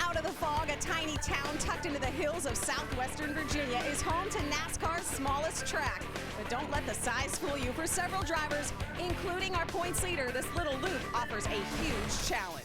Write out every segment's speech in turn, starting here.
out of the fog, a tiny town tucked into the hills of southwestern Virginia is home to NASCAR's smallest track. But don't let the size fool you. For several drivers, including our points leader, this little loop offers a huge challenge.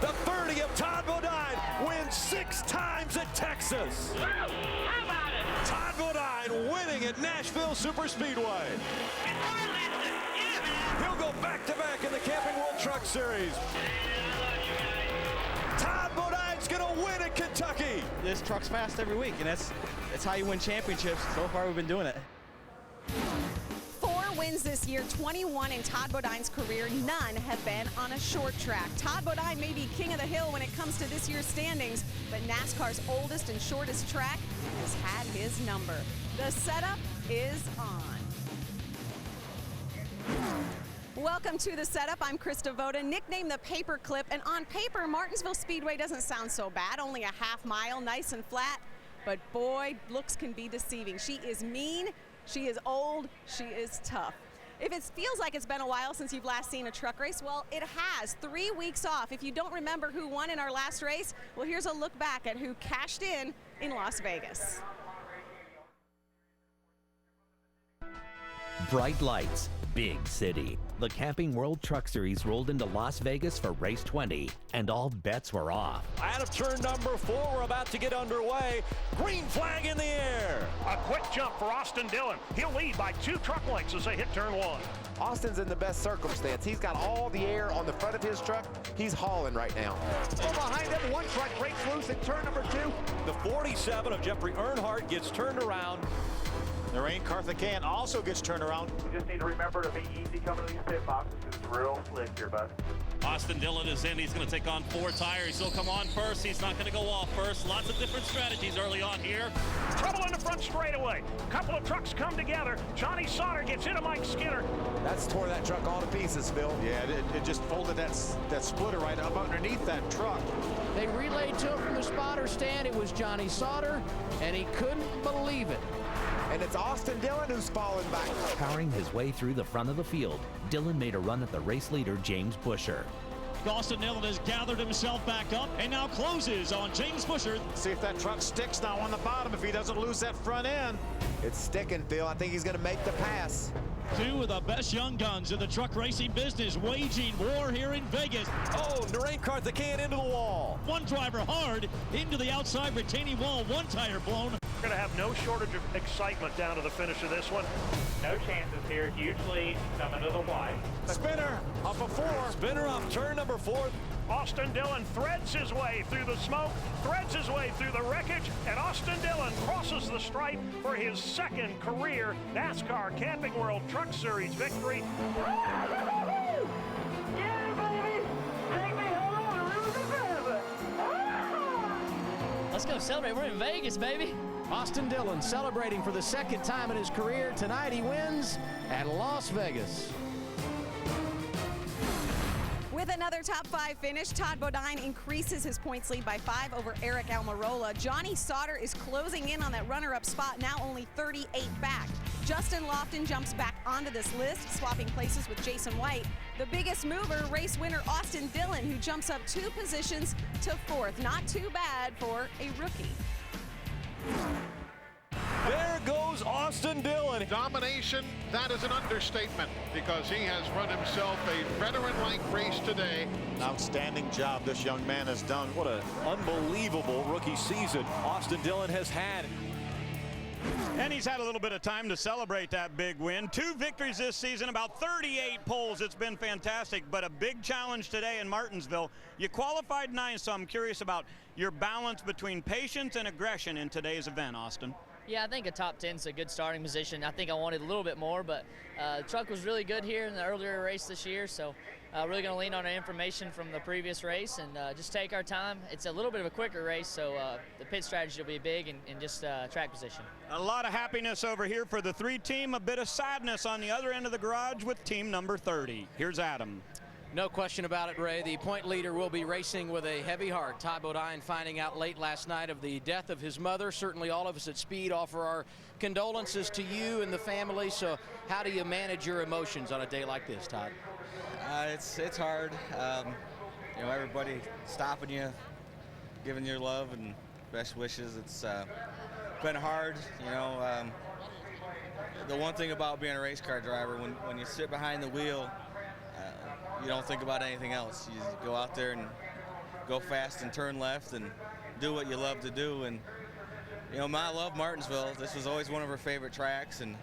The 30 of Todd Bodine wins 6 times at Texas. How about it? Todd Bodine winning at Nashville Superspeedway. He'll go back-to-back in the Camping World Truck Series. Todd Bodine's going to win at Kentucky. This truck's fast every week, and that's how you win championships. So far, we've been doing it. 4 wins this year, 21 in Todd Bodine's career. None have been on a short track. Todd Bodine may be king of the hill when it comes to this year's standings, but NASCAR's oldest and shortest track has had his number. The setup is on. Welcome to The Setup. I'm Krista Voda, nicknamed the Paperclip, and on paper, Martinsville Speedway doesn't sound so bad. Only a half mile, nice and flat, but boy, looks can be deceiving. She is mean, she is old, she is tough. If it feels like it's been a while since you've last seen a truck race, well, it has. 3 weeks off. If you don't remember who won in our last race, well, here's a look back at who cashed in Las Vegas. Bright lights, big city. The Camping World Truck Series rolled into Las Vegas for race 20, and all bets were off. Out of turn number 4, we're about to get underway. Green flag in the air. A quick jump for Austin Dillon. He'll lead by 2 truck lengths as they hit turn 1. Austin's in the best circumstance. He's got all the air on the front of his truck. He's hauling right now. Oh, behind him, 1 truck breaks loose at turn number 2. The 47 of Jeffrey Earnhardt gets turned around. Lorraine Carthagena also gets turned around. We just need to remember to be easy coming to these pit boxes because it's real slick here, bud. Austin Dillon is in. He's going to take on 4 tires. He'll come on first. He's not going to go off first. Lots of different strategies early on here. Trouble in the front straightaway. A couple of trucks come together. Johnny Sauter gets into Mike Skinner. That's tore that truck all to pieces, Phil. Yeah, it just folded that splitter right up underneath that truck. They relayed to him from the spotter stand. It was Johnny Sauter, and he couldn't believe it. And it's Austin Dillon who's falling back. Powering his way through the front of the field, Dillon made a run at the race leader, James Busher. Austin Dillon has gathered himself back up and now closes on James Busher. See if that truck sticks now on the bottom if he doesn't lose that front end. It's sticking, Phil. I think he's going to make the pass. 2 of the best young guns in the truck racing business waging war here in Vegas. Oh, Lorraine Carthagena into the wall. 1 driver hard into the outside retaining wall. 1 tire blown. We're going to have no shortage of excitement down to the finish of this one. No chances here. Huge lead coming to the white. Spinner up a 4. Spinner up turn number 4. Austin Dillon threads his way through the smoke, threads his way through the wreckage, and Austin Dillon crosses the stripe for his 2nd career NASCAR Camping World Truck Series victory. Yeah, baby! Take me home and lose forever! Let's go celebrate. We're in Vegas, baby. Austin Dillon celebrating for the 2nd time in his career. Tonight he wins at Las Vegas. With another top 5 finish, Todd Bodine increases his points lead by 5 over Eric Almirola. Johnny Sauter is closing in on that runner-up spot, now only 38 back. Justin Lofton jumps back onto this list, swapping places with Jason White. The biggest mover, race winner Austin Dillon, who jumps up 2 positions to 4th. Not too bad for a rookie. There goes Austin Dillon. Domination, that is an understatement because he has run himself a veteran-like race today. Outstanding job this young man has done. What an unbelievable rookie season Austin Dillon has had. And he's had a little bit of time to celebrate that big win. 2 victories this season, about 38 poles. It's been fantastic, but a big challenge today in Martinsville. You qualified 9, so I'm curious about your balance between patience and aggression in today's event, Austin. Yeah, I think a top 10 is a good starting position. I think I wanted a little bit more, but the truck was really good here in the earlier race this year, so really going to lean on our information from the previous race and just take our time. It's a little bit of a quicker race, so the pit strategy will be big and just track position. A lot of happiness over here for the 3 team, a bit of sadness on the other end of the garage with team number 30. Here's Adam. No question about it, Ray. The point leader will be racing with a heavy heart. Todd Bodine finding out late last night of the death of his mother. Certainly all of us at Speed offer our condolences to you and the family. So how do you manage your emotions on a day like this, Todd? It's hard. You know, everybody stopping you, giving your love and best wishes. It's been hard. You know, the one thing about being a race car driver, when you sit behind the wheel, you don't think about anything else. You just go out there and go fast and turn left and do what you love to do. And you know, I love Martinsville. This was always one of her favorite tracks, and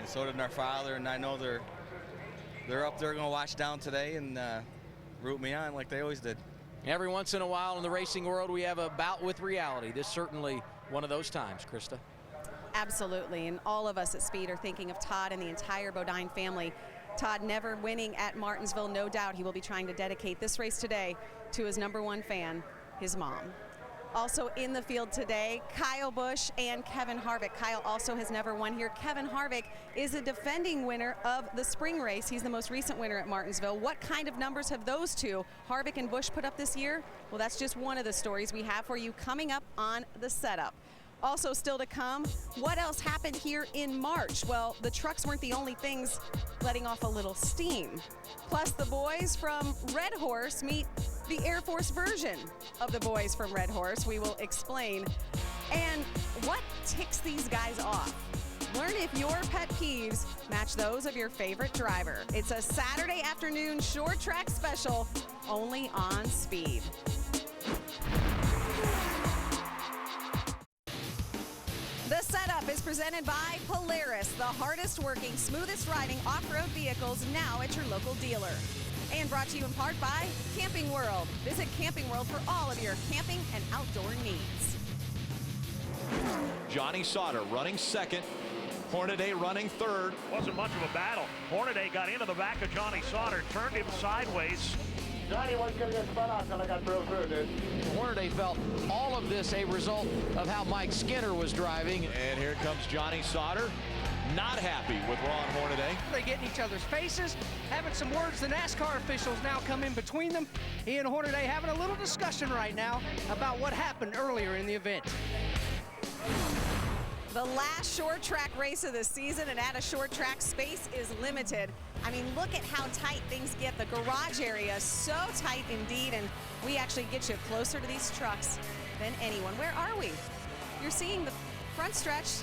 so did our father. And I know they're up there going to watch down today and root me on like they always did. Every once in a while in the racing world, we have a bout with reality. This certainly one of those times, Krista. Absolutely, and all of us at Speed are thinking of Todd and the entire Bodine family. Todd never winning at Martinsville, no doubt he will be trying to dedicate this race today to his #1 fan, his mom. Also in the field today, Kyle Busch and Kevin Harvick. Kyle also has never won here. Kevin Harvick is a defending winner of the spring race. He's the most recent winner at Martinsville. What kind of numbers have those two, Harvick and Busch, put up this year? Well, that's just one of the stories we have for you coming up on the setup. Also still to come, what else happened here in March? Well, the trucks weren't the only things letting off a little steam. Plus, the boys from Red Horse meet the Air Force version of the boys from Red Horse. We will explain. And what ticks these guys off? Learn if your pet peeves match those of your favorite driver. It's a Saturday afternoon short track special only on Speed. The setup is presented by Polaris, the hardest working, smoothest riding off-road vehicles now at your local dealer. And brought to you in part by Camping World. Visit Camping World for all of your camping and outdoor needs. Johnny Sauter running second. Hornaday running third. Wasn't much of a battle. Hornaday got into the back of Johnny Sauter, turned him sideways. Johnny wasn't going to get spun out until I got drove through, dude. Hornaday felt all of this a result of how Mike Skinner was driving. And here comes Johnny Sauter. Not happy with Ron Hornaday. They get in each other's faces, having some words. The NASCAR officials now come in between them. He and Hornaday having a little discussion right now about what happened earlier in the event. The last short track race of the season, and at a short track, space is limited. I mean, look at how tight things get. The garage area is so tight indeed, and we actually get you closer to these trucks than anyone. Where are we? You're seeing the front stretch.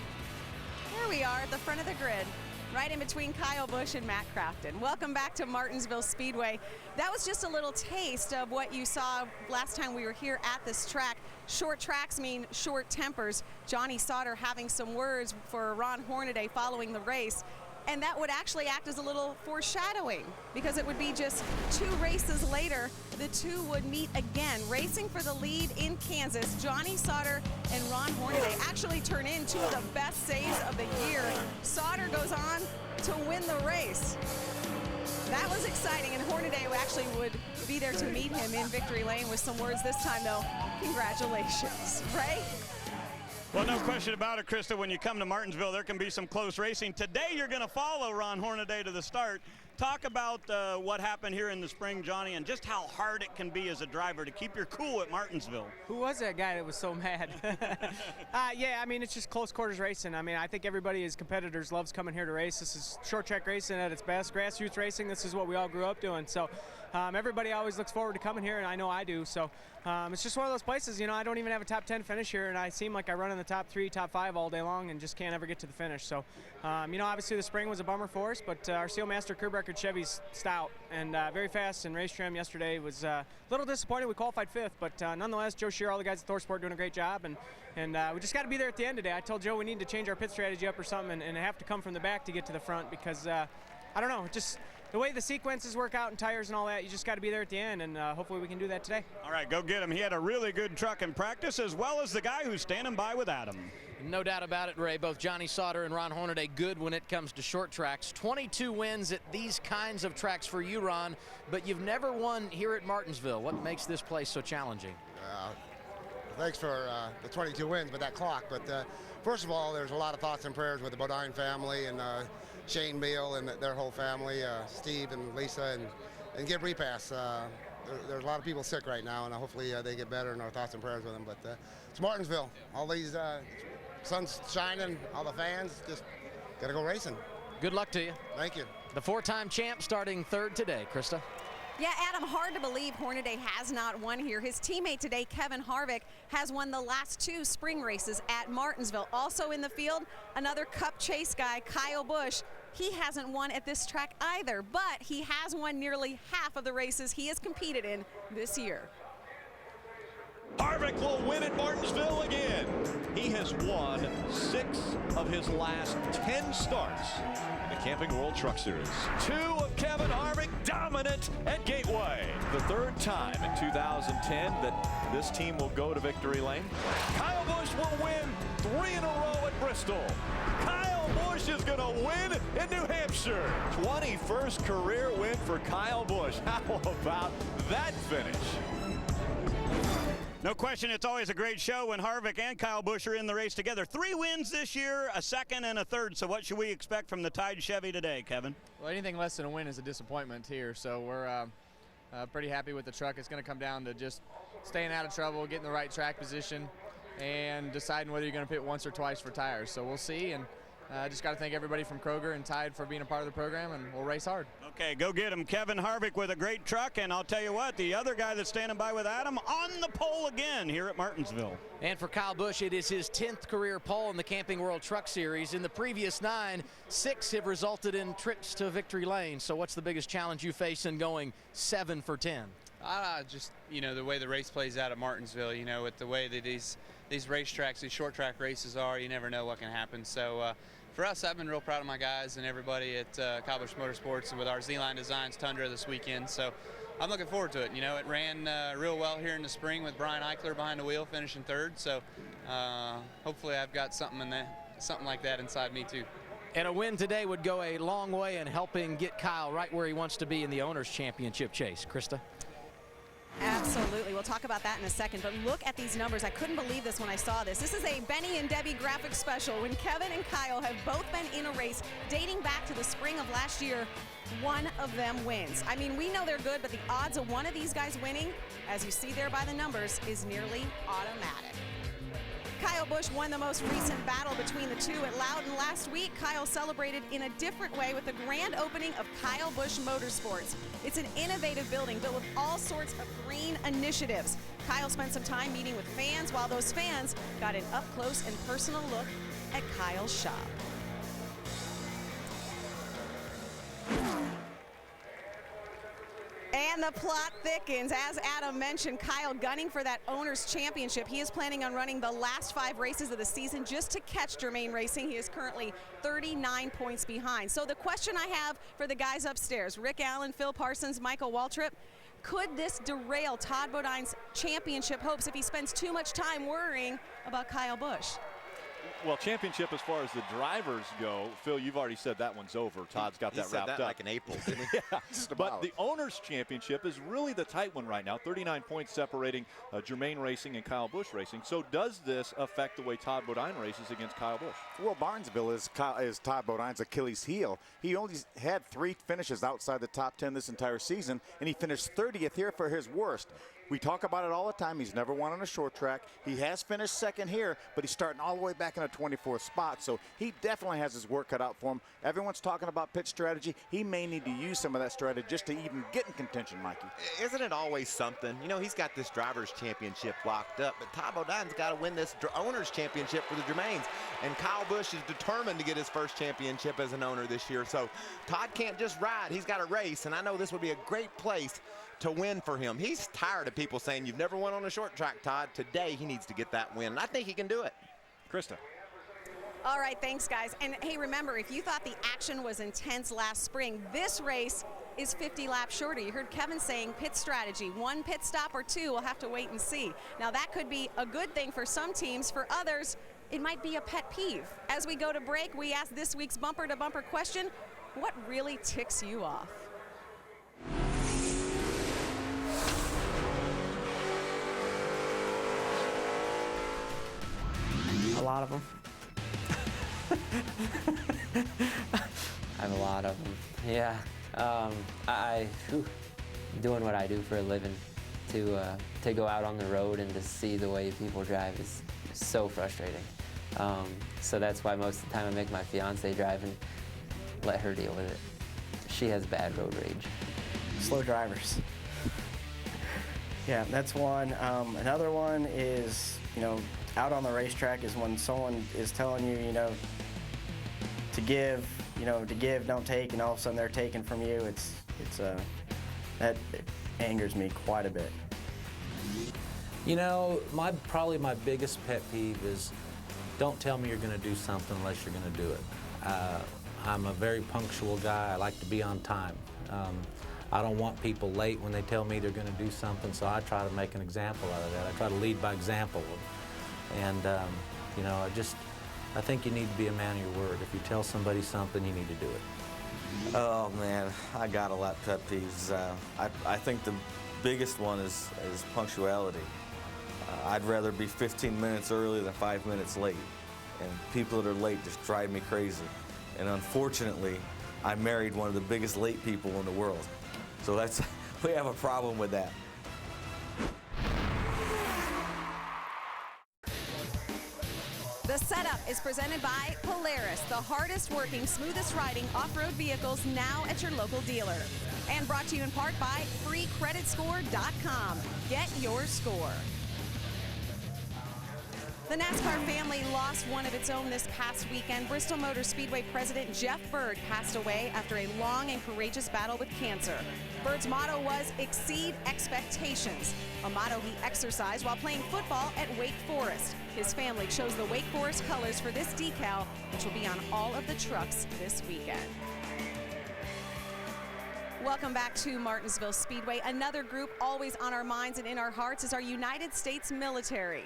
There we are at the front of the grid, right in between Kyle Busch and Matt Crafton. Welcome back to Martinsville Speedway. That was just a little taste of what you saw last time we were here at this track. Short tracks mean short tempers. Johnny Sauter having some words for Ron Hornaday following the race. And that would actually act as a little foreshadowing, because it would be just 2 races later, the two would meet again, racing for the lead in Kansas. Johnny Sauter and Ron Hornaday actually turn in 2 of the best saves of the year. Sauter goes on to win the race. That was exciting, and Hornaday actually would be there to meet him in victory lane with some words this time, though. Congratulations, right? Well, no question about it, Krista. When you come to Martinsville, there can be some close racing. Today, you're going to follow Ron Hornaday to the start. Talk about what happened here in the spring, Johnny, and just how hard it can be as a driver to keep your cool at Martinsville. Who was that guy that was so mad? Yeah, I mean, it's just close quarters racing. I mean, I think everybody as competitors loves coming here to race. This is short track racing at its best. Grassroots racing, this is what we all grew up doing. So everybody always looks forward to coming here, and I know I do. So it's just one of those places, you know, I don't even have a top 10 finish here, and I seem like I run in the top 3, top 5 all day long and just can't ever get to the finish. So, you know, obviously the spring was a bummer for us, but our Sealmaster curb record Chevy's stout and very fast, and race trim yesterday was a little disappointing. We qualified 5th, but nonetheless, Joe Shear, all the guys at ThorSport doing a great job, and we just got to be there at the end today. I told Joe we need to change our pit strategy up or something and have to come from the back to get to the front, because I don't know, just the way the sequences work out and tires and all that, you just got to be there at the end, and hopefully we can do that today. All right, go get him. He had a really good truck in practice, as well as the guy who's standing by with Adam. No doubt about it, Ray. Both Johnny Sauter and Ron Hornaday good when it comes to short tracks. 22 wins at these kinds of tracks for you, Ron, but you've never won here at Martinsville. What makes this place so challenging? Thanks for the 22 wins, but that clock. But first of all, there's a lot of thoughts and prayers with the Bodine family and Shane Beal and their whole family, Steve and Lisa and get repass. There's a lot of people sick right now, and hopefully they get better, and our thoughts and prayers with them. But it's Martinsville. All these sun's shining, all the fans, just got to go racing. Good luck to you. Thank you. The 4-time champ starting third today, Krista. Yeah, Adam, hard to believe Hornaday has not won here. His teammate today, Kevin Harvick, has won the last 2 spring races at Martinsville. Also in the field, another Cup Chase guy, Kyle Busch. He hasn't won at this track either, but he has won nearly half of the races he has competed in this year. Harvick will win at Martinsville again. He has won 6 of his last 10 starts in the Camping World Truck Series. 2 of Kevin Harvick dominant at Gateway. The 3rd time in 2010 that this team will go to victory lane. Kyle Busch will win 3 in a row at Bristol. Kyle Busch is going to win in New Hampshire. 21st career win for Kyle Busch. How about that finish? No question, it's always a great show when Harvick and Kyle Busch are in the race together. 3 wins this year, a 2nd and a 3rd. So what should we expect from the Tide Chevy today, Kevin? Well, anything less than a win is a disappointment here. So we're pretty happy with the truck. It's going to come down to just staying out of trouble, getting the right track position, and deciding whether you're going to pit once or twice for tires. So we'll see. And just got to thank everybody from Kroger and Tide for being a part of the program, and we'll race hard. Okay, go get him. Kevin Harvick with a great truck, and I'll tell you what, the other guy that's standing by with Adam on the pole again here at Martinsville. And for Kyle Busch, it is his 10th career pole in the Camping World Truck Series. In the previous 9, 6 have resulted in trips to victory lane. So what's the biggest challenge you face in going 7 for 10? Just, the way the race plays out at Martinsville, with the way that these racetracks, these short track races are, you never know what can happen. So for us, I've been real proud of my guys and everybody at Kyle Busch Motorsports and with our Z-Line Designs Tundra this weekend. So I'm looking forward to it. It ran real well here in the spring with Brian Eichler behind the wheel, finishing 3rd. So hopefully I've got something like that inside me too. And a win today would go a long way in helping get Kyle right where he wants to be in the Owners' Championship chase. Krista? Absolutely. We'll talk about that in a second, but look at these numbers. I couldn't believe this when I saw this. This is a Benny and Debbie graphic special when Kevin and Kyle have both been in a race dating back to the spring of last year. One of them wins. I mean, we know they're good, but the odds of one of these guys winning, as you see there by the numbers, is nearly automatic. Kyle Busch won the most recent battle between the two at Loudon last week. Kyle celebrated in a different way with the grand opening of Kyle Busch Motorsports. It's an innovative building built with all sorts of green initiatives. Kyle spent some time meeting with fans, while those fans got an up-close and personal look at Kyle's shop. And the plot thickens. As Adam mentioned, Kyle gunning for that Owners' Championship. He is planning on running the last 5 races of the season just to catch Germain Racing. He is currently 39 points behind. So the question I have for the guys upstairs, Rick Allen, Phil Parsons, Michael Waltrip, could this derail Todd Bodine's championship hopes if he spends too much time worrying about Kyle Busch? Well, championship as far as the drivers go, Phil, you've already said that one's over. Todd's got that wrapped up. Like in April, didn't he? Yeah, but the Owners' Championship is really the tight one right now. 39 points separating Germain Racing and Kyle Busch Racing. So does this affect the way Todd Bodine races against Kyle Busch? Well, Martinsville is Todd Bodine's Achilles heel. He only had 3 finishes outside the top 10 this entire season, and he finished 30th here for his worst. We talk about it all the time. He's never won on a short track. He has finished 2nd here, but he's starting all the way back in a 24th spot. So he definitely has his work cut out for him. Everyone's talking about pit strategy. He may need to use some of that strategy just to even get in contention, Mikey. Isn't it always something? He's got this Drivers' Championship locked up, but Todd Bodine's got to win this Owners' Championship for the Germains. And Kyle Busch is determined to get his first championship as an owner this year. So Todd can't just ride. He's got to race, and I know this would be a great place to win for him. He's tired of people saying, you've never won on a short track, Todd. Today, he needs to get that win, and I think he can do it. Krista. All right, thanks, guys. And hey, remember, if you thought the action was intense last spring, this race is 50 laps shorter. You heard Kevin saying pit strategy. 1 pit stop or 2, we'll have to wait and see. Now, that could be a good thing for some teams. For others, it might be a pet peeve. As we go to break, we ask this week's bumper-to-bumper question, what really ticks you off? A lot of them. I have a lot of them. Yeah. doing what I do for a living, to go out on the road and to see the way people drive is so frustrating. So that's why most of the time I make my fiance drive and let her deal with it. She has bad road rage. Slow drivers. Yeah, that's one. Another one is, out on the racetrack is when someone is telling you, to give, don't take, and all of a sudden they're taking from you. That angers me quite a bit. Probably my biggest pet peeve is don't tell me you're going to do something unless you're going to do it. I'm a very punctual guy. I like to be on time. I don't want people late when they tell me they're going to do something, so I try to make an example out of that. I try to lead by example. And, I think you need to be a man of your word. If you tell somebody something, you need to do it. Oh, man, I got a lot of pet peeves. I think the biggest one is punctuality. I'd rather be 15 minutes early than 5 minutes late. And people that are late just drive me crazy. And unfortunately, I married one of the biggest late people in the world. So we have a problem with that. The setup is presented by Polaris, the hardest working, smoothest riding off-road vehicles now at your local dealer. And brought to you in part by freecreditscore.com. Get your score. The NASCAR family lost one of its own this past weekend. Bristol Motor Speedway president Jeff Bird passed away after a long and courageous battle with cancer. Bird's motto was exceed expectations, a motto he exercised while playing football at Wake Forest. His family chose the Wake Forest colors for this decal, which will be on all of the trucks this weekend. Welcome back to Martinsville Speedway. Another group always on our minds and in our hearts is our United States military.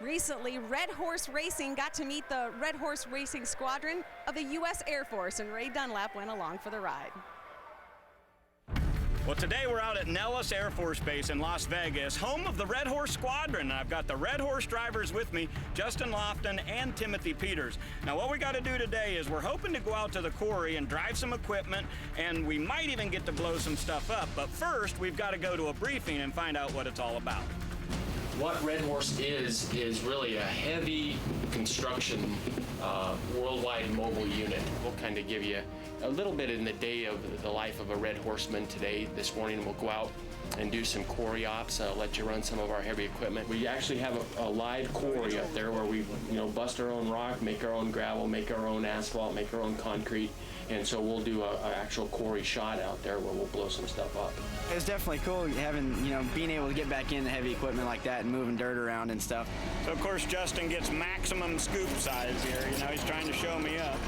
Recently, Red Horse Racing got to meet the Red Horse Racing Squadron of the U.S. Air Force, and Ray Dunlap went along for the ride. Well, today we're out at Nellis Air Force Base in Las Vegas, home of the Red Horse Squadron. I've got the Red Horse drivers with me, Justin Lofton and Timothy Peters. Now, what we got to do today is we're hoping to go out to the quarry and drive some equipment, and we might even get to blow some stuff up. But first, we've got to go to a briefing and find out what it's all about. What Red Horse is really a heavy construction worldwide mobile unit. We'll kind of give you a little bit in the day of the life of a Red Horseman today. This morning we'll go out and do some quarry ops, let you run some of our heavy equipment. We actually have a live quarry up there where we bust our own rock, make our own gravel, make our own asphalt, make our own concrete. And so we'll do an actual quarry shot out there where we'll blow some stuff up. It's definitely cool having, being able to get back into heavy equipment like that and moving dirt around and stuff. So, of course, Justin gets maximum scoop size here. He's trying to show me up.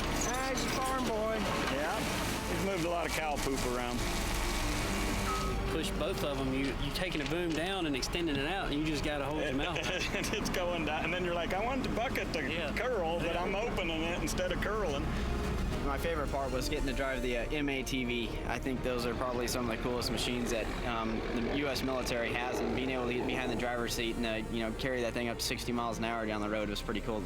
He's a farm boy. Yeah. He's moved a lot of cow poop around. Push both of them, you taking a boom down and extending it out, and you just got to hold them out. And it's going down, and then you're like, I want the bucket to curl, but I'm opening it instead of curling. My favorite part was getting to drive the MATV. I think those are probably some of the coolest machines that the U.S. military has, and being able to get behind the driver's seat and carry that thing up to 60 miles an hour down the road was pretty cool.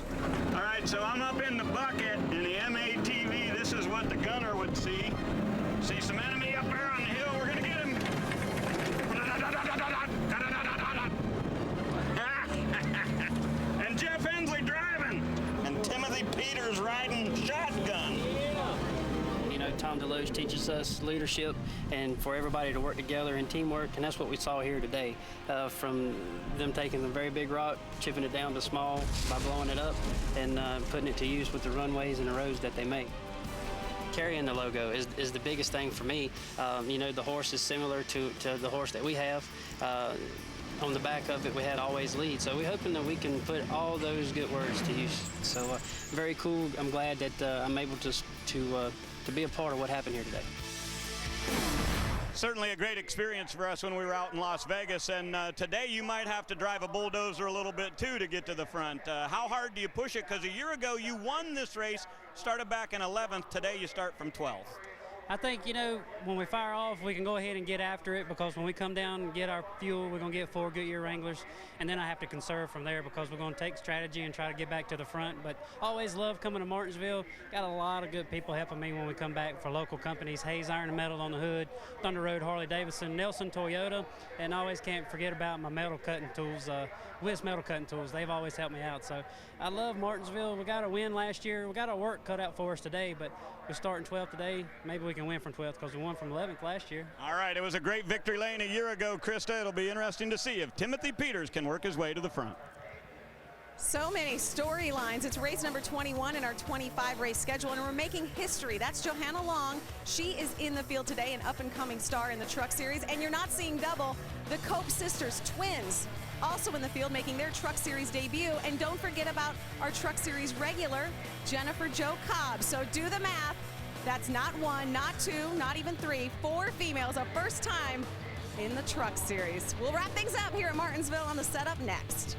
All right, so I'm up in the bucket in the MATV. This is what the gunner would see. See some enemy up there on the hill. We're gonna get him. And Jeff Hensley driving, and Timothy Peters riding shotgun. Tom DeLoge teaches us leadership and for everybody to work together in teamwork, and that's what we saw here today. From them taking the very big rock, chipping it down to small by blowing it up, and putting it to use with the runways and the roads that they make. Carrying the logo is the biggest thing for me. The horse is similar to the horse that we have. On the back of it, we had always lead. So we're hoping that we can put all those good words to use. So very cool. I'm glad that I'm able to be a part of what happened here today. Certainly a great experience for us when we were out in Las Vegas, and today you might have to drive a bulldozer a little bit too to get to the front. How hard do you push it? Because a year ago you won this race, started back in 11th. Today you start from 12th. I think, you know, when we fire off, we can go ahead and get after it, because when we come down and get our fuel, we're going to get 4 Goodyear Wranglers, and then I have to conserve from there, because we're going to take strategy and try to get back to the front. But always love coming to Martinsville. Got a lot of good people helping me when we come back for local companies. Hayes Iron and Metal on the hood, Thunder Road Harley Davidson, Nelson Toyota, and always can't forget about my metal cutting tools, Wiz Metal Cutting Tools. They've always helped me out. So I love Martinsville. We got a win last year. We got our work cut out for us today, but we're starting 12th today. Maybe we can win from 12th, because we won from 11th last year. All right, it was a great victory lane a year ago, Krista. It'll be interesting to see if Timothy Peters can work his way to the front. So many storylines. It's race number 21 in our 25 race schedule, and we're making history. That's Johanna Long. She is in the field today, an up-and-coming star in the Truck Series. And you're not seeing double. The Cope sisters, twins, also in the field, making their Truck Series debut. And don't forget about our Truck Series regular, Jennifer Jo Cobb. So do the math. That's not 1, not 2, not even 3, 4 females, a first time in the Truck Series. We'll wrap things up here at Martinsville on the setup next.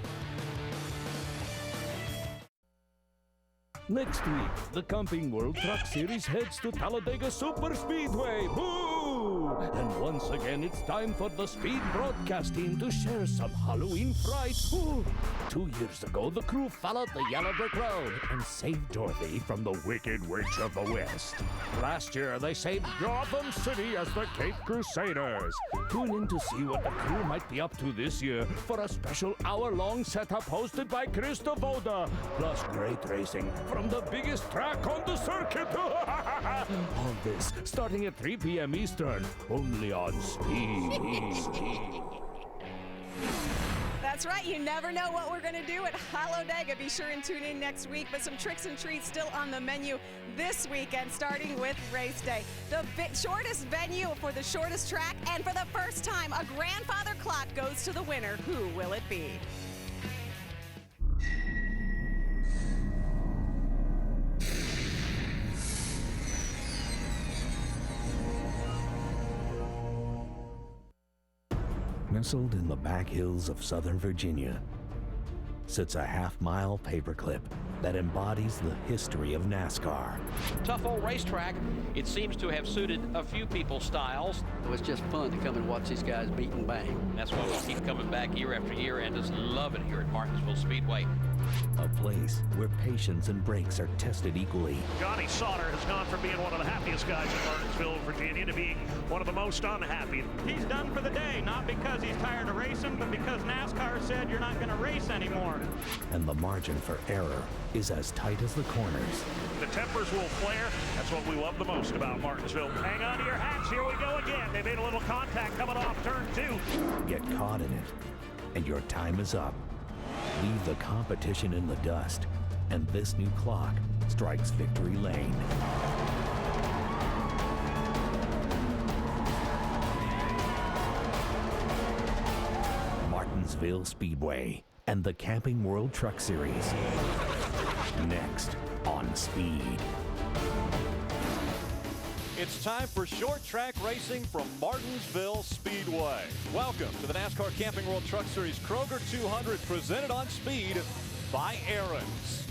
Next week, the Camping World Truck Series heads to Talladega Super Speedway. Boo! And once again, it's time for the Speed broadcast team to share some Halloween fright. Ooh. 2 years ago, the crew followed the Yellow Brick Road and saved Dorothy from the Wicked Witch of the West. Last year, they saved Gotham City as the Cape Crusaders. Tune in to see what the crew might be up to this year for a special hour-long setup hosted by Krista Voda, plus great racing from the biggest track on the circuit. All this starting at 3 p.m. Eastern, only on Speed. That's right, you never know what we're going to do at Talladega. Be sure and tune in next week, but some tricks and treats still on the menu this weekend, starting with race day. The shortest venue for the shortest track, and for the first time, a grandfather clock goes to the winner. Who will it be? Nestled in the back hills of Southern Virginia sits a half-mile paperclip that embodies the history of NASCAR. Tough old racetrack. It seems to have suited a few people's styles. It was just fun to come and watch these guys beat and bang. That's why we keep coming back year after year and just love it here at Martinsville Speedway. A place where patience and brakes are tested equally. Johnny Sauter has gone from being one of the happiest guys in Martinsville, Virginia, to being one of the most unhappy. He's done for the day, not because he's tired of racing, but because NASCAR said you're not going to race anymore. And the margin for error is as tight as the corners. The tempers will flare. That's what we love the most about Martinsville. Hang on to your hats. Here we go again. They made a little contact coming off turn 2. Get caught in it, and your time is up. Leave the competition in the dust, and this new clock strikes victory lane. Martinsville Speedway and the Camping World Truck Series. Next on Speed. It's time for short track racing from Martinsville Speedway. Welcome to the NASCAR Camping World Truck Series Kroger 200, presented on Speed by Aaron's.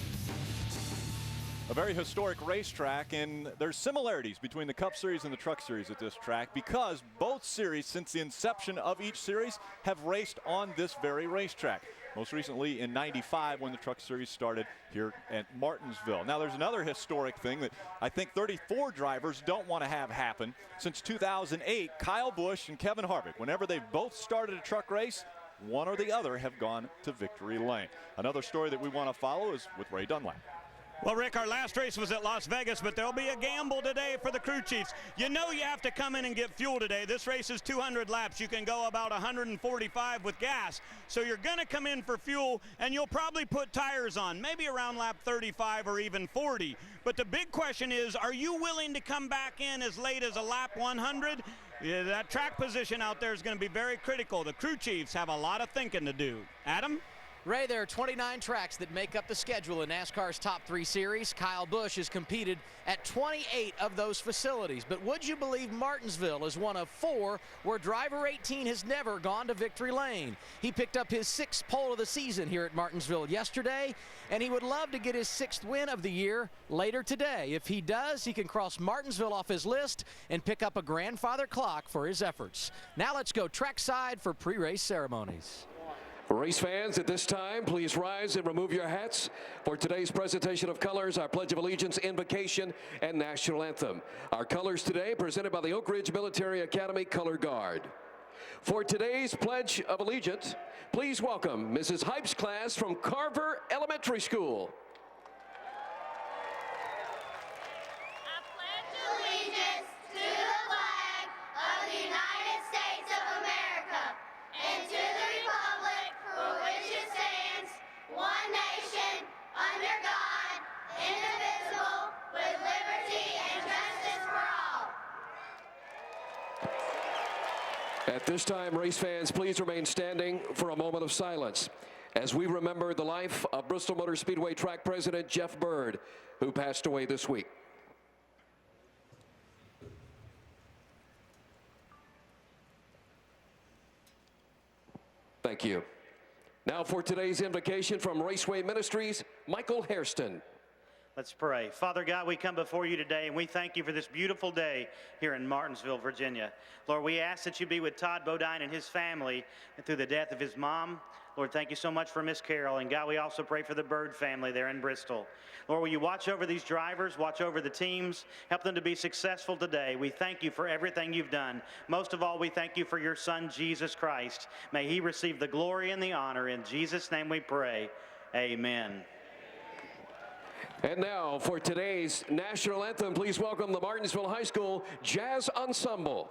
A very historic racetrack, and there's similarities between the Cup Series and the Truck Series at this track, because both series, since the inception of each series, have raced on this very racetrack. Most recently in '95 when the Truck Series started here at Martinsville. Now there's another historic thing that I think 34 drivers don't want to have happen. Since 2008, Kyle Busch and Kevin Harvick, whenever they've both started a truck race, one or the other have gone to victory lane. Another story that we want to follow is with Ray Dunlap. Well, Rick, our last race was at Las Vegas, but there'll be a gamble today for the crew chiefs. You know you have to come in and get fuel today. This race is 200 laps. You can go about 145 with gas. So you're going to come in for fuel, and you'll probably put tires on, maybe around lap 35 or even 40. But the big question is, are you willing to come back in as late as a lap 100? Yeah, that track position out there is going to be very critical. The crew chiefs have a lot of thinking to do. Adam? Ray, there are 29 tracks that make up the schedule in NASCAR's Top 3 Series. Kyle Busch has competed at 28 of those facilities. But would you believe Martinsville is one of 4 where driver 18 has never gone to victory lane? He picked up his 6th pole of the season here at Martinsville yesterday, and he would love to get his 6th win of the year later today. If he does, he can cross Martinsville off his list and pick up a grandfather clock for his efforts. Now let's go trackside for pre-race ceremonies. Race fans, at this time, please rise and remove your hats for today's presentation of colors, our Pledge of Allegiance, Invocation, and National Anthem. Our colors today presented by the Oak Ridge Military Academy Color Guard. For today's Pledge of Allegiance, please welcome Mrs. Hype's class from Carver Elementary School. At this time, race fans, please remain standing for a moment of silence as we remember the life of Bristol Motor Speedway track president Jeff Bird, who passed away this week. Thank you. Now for today's invocation from Raceway Ministries, Michael Hairston. Let's pray. Father God, we come before you today, and we thank you for this beautiful day here in Martinsville, Virginia. Lord, we ask that you be with Todd Bodine and his family through the death of his mom. Lord, thank you so much for Miss Carol. And God, we also pray for the Bird family there in Bristol. Lord, will you watch over these drivers, watch over the teams, help them to be successful today. We thank you for everything you've done. Most of all, we thank you for your son, Jesus Christ. May he receive the glory and the honor. In Jesus' name we pray. Amen. And now for today's national anthem, please welcome the Martinsville High School Jazz Ensemble.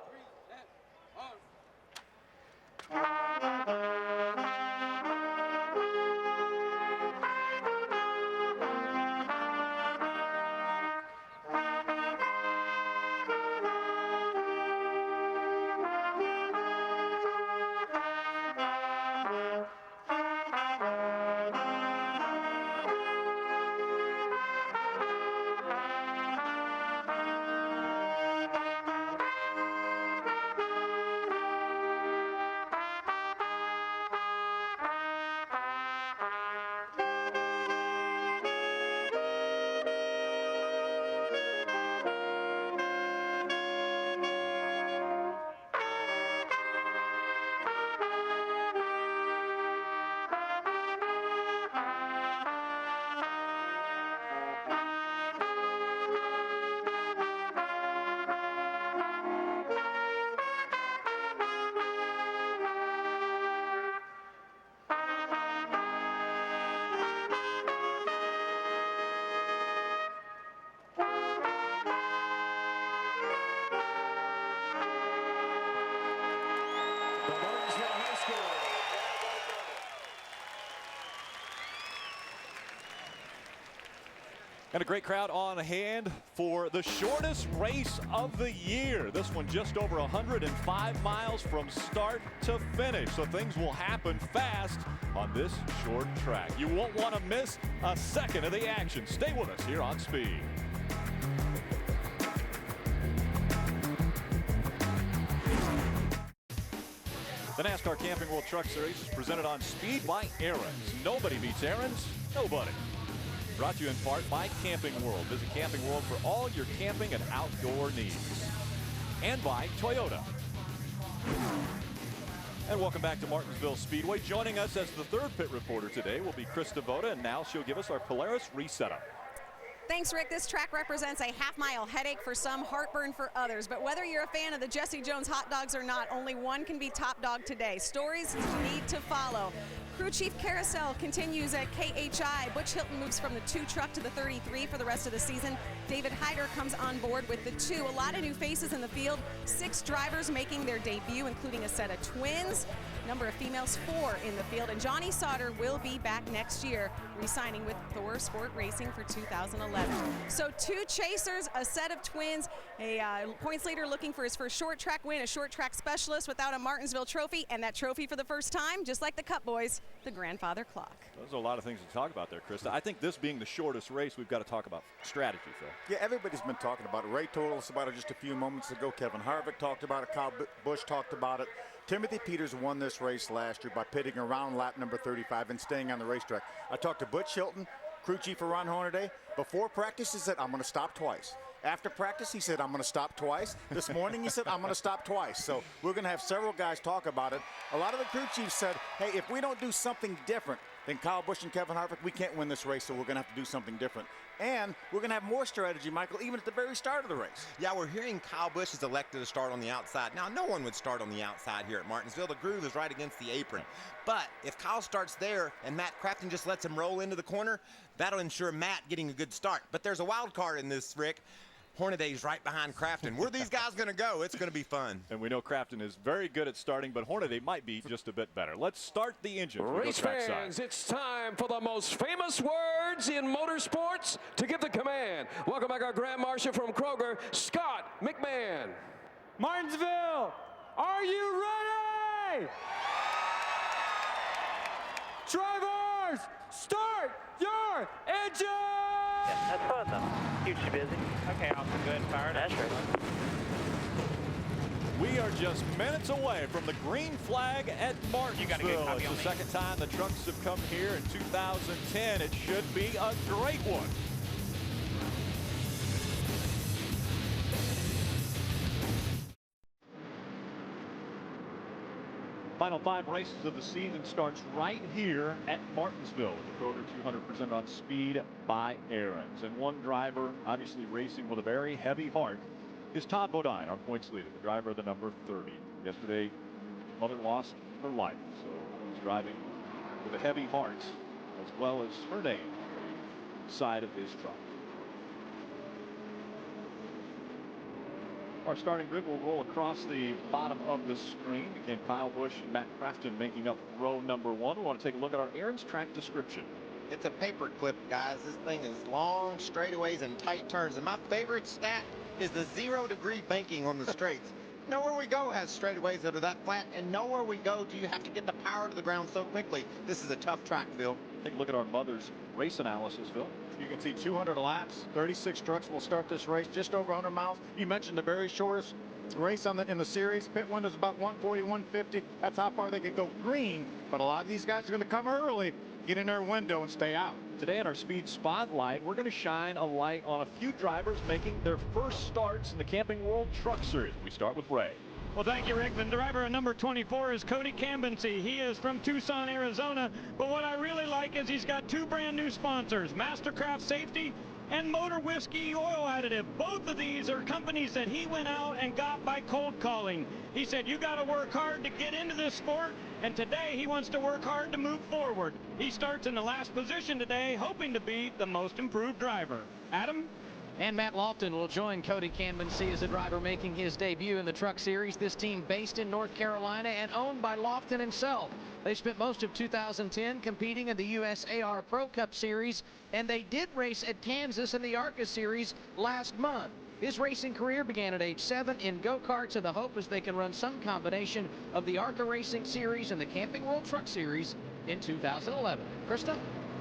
And a great crowd on hand for the shortest race of the year. This one just over 105 miles from start to finish. So things will happen fast on this short track. You won't want to miss a second of the action. Stay with us here on Speed. The NASCAR Camping World Truck Series is presented on Speed by Aaron's. Nobody beats Aaron's, nobody. Brought to you in part by Camping World. Visit Camping World for all your camping and outdoor needs. And by Toyota. And welcome back to Martinsville Speedway. Joining us as the third pit reporter today will be Chris Devoda, and now she'll give us our Polaris resetup. Thanks, Rick. This track represents a half-mile headache for some, heartburn for others. But whether you're a fan of the Jesse Jones hot dogs or not, only one can be top dog today. Stories need to follow. Crew Chief Carousel continues at KHI. Butch Hilton moves from the 2 truck to the 33 for the rest of the season. David Hyder comes on board with the 2. A lot of new faces in the field. 6 drivers making their debut, including a set of twins. Number of females, 4 in the field. And Johnny Sauter will be back next year, re-signing with Thor Sport Racing for 2011. So 2 chasers, a set of twins, a points leader looking for his first short track win, a short track specialist without a Martinsville trophy, and that trophy for the first time, just like the Cup boys. the grandfather clock. There's a lot of things to talk about there, Krista. I think this being the shortest race, we've got to talk about strategy, Phil. Yeah, everybody's been talking about it. Ray told us about it just a few moments ago. Kevin Harvick talked about it. Kyle Busch talked about it. Timothy Peters won this race last year by pitting around lap number 35 and staying on the racetrack. I talked to Butch Hilton, crew chief for Ron Hornaday. Before practice, he said, I'm going to stop twice. After practice, he said, I'm going to stop twice. This morning, he said, I'm going to stop twice. So we're going to have several guys talk about it. A lot of the crew chiefs said, hey, if we don't do something different than Kyle Busch and Kevin Harvick, we can't win this race, so we're going to have to do something different. And we're going to have more strategy, Michael, even at the very start of the race. Yeah, we're hearing Kyle Busch is elected to start on the outside. Now, no one would start on the outside here at Martinsville. The groove is right against the apron. But if Kyle starts there and Matt Crafton just lets him roll into the corner, that'll ensure Matt getting a good start. But there's a wild card in this, Rick. Hornaday's right behind Crafton. Where are these guys going to go? It's going to be fun. And we know Crafton is very good at starting, but Hornaday might be just a bit better. Let's start the engine. Race fans, it's time for the most famous words in motorsports to give the command. Welcome back our Grand Marshal from Kroger, Scott McMahon. Martinsville, are you ready? Drivers, start your engine! Yeah, that's fun though. Keeps you busy. Okay, Austin, go ahead and fire it. That's right. We are just minutes away from the green flag at Martinsville. It's the second time the trucks have come here in 2010. It should be a great one. Final 5 races of the season starts right here at Martinsville. The Kroger 200% on speed by Aaron's. And one driver obviously racing with a very heavy heart is Todd Bodine, our points leader, the driver of the number 30. Yesterday, mother lost her life, so he's driving with a heavy heart as well as her name side of his truck. Our starting grid will roll across the bottom of the screen. Again, Kyle Busch and Matt Crafton making up row number 1. We want to take a look at our Aaron's track description. It's a paper clip, guys. This thing is long straightaways and tight turns. And my favorite stat is the 0-degree banking on the straights. Nowhere we go has straightaways that are that flat, and nowhere we go do you have to get the power to the ground so quickly. This is a tough track, Phil. Take a look at our mother's race analysis, Phil. You can see 200 laps, 36 trucks will start this race, just over 100 miles. You mentioned the very shortest race in the series. Pit window is about 140, 150. That's how far they can go green. But a lot of these guys are going to come early, get in their window, and stay out. Today in our Speed Spotlight, we're going to shine a light on a few drivers making their first starts in the Camping World Truck Series. We start with Ray. Well, thank you, Rick. The driver of number 24 is Cody Cambency. He is from Tucson, Arizona. But what I really like is he's got 2 brand new sponsors, Mastercraft Safety and Motor Whiskey Oil Additive. Both of these are companies that he went out and got by cold calling. He said, you got to work hard to get into this sport, and today he wants to work hard to move forward. He starts in the last position today, hoping to be the most improved driver. Adam? And Matt Lofton will join Cody Cambency as the driver making his debut in the Truck Series. This team based in North Carolina and owned by Lofton himself. They spent most of 2010 competing in the USAR Pro Cup Series, and they did race at Kansas in the ARCA Series last month. His racing career began at age 7 in go-karts, and the hope is they can run some combination of the ARCA Racing Series and the Camping World Truck Series in 2011. Krista?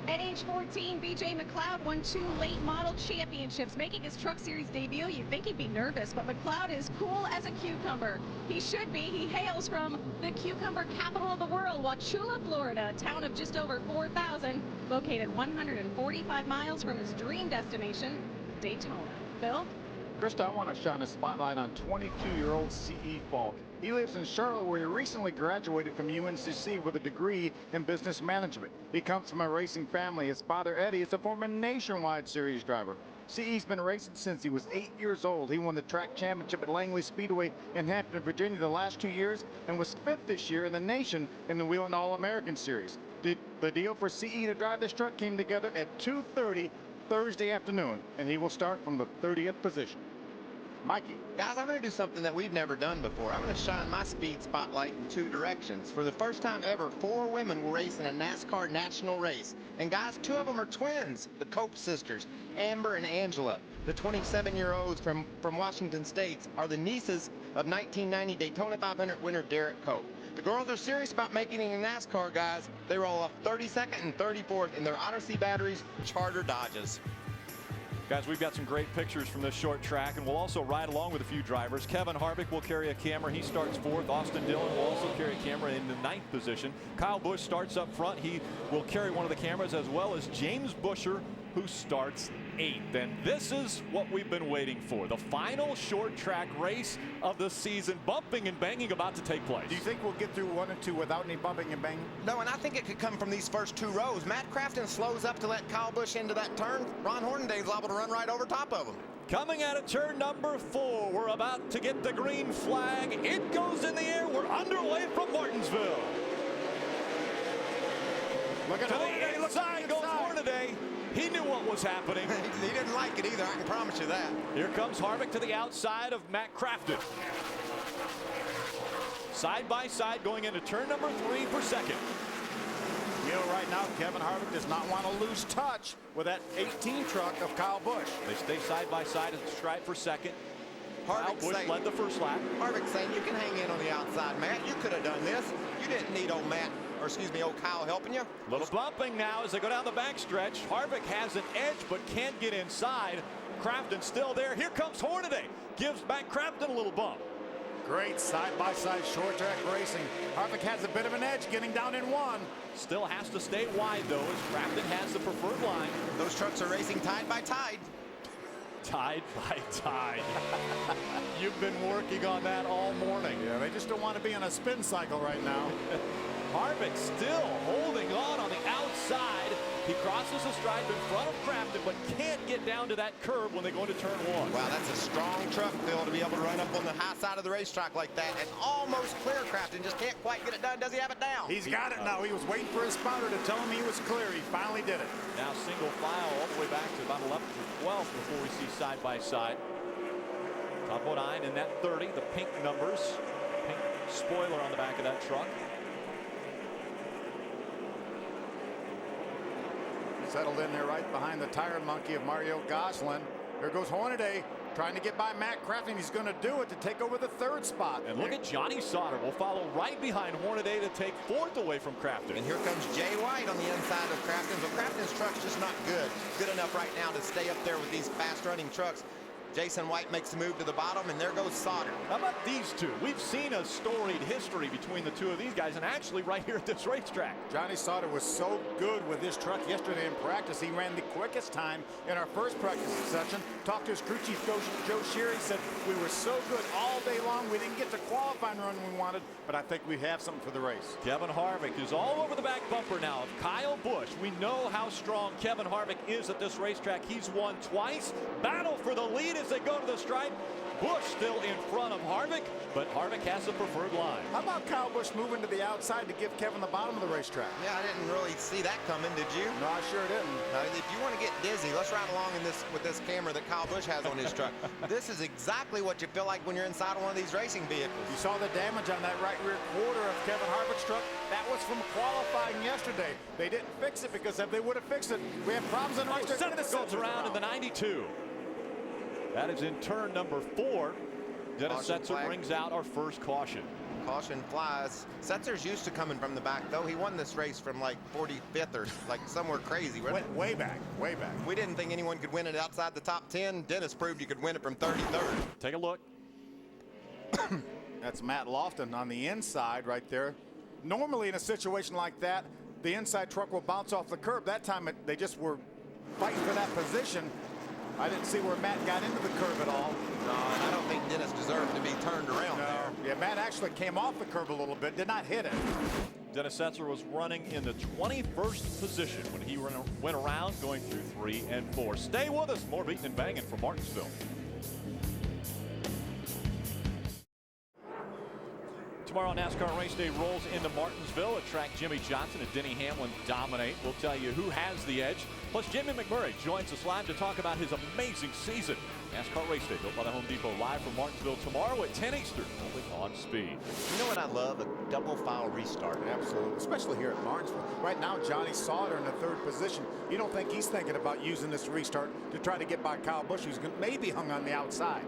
At age 14, BJ McLeod won 2 late model championships. Making his Truck Series debut, you'd think he'd be nervous, but McLeod is cool as a cucumber. He should be. He hails from the cucumber capital of the world, Wauchula, Florida, a town of just over 4,000, located 145 miles from his dream destination, Daytona. Phil? Krista, I want to shine a spotlight on 22-year-old C.E. Falk. He lives in Charlotte, where he recently graduated from UNCC with a degree in business management. He comes from a racing family. His father, Eddie, is a former Nationwide Series driver. C.E.'s been racing since he was 8 years old. He won the track championship at Langley Speedway in Hampton, Virginia the last 2 years and was 5th this year in the nation in the Whelen All-American Series. The deal for C.E. to drive this truck came together at 2:30 Thursday afternoon, and he will start from the 30th position. Mikey. Guys, I'm going to do something that we've never done before. I'm going to shine my speed spotlight in 2 directions. For the first time ever, 4 women will race in a NASCAR national race. And guys, 2 of them are twins, the Cope sisters, Amber and Angela. The 27-year-olds from Washington State are the nieces of 1990 Daytona 500 winner Derek Cope. The girls are serious about making it in NASCAR, guys. They roll off 32nd and 34th in their Odyssey Batteries Charter Dodges. Guys, we've got some great pictures from this short track, and we'll also ride along with a few drivers. Kevin Harvick will carry a camera. He starts 4th. Austin Dillon will also carry a camera in the 9th position. Kyle Busch starts up front. He will carry one of the cameras, as well as James Buescher, who starts 8th. And this is what we've been waiting for. The final short track race of the season. Bumping and banging about to take place. Do you think we'll get through 1 and 2 without any bumping and banging? No, and I think it could come from these first 2 rows. Matt Crafton slows up to let Kyle Busch into that turn. Ron Hornaday's liable to run right over top of him. Coming out of turn number 4, we're about to get the green flag. It goes in the air. We're underway from Martinsville. Look at the inside goes Hornaday. He knew what was happening. He didn't like it either, I can promise you that. Here comes Harvick to the outside of Matt Crafton. Side by side going into turn number 3 for second. You know, right now, Kevin Harvick does not want to lose touch with that 18 truck of Kyle Busch. They stay side by side at the stripe for second. Kyle Busch led the first lap. Harvick saying, you can hang in on the outside, Matt. You could have done this. You didn't need old Matt, or excuse me, old Kyle helping you. Little bumping now as they go down the backstretch. Harvick has an edge but can't get inside. Crafton's still there. Here comes Hornaday. Gives back Crafton a little bump. Great side-by-side short track racing. Harvick has a bit of an edge getting down in 1. Still has to stay wide though as Crafton has the preferred line. Those trucks are racing tide by tide. Tide by tide. You've been working on that all morning. Yeah, they just don't want to be on a spin cycle right now. Harvick still holding on the outside. He crosses the stripe in front of Crafton, but can't get down to that curve when they go into turn 1. Wow, that's a strong truck, Phil, to be able to run up on the high side of the racetrack like that and almost clear Crafton. Just can't quite get it done. Does he have it down? He's got it now. He was waiting for his spotter to tell him he was clear. He finally did it. Now single file all the way back to about 11th or 12th before we see side by side. Top 9 in that 30, the pink numbers. Pink spoiler on the back of that truck. Settled in there right behind the tire monkey of Mario Gosselin. There goes Hornaday trying to get by Matt Crafton. He's going to do it to take over the 3rd spot. And look at Johnny Sauter will follow right behind Hornaday to take 4th away from Crafton. And here comes Jay White on the inside of Crafton. But Crafton's truck's just not good enough right now to stay up there with these fast running trucks. Jason White makes the move to the bottom, and there goes Sauter. How about these two? We've seen a storied history between the two of these guys, and actually right here at this racetrack. Johnny Sauter was so good with this truck yesterday in practice. He ran the quickest time in our first practice session. Talked to his crew chief, Joe Sheary, said we were so good all day long. We didn't get the qualifying run we wanted, but I think we have something for the race. Kevin Harvick is all over the back bumper now of Kyle Busch. We know how strong Kevin Harvick is at this racetrack. He's won twice. Battle for the lead as they go to the stripe. Busch still in front of Harvick, but Harvick has the preferred line. How about Kyle Busch moving to the outside to give Kevin the bottom of the racetrack? Yeah, I didn't really see that coming, did you? No, I sure didn't. If you want to get dizzy, let's ride along in this with this camera that Kyle Busch has on his truck. This is exactly what you feel like when you're inside one of these racing vehicles. You saw the damage on that right rear quarter of Kevin Harvick's truck. That was from qualifying yesterday. They didn't fix it because if they would have fixed it, we have problems in the racetrack. Goes around in the 92. That is in turn number 4. Dennis Setzer brings out our first caution. Caution flies. Setzer's used to coming from the back, though. He won this race from like 45th or like somewhere crazy. Way back, way back. We didn't think anyone could win it outside the top 10. Dennis proved you could win it from 33rd. Take a look. That's Matt Lofton on the inside right there. Normally in a situation like that, the inside truck will bounce off the curb. That time they just were fighting for that position. I didn't see where Matt got into the curb at all. No, I don't think Dennis deserved to be turned around there. Yeah, Matt actually came off the curb a little bit, did not hit it. Dennis Setzer was running in the 21st position when he went around going through 3 and 4. Stay with us. More beating and banging from Martinsville. Tomorrow, NASCAR race day rolls into Martinsville. A track Jimmy Johnson and Denny Hamlin dominate. We'll tell you who has the edge. Plus, Jimmy McMurray joins us live to talk about his amazing season. NASCAR race day built by the Home Depot, live from Martinsville tomorrow at 10 Eastern, only on Speed. You know what I love? A double file restart. Absolutely, especially here at Martinsville. Right now, Johnny Sauter in the 3rd position. You don't think he's thinking about using this restart to try to get by Kyle Busch, who's maybe hung on the outside.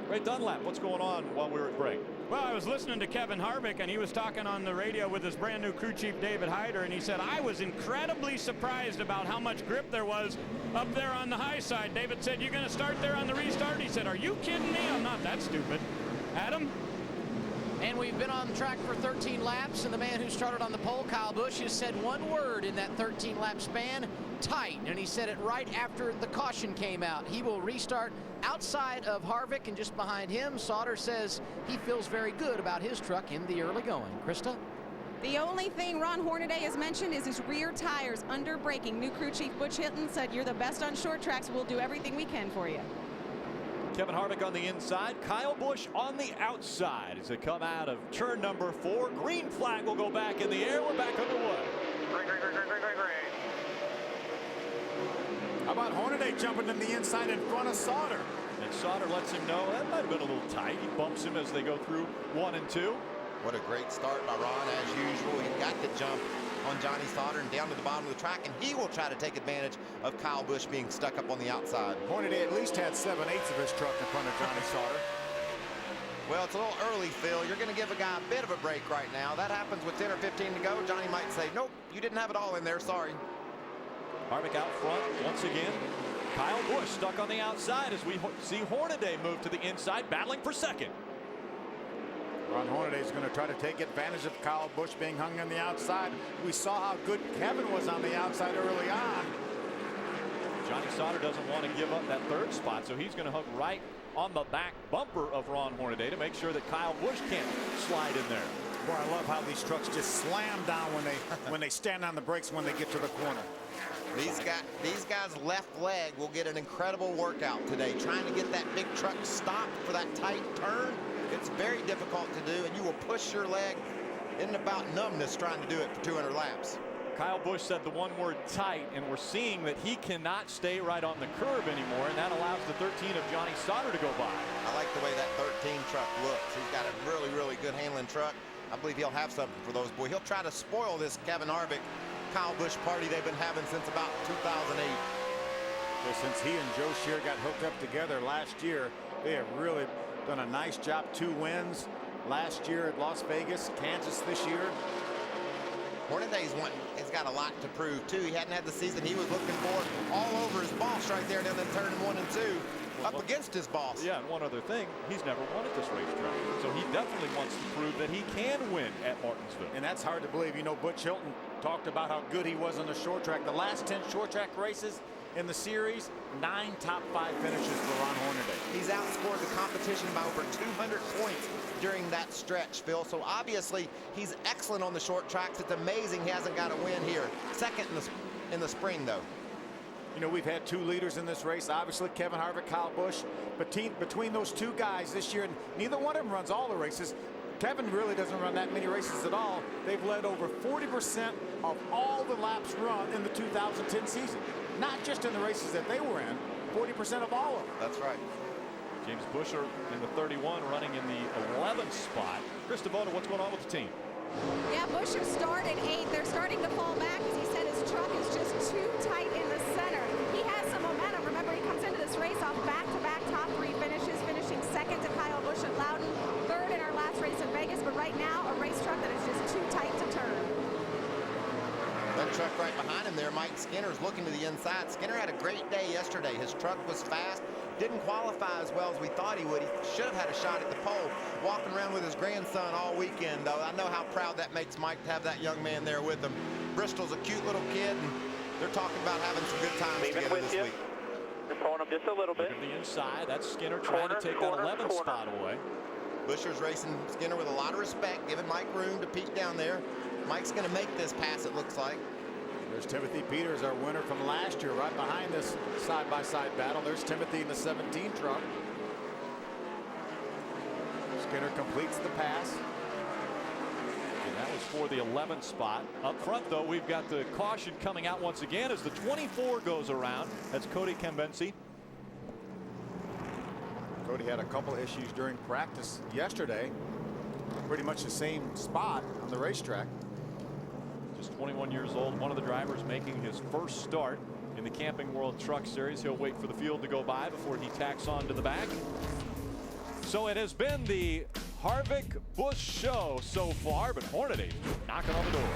Ray Dunlap, what's going on while we're at break? Well, I was listening to Kevin Harvick, and he was talking on the radio with his brand new crew chief, David Hyder, and he said, I was incredibly surprised about how much grip there was up there on the high side. David said, you're going to start there on the restart? He said, are you kidding me? I'm not that stupid. Adam? And we've been on track for 13 laps, and the man who started on the pole, Kyle Busch, has said one word in that 13-lap span, tight. And he said it right after the caution came out. He will restart outside of Harvick, and just behind him, Sauter says he feels very good about his truck in the early going. Krista? The only thing Ron Hornaday has mentioned is his rear tires under braking. New crew chief Butch Hinton said, you're the best on short tracks. We'll do everything we can for you. Kevin Harvick on the inside, Kyle Busch on the outside as they come out of turn number 4. Green flag will go back in the air. We're back underway. Great. How about Hornaday jumping in the inside in front of Sauter? And Sauter lets him know that might have been a little tight. He bumps him as they go through 1 and 2. What a great start by Ron, as usual. He got the jump on Johnny Sauter and down to the bottom of the track, and he will try to take advantage of Kyle Busch being stuck up on the outside. Hornaday at least had 7/8 of his truck in front of Johnny Sauter. Well, it's a little early, Phil. You're going to give a guy a bit of a break right now. That happens with 10 or 15 to go. Johnny might say, nope, you didn't have it all in there. Sorry. Harvick out front once again. Kyle Busch stuck on the outside as we see Hornaday move to the inside, battling for second. Ron Hornaday is going to try to take advantage of Kyle Busch being hung on the outside. We saw how good Kevin was on the outside early on. Johnny Sauter doesn't want to give up that 3rd spot, so he's going to hook right on the back bumper of Ron Hornaday to make sure that Kyle Busch can't slide in there. Boy, I love how these trucks just slam down when they stand on the brakes when they get to the corner. These guys' left leg will get an incredible workout today, trying to get that big truck stopped for that tight turn. It's very difficult to do, and you will push your leg in about numbness trying to do it for 200 laps. Kyle Busch said the one word tight, and we're seeing that he cannot stay right on the curb anymore, and that allows the 13 of Johnny Sauter to go by. I like the way that 13 truck looks. He's got a really good handling truck. I believe he'll have something for those boys. He'll try to spoil this Kevin Harvick, Kyle Busch party they've been having since about 2008. Well, since he and Joe Scheer got hooked up together last year, they have really done a nice job. 2 wins last year at Las Vegas, Kansas this year. Hornaday's has got a lot to prove too. He hadn't had the season he was looking for. All over his boss right there down in turn 1 and 2, up against his boss. Yeah, and one other thing, he's never won at this racetrack, so he definitely wants to prove that he can win at Martinsville. And that's hard to believe. You know, Butch Hilton talked about how good he was on the short track. The last 10 short track races in the series, 9 top 5 finishes for Ron Hornaday. He's outscored the competition by over 200 points during that stretch, Phil. So obviously he's excellent on the short tracks. It's amazing he hasn't got a win here. Second in the spring, though. You know, we've had 2 leaders in this race. Obviously, Kevin Harvick, Kyle Busch. Between those 2 guys this year, and neither one of them runs all the races. Kevin really doesn't run that many races at all. They've led over 40% of all the laps run in the 2010 season. Not just in the races that they were in, 40% of all of them. That's right. James Buescher in the 31, running in the 11th spot. Krista Voda, what's going on with the team? Yeah, Buescher started 8th. They're starting to fall back as he said his truck is just too tight in the center. He has some momentum. Remember, he comes into this race off back-to-back top 3 finishes, finishing 2nd to Kyle Busch at Loudon, 3rd in our last race in Vegas, but right now a race truck that is just too tight to turn. That truck right behind him there, Mike Skinner's looking to the inside. Skinner had a great day yesterday. His truck was fast, didn't qualify as well as we thought he would. He should have had a shot at the pole. Walking around with his grandson all weekend, though. I know how proud that makes Mike to have that young man there with him. Bristol's a cute little kid, and they're talking about having some good times together this week. Just throwing him just a little bit. Look at the inside. That's Skinner trying to take that 11th spot away. Buescher's racing Skinner with a lot of respect, giving Mike room to peek down there. Mike's going to make this pass, it looks like. There's Timothy Peters, our winner from last year, right behind this side-by-side battle. There's Timothy in the 17 truck. Skinner completes the pass. And that was for the 11th spot. Up front, though, we've got the caution coming out once again as the 24 goes around. That's Cody Cambensi. Cody had a couple issues during practice yesterday. Pretty much the same spot on the racetrack. Just 21 years old, one of the drivers making his first start in the Camping World Truck Series. He'll wait for the field to go by before he tacks on to the back. So it has been the Harvick Busch show so far, but Hornaday knocking on the door.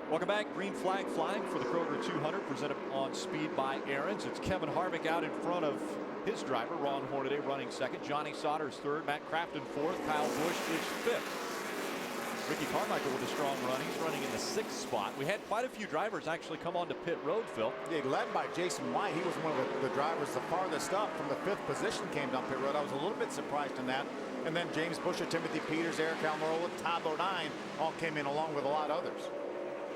Welcome back. Green flag flying for the Kroger 200, presented on speed by Aaron's. It's Kevin Harvick out in front of his driver, Ron Hornaday, running second. Johnny Sauter's third. Matt Crafton fourth. Kyle Busch is fifth. Ricky Carmichael with a strong run. He's running in the sixth spot. We had quite a few drivers actually come onto pit road, Phil. Yeah, led by Jason White. He was one of the drivers the farthest up from the fifth position, came down pit road. I was a little bit surprised in that. And then James Buescher, Timothy Peters, Eric Almirola, Todd Bodine all came in along with a lot of others.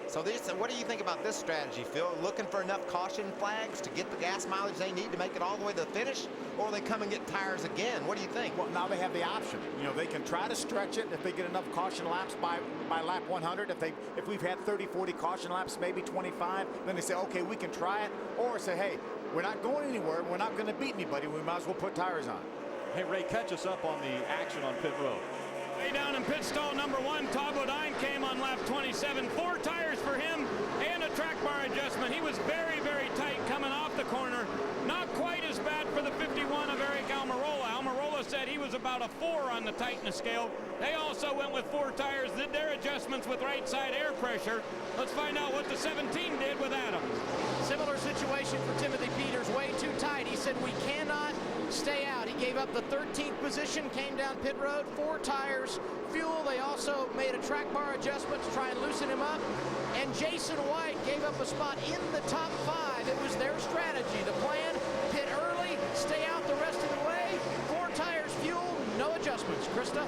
So what do you think about this strategy, Phil? Looking for enough caution flags to get the gas mileage they need to make it all the way to the finish, or they come and get tires again? What do you think? Well, now they have the option. You know, they can try to stretch it if they get enough caution laps by lap 100. If we've had 30, 40 caution laps, maybe 25, then they say, okay, we can try it. Or say, hey, we're not going anywhere. We're not going to beat anybody. We might as well put tires on. Hey, Ray, catch us up on the action on pit road. Way down in pit stall number 1, Todd Bodine came on lap 27. 4 tires for him and a track bar adjustment. He was very, very tight coming off the corner. Not quite as bad for the 51 of Eric Almirola. Almirola said he was about a 4 on the tightness scale. They also went with 4 tires, did their adjustments with right side air pressure. Let's find out what the 17 did with Adam. Similar situation for Timothy Peters, way too tight. He said we cannot stay out. He gave up the 13th position, came down pit road, 4 tires, fuel. They also made a track bar adjustment to try and loosen him up. And Jason White gave up a spot in the top 5. It was their strategy. The plan, pit early, stay out the rest of the way, 4 tires, fuel, no adjustments. Krista?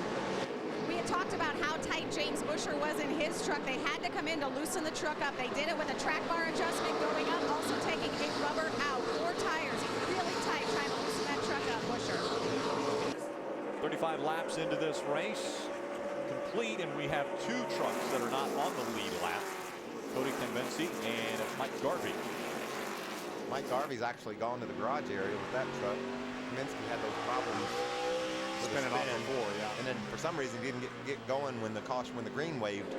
We had talked about how tight James Buescher was in his truck. They had to come in to loosen the truck up. They did it with a track bar adjustment going up, also taking a rubber out. 4 tires, really tight, trying to loosen that truck up, Buescher. 35 laps into this race, complete, and we have 2 trucks that are not on the lead lap. Cody Convenci and Mike Garvey. Mike Garvey's actually gone to the garage area with that truck. Convenci had those problems. Spinning off before, yeah. And then for some reason didn't get going when the green waved.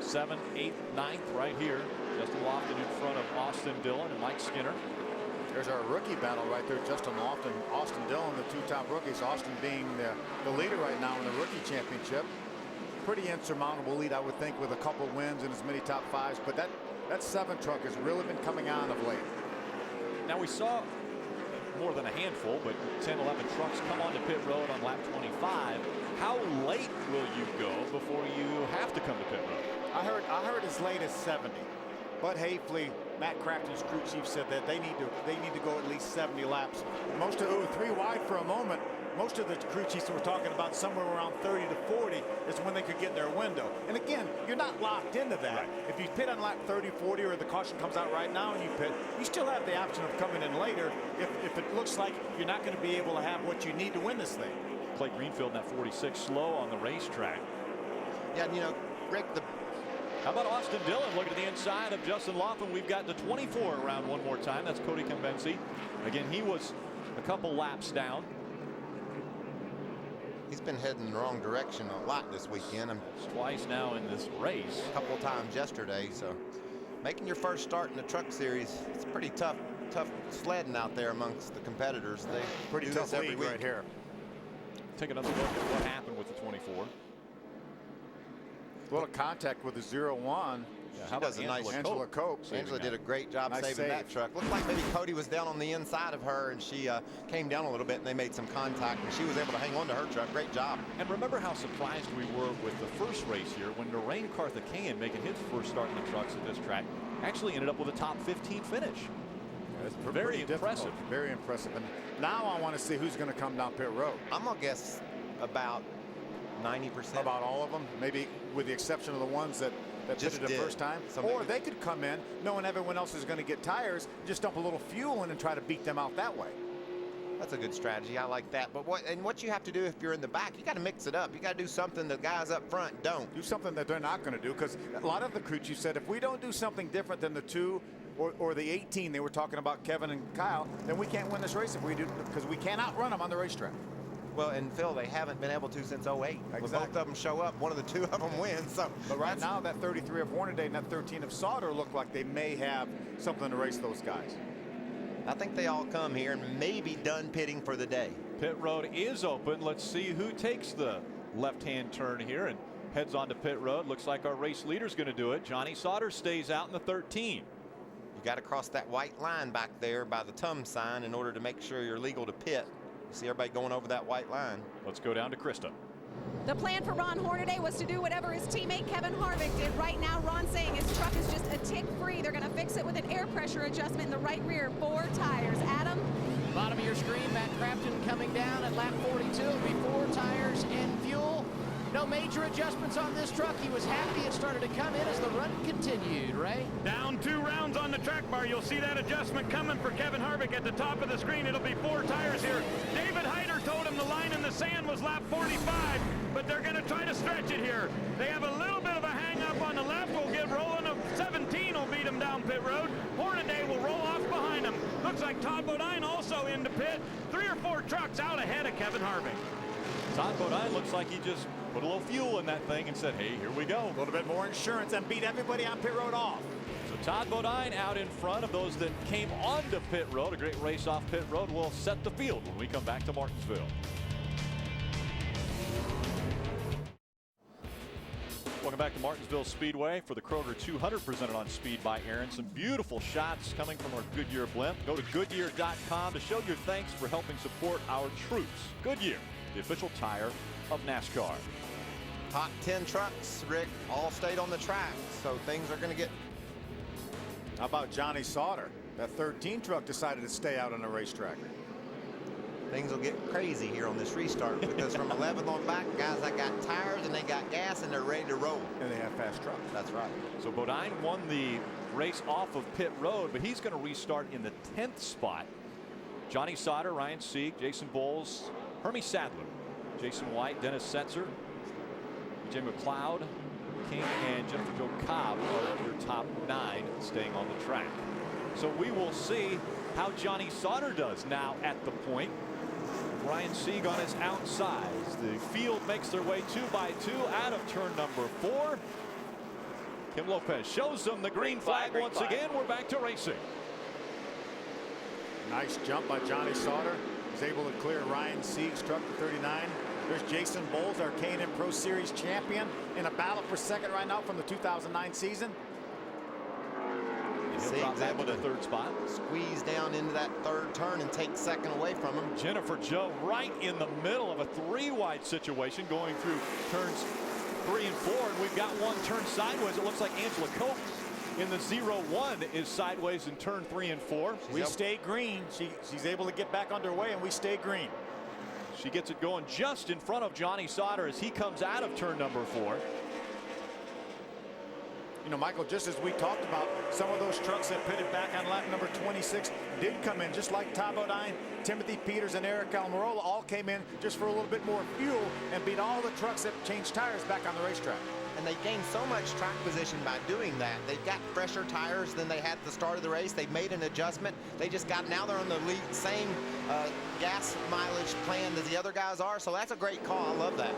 7th, 8th, 9th right here. Justin Lofton in front of Austin Dillon and Mike Skinner. There's our rookie battle right there. Justin Lofton, Austin Dillon, the 2 top rookies. Austin being the leader right now in the rookie championship. Pretty insurmountable lead, I would think, with a couple wins and as many top 5s. But that 7 truck has really been coming on of late. Now we saw more than a handful, but 10, 11 trucks come onto pit road on lap 25. How late will you go before you have to come to pit road? I heard as late as 70. Bud Hafley, Matt Crafton's crew chief, said that they need to go at least 70 laps. Most of 3 wide for a moment. Most of the crew chiefs were talking about somewhere around 30 to 40 is when they could get their window. And again, you're not locked into that. Right. If you pit on lap 30, 40, or the caution comes out right now and you pit, you still have the option of coming in later if it looks like you're not going to be able to have what you need to win this thing. Clay Greenfield in that 46 slow on the racetrack. Yeah, you know, Rick, how about Austin Dillon looking at the inside of Justin Lofton? We've got the 24 around one more time. That's Cody Convenci. Again, he was a couple laps down. He's been heading in the wrong direction a lot this weekend. Twice now in this race. A couple times yesterday. So making your first start in the truck series, it's pretty tough sledding out there amongst the competitors. They pretty do tough this every league week. right here. Take another look at what happened with the 24. A little contact with the 01. Yeah, how does a nice Angela Cope. Angela did a great job saving that truck. Looked like maybe Cody was down on the inside of her, and she came down a little bit, and they made some contact, and she was able to hang on to her truck. Great job. And remember how surprised we were with the first race here when Narain Karthikeyan, making his first start in the trucks at this track, actually ended up with a top 15 finish. That's very impressive. Very impressive. And now I want to see who's going to come down pit road. I'm going to guess about 90%. About all of them, maybe with the exception of the ones that pitted the first time. Or they could come in knowing everyone else is going to get tires, just dump a little fuel in and try to beat them out that way. That's a good strategy. I like that. But what you have to do if you're in the back, you got to mix it up. You got to do something the guys up front don't. Do something that they're not going to do, because a lot of the crew chiefs said if we don't do something different than the 2 or the 18, they were talking about Kevin and Kyle, then we can't win this race if we do, because we cannot run them on the racetrack. Well, and Phil, they haven't been able to since 08. Exactly. When both of them show up, one of the 2 of them wins. So, but right now, that 33 of Hornaday and that 13 of Sauter look like they may have something to race those guys. I think they all come here and maybe done pitting for the day. Pit road is open. Let's see who takes the left-hand turn here and heads onto pit road. Looks like our race leader is going to do it. Johnny Sauter stays out in the 13. You got to cross that white line back there by the TUM sign in order to make sure you're legal to pit. You see everybody going over that white line. Let's go down to Krista. The plan for Ron Hornaday was to do whatever his teammate Kevin Harvick did. Right now, Ron's saying his truck is just a tick free. They're going to fix it with an air pressure adjustment in the right rear. 4 tires. Adam? Bottom of your screen, Matt Crafton coming down at lap 42. It'll be 4 tires and fuel. No major adjustments on this truck. He was happy it started to come in as the run continued, Ray. Down 2 rounds on the track bar. You'll see that adjustment coming for Kevin Harvick at the top of the screen. It'll be 4 tires here. David Hyder told him the line in the sand was lap 45, but they're going to try to stretch it here. They have a little bit of a hang up on the left. We'll get rolling. 17 will beat him down pit road. Hornaday will roll off behind him. Looks like Todd Bodine also into pit. 3 or 4 trucks out ahead of Kevin Harvick. Todd Bodine looks like he just put a little fuel in that thing and said, hey, here we go. A little bit more insurance and beat everybody on pit road off. So Todd Bodine out in front of those that came onto pit road. A great race off pit road will set the field when we come back to Martinsville. Welcome back to Martinsville Speedway for the Kroger 200 presented on Speed by Aaron. Some beautiful shots coming from our Goodyear blimp. Go to Goodyear.com to show your thanks for helping support our troops. Goodyear, the official tire of NASCAR. Top 10 trucks, Rick, all stayed on the track, so things are going to get. How about Johnny Sauter? That 13 truck decided to stay out on the racetrack. Things will get crazy here on this restart because from 11th on back, guys, I got tires and they got gas and they're ready to roll. And they have fast trucks. That's right. So Bodine won the race off of pit road, but he's going to restart in the 10th spot. Johnny Sauter, Ryan Sieg, Jason Bowles, Hermie Sadler, Jason White, Dennis Setzer, BJ McLeod, King, and Jennifer Jo Cobb are your top 9 staying on the track. So we will see how Johnny Sauter does now at the point. Ryan Sieg on his outside. The field makes their way 2 by 2 out of turn number 4. Kim Lopez shows them the green flag once again. We're back to racing. Nice jump by Johnny Sauter. He's able to clear Ryan Sieg's truck to 39. There's Jason Bowles, our K&N Pro Series champion, in a battle for second right now from the 2009 season. Sieg's able to 3rd spot. Squeeze down into that 3rd turn and take 2nd away from him. Jennifer Jo right in the middle of a 3-wide situation going through turns 3 and 4, and we've got one turn sideways. It looks like Angela Koch in the 0-1 is sideways in turn 3 and 4. We stay green. She's able to get back underway, and we stay green. She gets it going just in front of Johnny Sauter as he comes out of turn number 4. You know, Michael, just as we talked about, some of those trucks that pitted back on lap number 26 did come in, just like Todd Bodine, Timothy Peters, and Eric Almirola all came in just for a little bit more fuel and beat all the trucks that changed tires back on the racetrack. And they gained so much track position by doing that. They've got fresher tires than they had at the start of the race. They've made an adjustment. They just got, now they're on the same gas mileage plan as the other guys are. So that's a great call. I love that.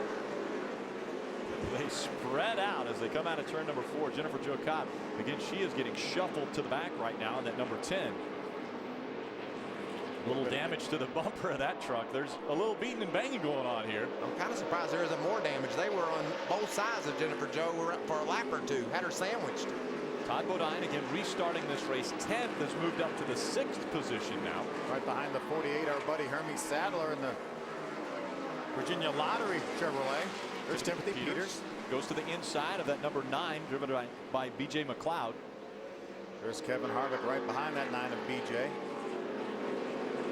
They spread out as they come out of turn number 4. Jennifer Jo Cobb, again, she is getting shuffled to the back right now in that number 10. A little damage to the bumper of that truck. There's a little beating and banging going on here. I'm kind of surprised there isn't more damage. They were on both sides of Jennifer Jo for a lap or 2. Had her sandwiched. Todd Bodine again restarting this race 10th, has moved up to the 6th position now. Right behind the 48, our buddy Hermie Sadler in the Virginia Lottery Chevrolet. There's Timothy Peters. Goes to the inside of that number 9, driven by BJ McLeod. There's Kevin Harvick right behind that 9 of BJ.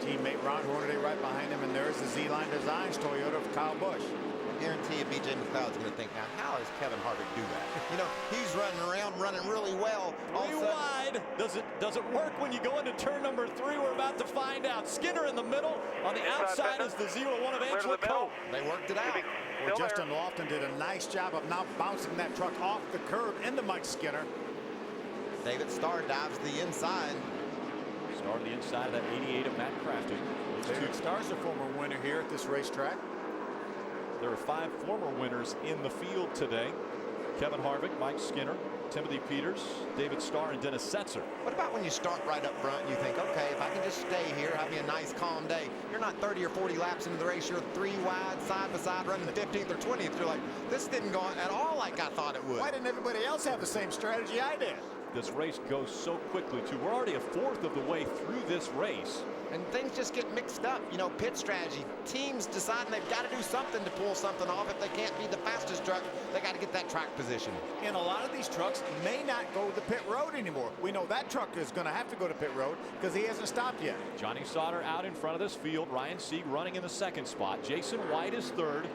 Teammate Ron Hornaday right behind him, and there's the Z-Line Designs Toyota of Kyle Busch. I guarantee you BJ McLeod's going to think, now how does Kevin Harvick do that? You know, he's running around, running really well. 3 wide. Does it work when you go into turn number 3? We're about to find out. Skinner in the middle. On the outside is the 0-1 of Angela Koch. They worked it out. Well, Justin Lofton did a nice job of now bouncing that truck off the curb into Mike Skinner. David Starr dives the inside. Starr the inside of that 88 of Matt Crafton. David Starr's a former winner here at this racetrack. There are 5 former winners in the field today. Kevin Harvick, Mike Skinner, Timothy Peters, David Starr, and Dennis Setzer. What about when you start right up front and you think, okay, if I can just stay here, have me a nice calm day. You're not 30 or 40 laps into the race. You're 3 wide, side by side, running the 15th or 20th. You're like, this didn't go at all like I thought it would. Why didn't everybody else have the same strategy I did? This race goes so quickly, too. We're already a fourth of the way through this race. And things just get mixed up. You know, pit strategy. Teams deciding they've got to do something to pull something off. If they can't be the fastest truck, they got to get that track position. And a lot of these trucks may not go to pit road anymore. We know that truck is going to have to go to pit road because he hasn't stopped yet. Johnny Sauter out in front of this field. Ryan Sieg running in the 2nd spot. Jason White is 3rd.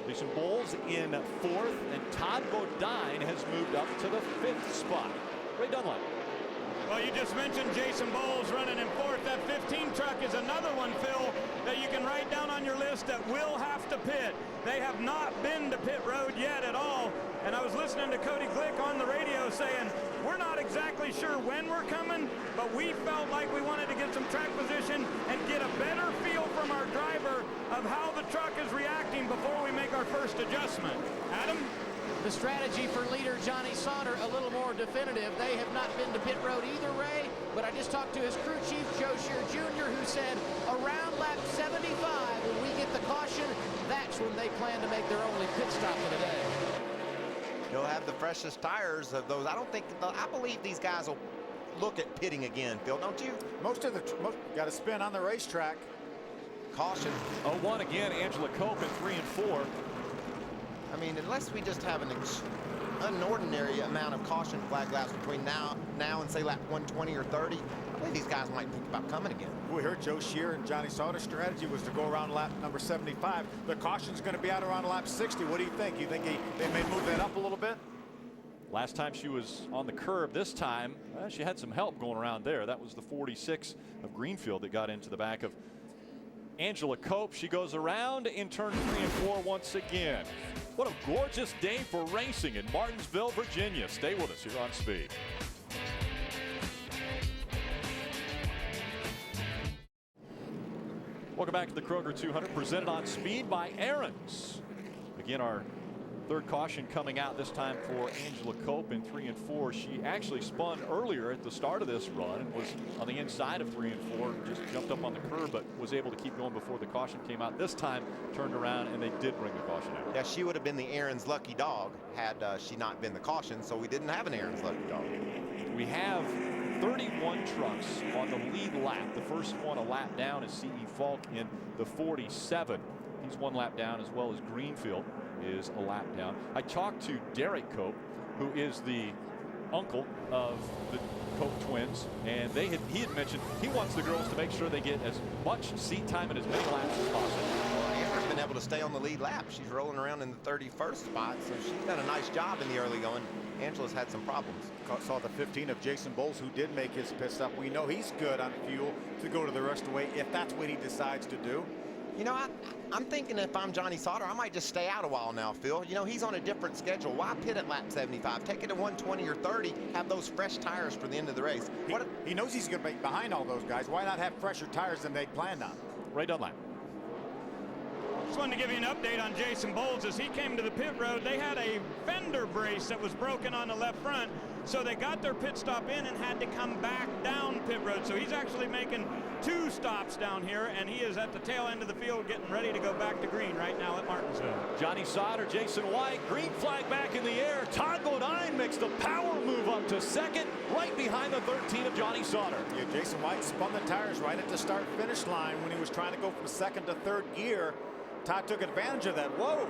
Jason Bowles in 4th. And Todd Bodine has moved up to the 5th spot. Ray Dunlap. Well, you just mentioned Jason Bowles running in 4th. That 15 truck is another one, Phil, that you can write down on your list that will have to pit. They have not been to pit road yet at all. And I was listening to Cody Glick on the radio saying, we're not exactly sure when we're coming, but we felt like we wanted to get some track position and get a better feel from our driver of how the truck is reacting before we make our first adjustment. Adam? The strategy for leader Johnny Sauter a little more definitive. They have not been to pit road either, Ray, but I just talked to his crew chief, Joe Shear Jr., who said around lap 75, when we get the caution, that's when they plan to make their only pit stop of the day. He'll have the freshest tires of those. I believe these guys will look at pitting again, Phil, don't you? Most got to spin on the racetrack. Caution. 0-1 again, Angela Cope in 3 and 4. I mean, unless we just have an unordinary amount of caution flag laps between now and say lap 120 or 30, I think these guys might think about coming again. We heard Joe Shear and Johnny Sauter's strategy was to go around lap number 75. The caution's going to be out around lap 60. What do you think? You think they may move that up a little bit? Last time she was on the curb. This time, she had some help going around there. That was the 46 of Greenfield that got into the back of Angela Cope. She goes around in turn 3 and 4 once again. What a gorgeous day for racing in Martinsville, Virginia. Stay with us here on Speed. Welcome back to the Kroger 200, presented on Speed by Aaron's. Again, our 3rd caution coming out this time for Angela Cope in 3 and 4. She actually spun earlier at the start of this run and was on the inside of 3 and 4, just jumped up on the curb, but was able to keep going before the caution came out. This time turned around and they did bring the caution out. Yeah, she would have been the Aaron's lucky dog had she not been the caution, so we didn't have an Aaron's lucky dog. We have 31 trucks on the lead lap. The first one a lap down is C.E. Falk in the 47. He's 1 lap down, as well as Greenfield is a lap down. I talked to Derek Cope, who is the uncle of the Cope twins, and he had mentioned he wants the girls to make sure they get as much seat time and as many laps as possible. Amber's been able to stay on the lead lap. She's rolling around in the 31st spot, so she's done a nice job in the early going. Angela's had some problems. Saw the 15 of Jason Bowles, who did make his pit stop. We know he's good on fuel to go to the rest of the way if that's what he decides to do. You know, I'm thinking if I'm Johnny Sauter, I might just stay out a while now, Phil. You know, he's on a different schedule. Why pit at lap 75? Take it to 120 or 30, have those fresh tires for the end of the race. He knows he's going to be behind all those guys. Why not have fresher tires than they planned on? Ray Dunlap. Just wanted to give you an update on Jason Bowles. As he came to the pit road, they had a fender brace that was broken on the left front, so they got their pit stop in and had to come back down pit road. So he's actually making 2 stops down here, and he is at the tail end of the field getting ready to go back to green right now at Martinsville. Johnny Sauter, Jason White, green flag back in the air. Todd Bodine makes the power move up to 2nd, right behind the 13 of Johnny Sauter. Yeah, Jason White spun the tires right at the start-finish line when he was trying to go from 2nd to 3rd gear. Todd took advantage of that. Whoa!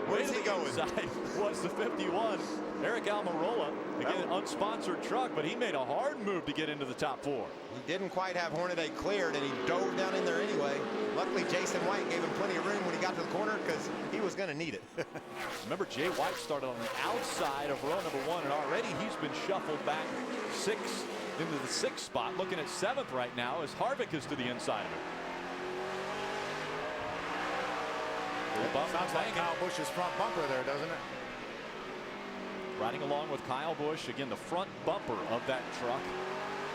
Where's he going? Inside was the 51, Eric Almirola. Again, an unsponsored truck, but he made a hard move to get into the top 4. He didn't quite have Hornaday cleared, and he dove down in there anyway. Luckily, Jason White gave him plenty of room when he got to the corner because he was going to need it. Remember, Jay White started on the outside of row number 1, and already he's been shuffled back 6 into the 6th spot, looking at 7th right now as Harvick is to the inside of it. Sounds like Kyle Busch's front bumper there, doesn't it? Riding along with Kyle Busch, again, the front bumper of that truck.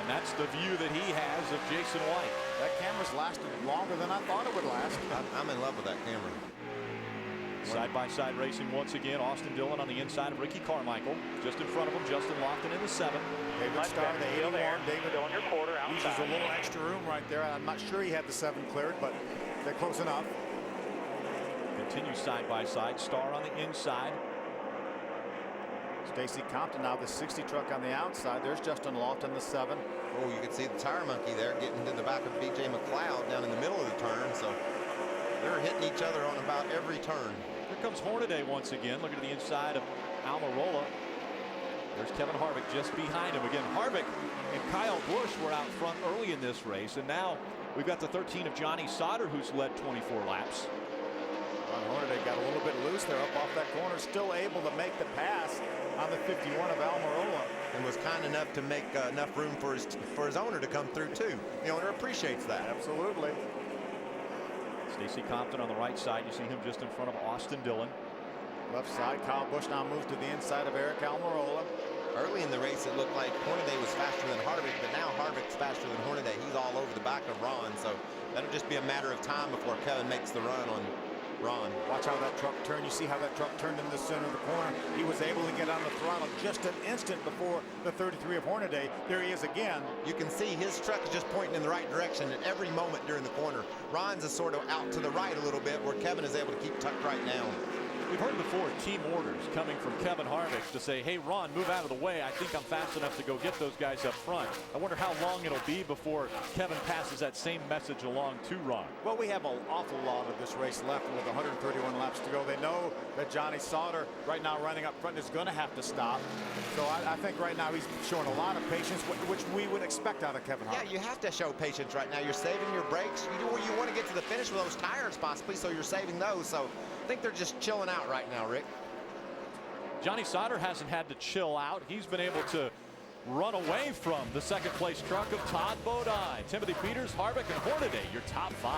And that's the view that he has of Jason White. That camera's lasted longer than I thought it would last. I'm in love with that camera. Side-by-side racing once again. Austin Dillon on the inside of Ricky Carmichael. Just in front of him, Justin Lofton in the 7. David Starr, the 81. David still in your quarter uses a little extra room right there. I'm not sure he had the 7 cleared, but they're close enough. Continue side-by-side. Starr on the inside. Stacy Compton now the 60 truck on the outside. There's Justin Lofton, the 7. Oh, you can see the tire monkey there getting to the back of BJ McLeod down in the middle of the turn. So they're hitting each other on about every turn. Here comes Hornaday once again. Looking at the inside of Almirola. There's Kevin Harvick just behind him. Again, Harvick and Kyle Busch were out front early in this race. And now we've got the 13 of Johnny Sauter, who's led 24 laps. Hornaday got a little bit loose there up off that corner. Still able to make the pass on the 51 of Almirola. And was kind enough to make enough room for his owner to come through, too. The owner appreciates that. Absolutely. Stacy Compton on the right side. You see him just in front of Austin Dillon. Left side, Kyle Busch now moves to the inside of Eric Almirola. Early in the race, it looked like Hornaday was faster than Harvick, but now Harvick's faster than Hornaday. He's all over the back of Ron, so that'll just be a matter of time before Kevin makes the run on Ron. Watch how that truck turned. You see how that truck turned in the center of the corner. He was able to get on the throttle just an instant before the 33 of Hornaday. There he is again. You can see his truck is just pointing in the right direction at every moment during the corner. Ron's is sort of out to the right a little bit where Kevin is able to keep tucked right down. We've heard before team orders coming from Kevin Harvick to say, hey, Ron, move out of the way. I think I'm fast enough to go get those guys up front. I wonder how long it'll be before Kevin passes that same message along to Ron. Well, we have an awful lot of this race left with 131 laps to go. They know that Johnny Sauter right now running up front is going to have to stop. So I think right now he's showing a lot of patience, which we would expect out of Kevin Harvick. Yeah, you have to show patience right now. You're saving your brakes. You want to get to the finish with those tires possibly, so you're saving those. So I think they're just chilling out right now, Rick. Johnny Sauter hasn't had to chill out. He's been able to run away from the second place truck of Todd Bodine. Timothy Peters, Harvick, and Hornaday, your top 5.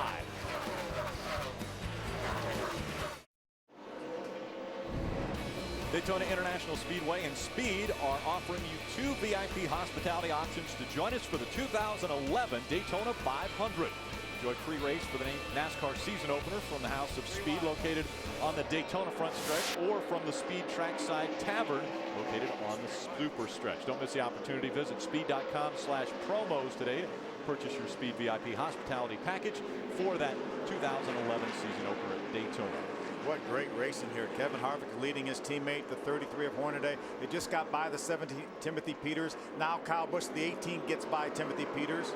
Daytona International Speedway and Speed are offering you 2 VIP hospitality options to join us for the 2011 Daytona 500. Enjoy free race for the NASCAR season opener from the House of Speed located on the Daytona front stretch or from the Speed Trackside Tavern located on the super stretch. Don't miss the opportunity. Visit speed.com/promos today to purchase your Speed VIP hospitality package for that 2011 season opener at Daytona. What great racing here. Kevin Harvick leading his teammate, the 33 of Hornaday. They just got by the 17, Timothy Peters. Now Kyle Busch, the 18, gets by Timothy Peters.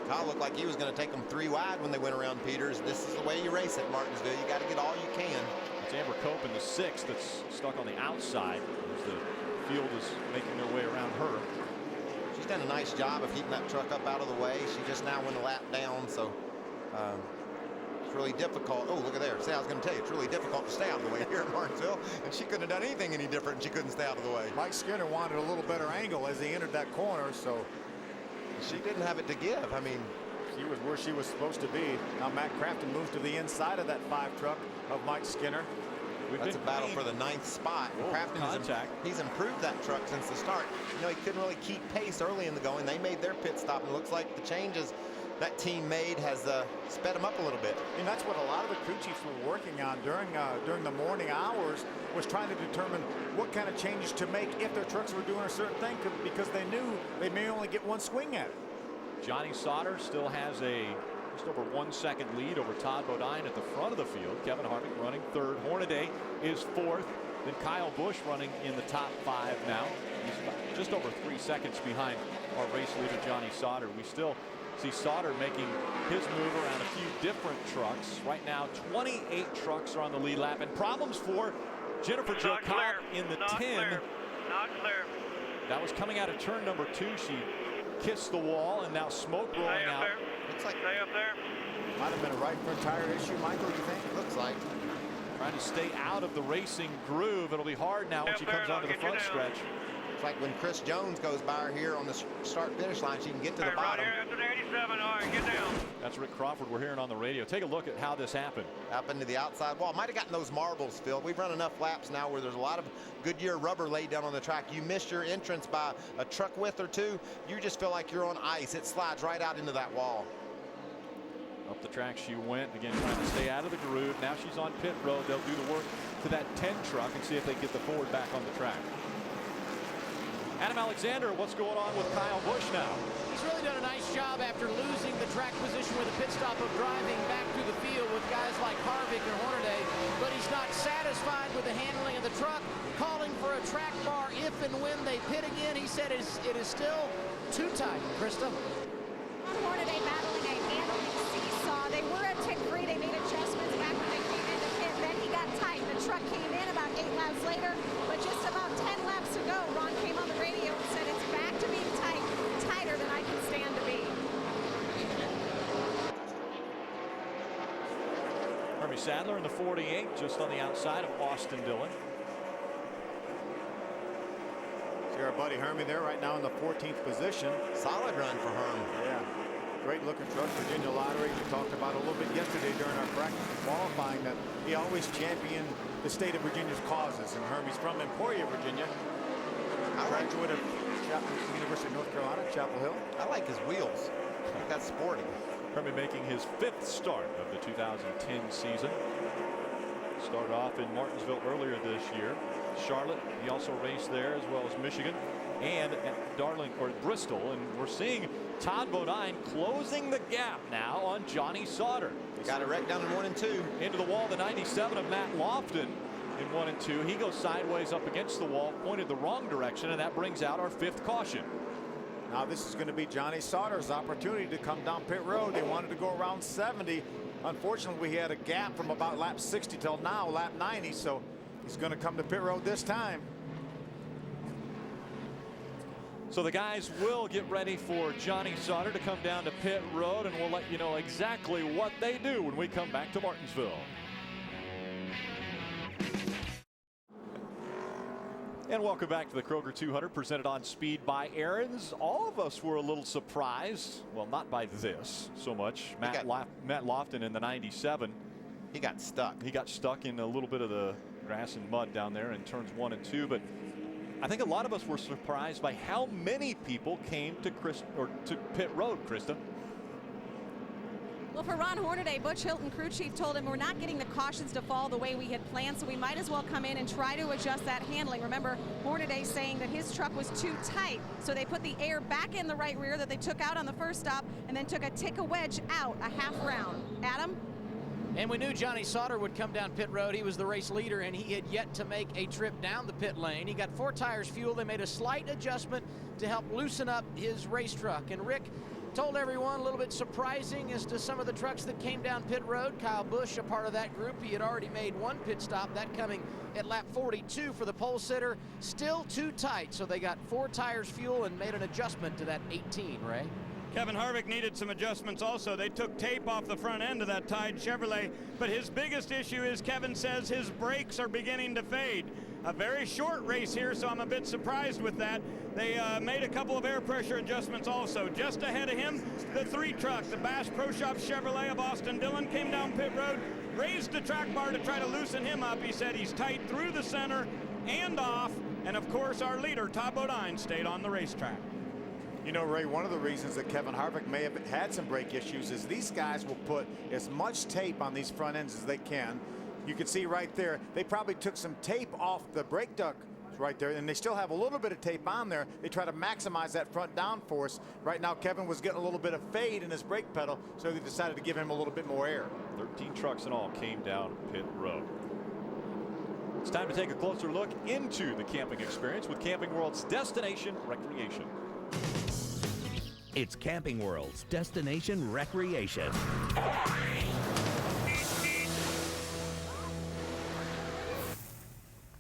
Kyle looked like he was going to take them 3 wide when they went around Peters. This is the way you race at Martinsville. You got to get all you can. It's Amber Cope in the 6 that's stuck on the outside as the field is making their way around her. She's done a nice job of keeping that truck up out of the way. She just now went a lap down, so it's really difficult. Oh, look at there. See, I was going to tell you, it's really difficult to stay out of the way here at Martinsville, and she couldn't have done anything any different, and she couldn't stay out of the way. Mike Skinner wanted a little better angle as he entered that corner, so she didn't have it to give. I mean, she was where she was supposed to be. Now Matt Crafton moves to the inside of that 5 truck of Mike Skinner. That's a battle for the 9th spot. Crafton he's improved that truck since the start. You know, he couldn't really keep pace early in the going. They made their pit stop, and it looks like the changes that team made has sped him up a little bit. And that's what a lot of the crew chiefs were working on during the morning hours, was trying to determine what kind of changes to make if their trucks were doing a certain thing, because they knew they may only get one swing at it. Johnny Sauter still has a just over 1 second lead over Todd Bodine at the front of the field. Kevin Harvick running 3rd. Hornaday is 4th. Then Kyle Busch running in the top 5 now. He's just over 3 seconds behind our race leader Johnny Sauter. We still see Sauter making his move around a few different trucks. Right now 28 trucks are on the lead lap, and problems for Jennifer Jo Cobb in the 10. Not clear. That was coming out of turn number 2. She kissed the wall, and now smoke rolling out. Looks like stay up there. Might have been a right front tire issue, Michael, you think? Looks like. Trying to stay out of the racing groove. It'll be hard now when she comes onto the front stretch. It's like when Chris Jones goes by her here on the start-finish line, she can get to the bottom. Right here after the 87, all right, get down. That's Rick Crawford we're hearing on the radio. Take a look at how this happened. Up into the outside wall. Might have gotten those marbles, Phil. We've run enough laps now where there's a lot of Goodyear rubber laid down on the track. You missed your entrance by a truck width or 2. You just feel like you're on ice. It slides right out into that wall. Up the track she went, again trying to stay out of the groove. Now she's on pit road. They'll do the work to that 10 truck and see if they get the Ford back on the track. Adam Alexander, what's going on with Kyle Busch now? He's really done a nice job after losing the track position with a pit stop of driving back through the field with guys like Harvick and Hornaday, but he's not satisfied with the handling of the truck, calling for a track bar if and when they pit again. He said it is still too tight. Krista? Hornaday battling a handling seesaw. They were a tick free. They made adjustments back when they came into pit. Then he got tight. The truck came in about 8 laps later, but just about 10 laps ago, Ron came on the radio and said it's back to being tight, tighter than I can stand to be. Hermie Sadler in the 48, just on the outside of Austin Dillon. See our buddy Hermie there right now in the 14th position. Solid run for Herm. Yeah. Great looking truck. Virginia Lottery. We talked about it a little bit yesterday during our practice qualifying that he always championed the state of Virginia's causes. And Hermie's from Emporia, Virginia. Graduate of University of North Carolina, Chapel Hill. I like his wheels. That's sporty. Hermie making his 5th start of the 2010 season. Started off in Martinsville earlier this year. Charlotte, he also raced there, as well as Michigan and at Bristol. And we're seeing Todd Bodine closing the gap now on Johnny Sauter. Got a wreck down in 1 and 2. Into the wall, the 97 of Matt Lofton in 1 and 2. He goes sideways up against the wall, pointed the wrong direction, and that brings out our 5th caution. Now this is going to be Johnny Sauter's opportunity to come down pit road. They wanted to go around 70. Unfortunately, we had a gap from about lap 60 till now, lap 90. So he's going to come to pit road this time. So the guys will get ready for Johnny Sauter to come down to pit road, and we'll let you know exactly what they do when we come back to Martinsville. And welcome back to the Kroger 200, presented on Speed by Aaron's. All of us were a little surprised. Well, not by this so much. Matt Lofton in the 97. He got stuck. He got stuck in a little bit of the grass and mud down there in turns 1 and 2. But I think a lot of us were surprised by how many people came to pit road, Krista. Well, for Ron Hornaday, Butch Hilton, crew chief, told him we're not getting the cautions to fall the way we had planned, so we might as well come in and try to adjust that handling. Remember, Hornaday saying that his truck was too tight, so they put the air back in the right rear that they took out on the first stop and then took a tick of wedge out a half round. Adam? And we knew Johnny Sauter would come down pit road. He was the race leader, and he had yet to make a trip down the pit lane. He got 4 tires fuel. They made a slight adjustment to help loosen up his race truck. And Rick told everyone a little bit surprising as to some of the trucks that came down pit road. Kyle Busch, a part of that group. He had already made 1 pit stop, that coming at lap 42 for the pole sitter. Still too tight, so they got 4 tires fuel and made an adjustment to that 18, Ray. Kevin Harvick needed some adjustments also. They took tape off the front end of that Tide Chevrolet, but his biggest issue is, Kevin says, his brakes are beginning to fade. A very short race here, so I'm a bit surprised with that. They made a couple of air pressure adjustments also. Just ahead of him, the 3 truck, the Bass Pro Shop Chevrolet of Austin Dillon, came down pit road, raised the track bar to try to loosen him up. He said he's tight through the center and off, and of course our leader, Todd Bodine, stayed on the racetrack. You know, Ray, one of the reasons that Kevin Harvick may have had some brake issues is these guys will put as much tape on these front ends as they can. You can see right there, they probably took some tape off the brake duct right there, and they still have a little bit of tape on there. They try to maximize that front downforce. Right now, Kevin was getting a little bit of fade in his brake pedal, so they decided to give him a little bit more air. 13 trucks in all came down pit road. It's time to take a closer look into the camping experience with Camping World's Destination Recreation. It's Camping World's Destination Recreation.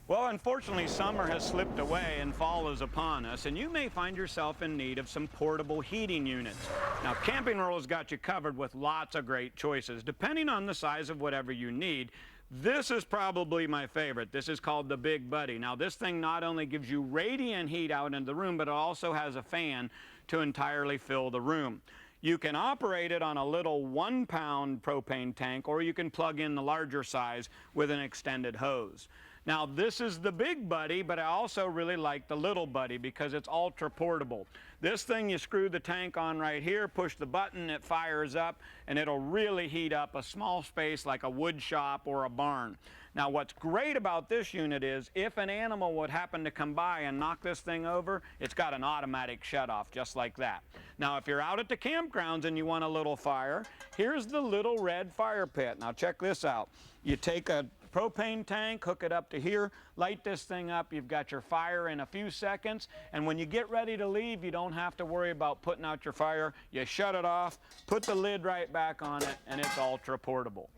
Well, unfortunately, summer has slipped away and fall is upon us, and you may find yourself in need of some portable heating units. Now, Camping World has got you covered with lots of great choices, depending on the size of whatever you need. This is probably my favorite. This is called the Big Buddy. Now, this thing not only gives you radiant heat out in the room, but it also has a fan to entirely fill the room. You can operate it on a little 1-pound propane tank, or you can plug in the larger size with an extended hose. Now, this is the big buddy, but I also really like the little buddy because it's ultra portable. This thing, you screw the tank on right here, push the button, it fires up, and it'll really heat up a small space like a wood shop or a barn. Now, what's great about this unit is if an animal would happen to come by and knock this thing over, it's got an automatic shut-off just like that. Now, if you're out at the campgrounds and you want a little fire, here's the little red fire pit. Now, check this out. You take a propane tank, hook it up to here, light this thing up, you've got your fire in a few seconds, and when you get ready to leave, you don't have to worry about putting out your fire. You shut it off, put the lid right back on it, and it's ultra portable.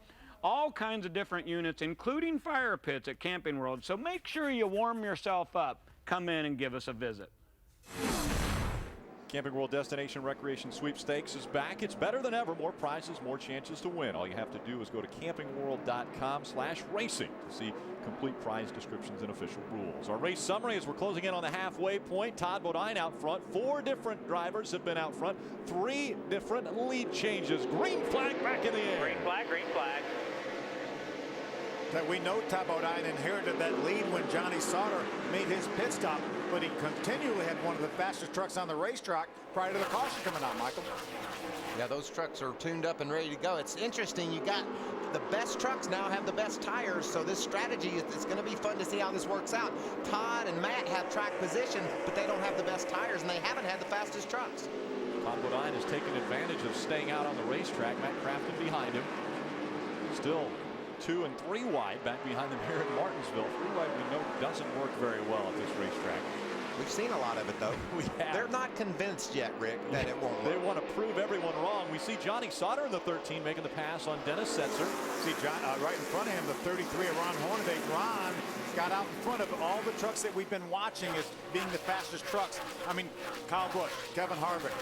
All kinds of different units, including fire pits at Camping World, so make sure you warm yourself up. Come in and give us a visit. Camping World Destination Recreation Sweepstakes is back. It's better than ever. More prizes, more chances to win. All you have to do is go to campingworld.com/racing to see complete prize descriptions and official rules. Our race summary as we're closing in on the halfway point. Todd Bodine out front. 4 different drivers have been out front. 3 different lead changes. Green flag back in the air. Green flag, green flag. That we know Todd Bodine inherited that lead when Johnny Sauter made his pit stop, but he continually had one of the fastest trucks on the racetrack prior to the caution coming out, Michael. Yeah, those trucks are tuned up and ready to go. It's interesting. You got the best trucks now have the best tires, so this strategy, it's going to be fun to see how this works out. Todd and Matt have track position, but they don't have the best tires, and they haven't had the fastest trucks. Todd Bodine has taken advantage of staying out on the racetrack. Matt Crafton behind him. Still 2 and 3 wide back behind them here at Martinsville. 3 wide we know doesn't work very well at this racetrack. We've seen a lot of it, though. We have. They're not convinced yet, Rick, that it won't work. They want to prove everyone wrong. We see Johnny Sauter in the 13 making the pass on Dennis Setzer. See John right in front of him, the 33 of Ron Hornaday. Ron got out in front of all the trucks that we've been watching as being the fastest trucks. I mean, Kyle Busch, Kevin Harvick,